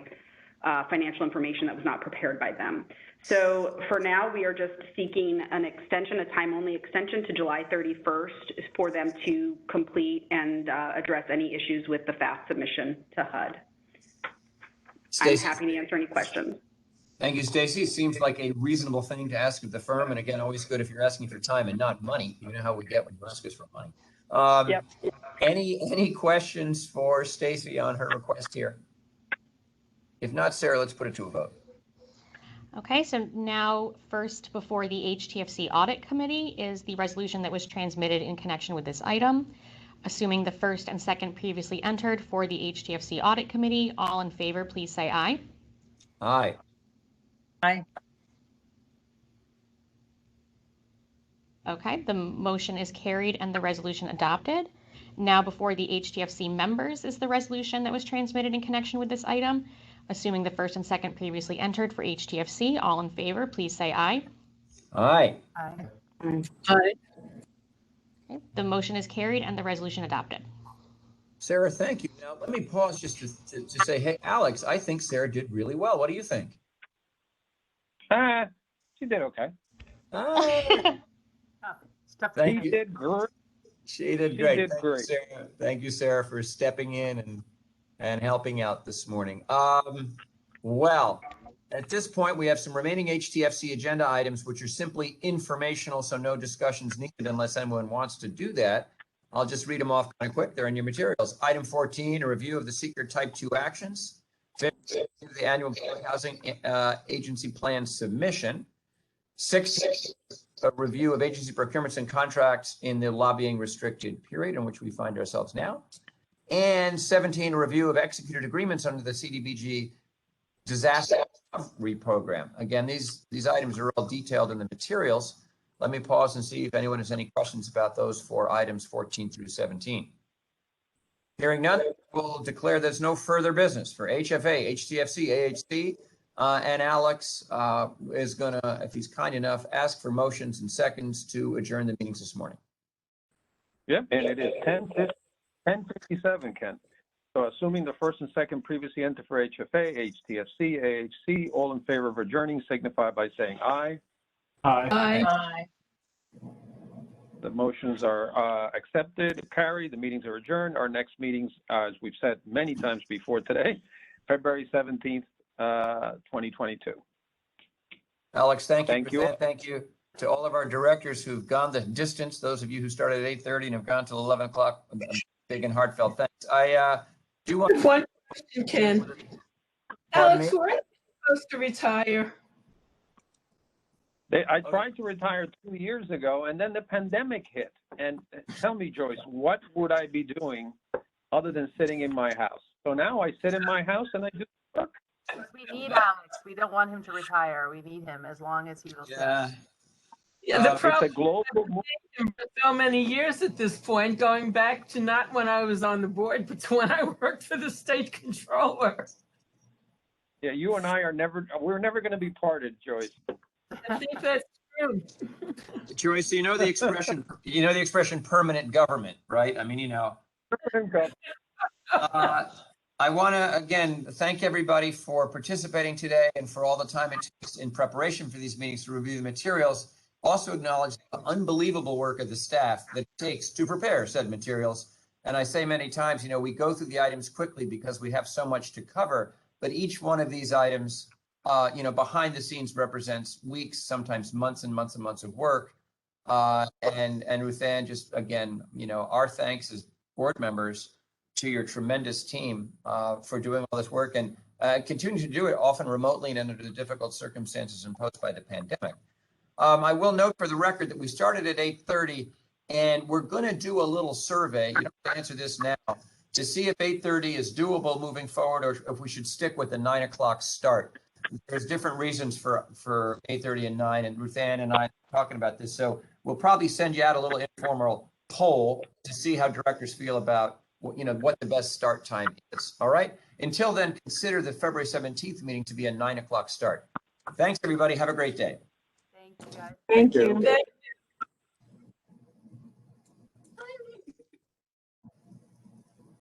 financial information that was not prepared by them. So for now, we are just seeking an extension, a time-only extension to July 31st for them to complete and address any issues with the FAST submission to HUD. Stacey. I'm happy to answer any questions. Thank you, Stacey. Seems like a reasonable thing to ask of the firm. And again, always good if you're asking for time and not money. You know how we get when you ask us for money. Yep. Any questions for Stacey on her request here? If not, Sarah, let's put it to a vote. Okay, so now first before the HTFC Audit Committee is the resolution that was transmitted in connection with this item. Assuming the first and second previously entered for the HTFC Audit Committee, all in favor, please say aye. Aye. Aye. Okay, the motion is carried and the resolution adopted. Now before the HTFC members is the resolution that was transmitted in connection with this item. Assuming the first and second previously entered for HTFC, all in favor, please say aye. Aye. Aye. Okay, the motion is carried and the resolution adopted. Sarah, thank you. Now, let me pause just to say, hey, Alex, I think Sarah did really well. What do you think? She did okay. Thank you. Did great. She did great. Thank you, Sarah. Thank you, Sarah, for stepping in and helping out this morning. Well, at this point, we have some remaining HTFC agenda items, which are simply informational, so no discussions needed unless anyone wants to do that. I'll just read them off kind of quick. They're in your materials. Item 14, a review of the Hcr Type 2 actions. 15, the annual housing agency plan submission. 16, a review of agency procurements and contracts in the lobbying restricted period in which we find ourselves now. And 17, a review of executed agreements under the Cdbg disaster recovery program. Again, these items are all detailed in the materials. Let me pause and see if anyone has any questions about those four items 14 through 17. Hearing none, we'll declare there's no further business for HFA, HTFC, AHC, and Alex is going to, if he's kind enough, ask for motions and seconds to adjourn the meetings this morning. Yep, and it is 10:57, Ken. So assuming the first and second previously entered for HFA, HTFC, AHC, all in favor of adjourning signify by saying aye. Aye. Aye. The motions are accepted, carried. The meetings are adjourned. Our next meetings, as we've said many times before today, February 17th, 2022. Alex, thank you. Thank you. Thank you to all of our directors who've gone the distance. Those of you who started at 8:30 and have gone till 11 o'clock, big and heartfelt thanks. I do want one question, Ken. Alex, when are you supposed to retire? I tried to retire 2 years ago, and then the pandemic hit. And tell me, Joyce, what would I be doing other than sitting in my house? So now I sit in my house and I do work. We need Alex. We don't want him to retire. We need him as long as he will. Yeah. Yeah, the problem it's a global for so many years at this point, going back to not when I was on the board, but to when I worked for the state controller. Yeah, you and I we're never going to be parted, Joyce. I think that's true. Joyce, you know the expression permanent government, right? I mean, you know. I want to, again, thank everybody for participating today and for all the time it takes in preparation for these meetings to review the materials. Also acknowledge the unbelievable work of the staff that it takes to prepare said materials. And I say many times, you know, we go through the items quickly because we have so much to cover, but each one of these items, you know, behind the scenes represents weeks, sometimes months and months and months of work. And Ruth Ann, just again, you know, our thanks as board members to your tremendous team for doing all this work and continue to do it often remotely and under the difficult circumstances imposed by the pandemic. I will note for the record that we started at 8:30 and we're going to do a little survey. You don't have to answer this now to see if 8:30 is doable moving forward or if we should stick with the 9 o'clock start. There's different reasons for 8:30 and 9, and Ruth Ann and I are talking about this. So we'll probably send you out a little informal poll to see how directors feel about what the best start time is. All right. Until then, consider the February 17th meeting to be a 9 o'clock start. Thanks, everybody. Have a great day. Thank you, guys. Thank you.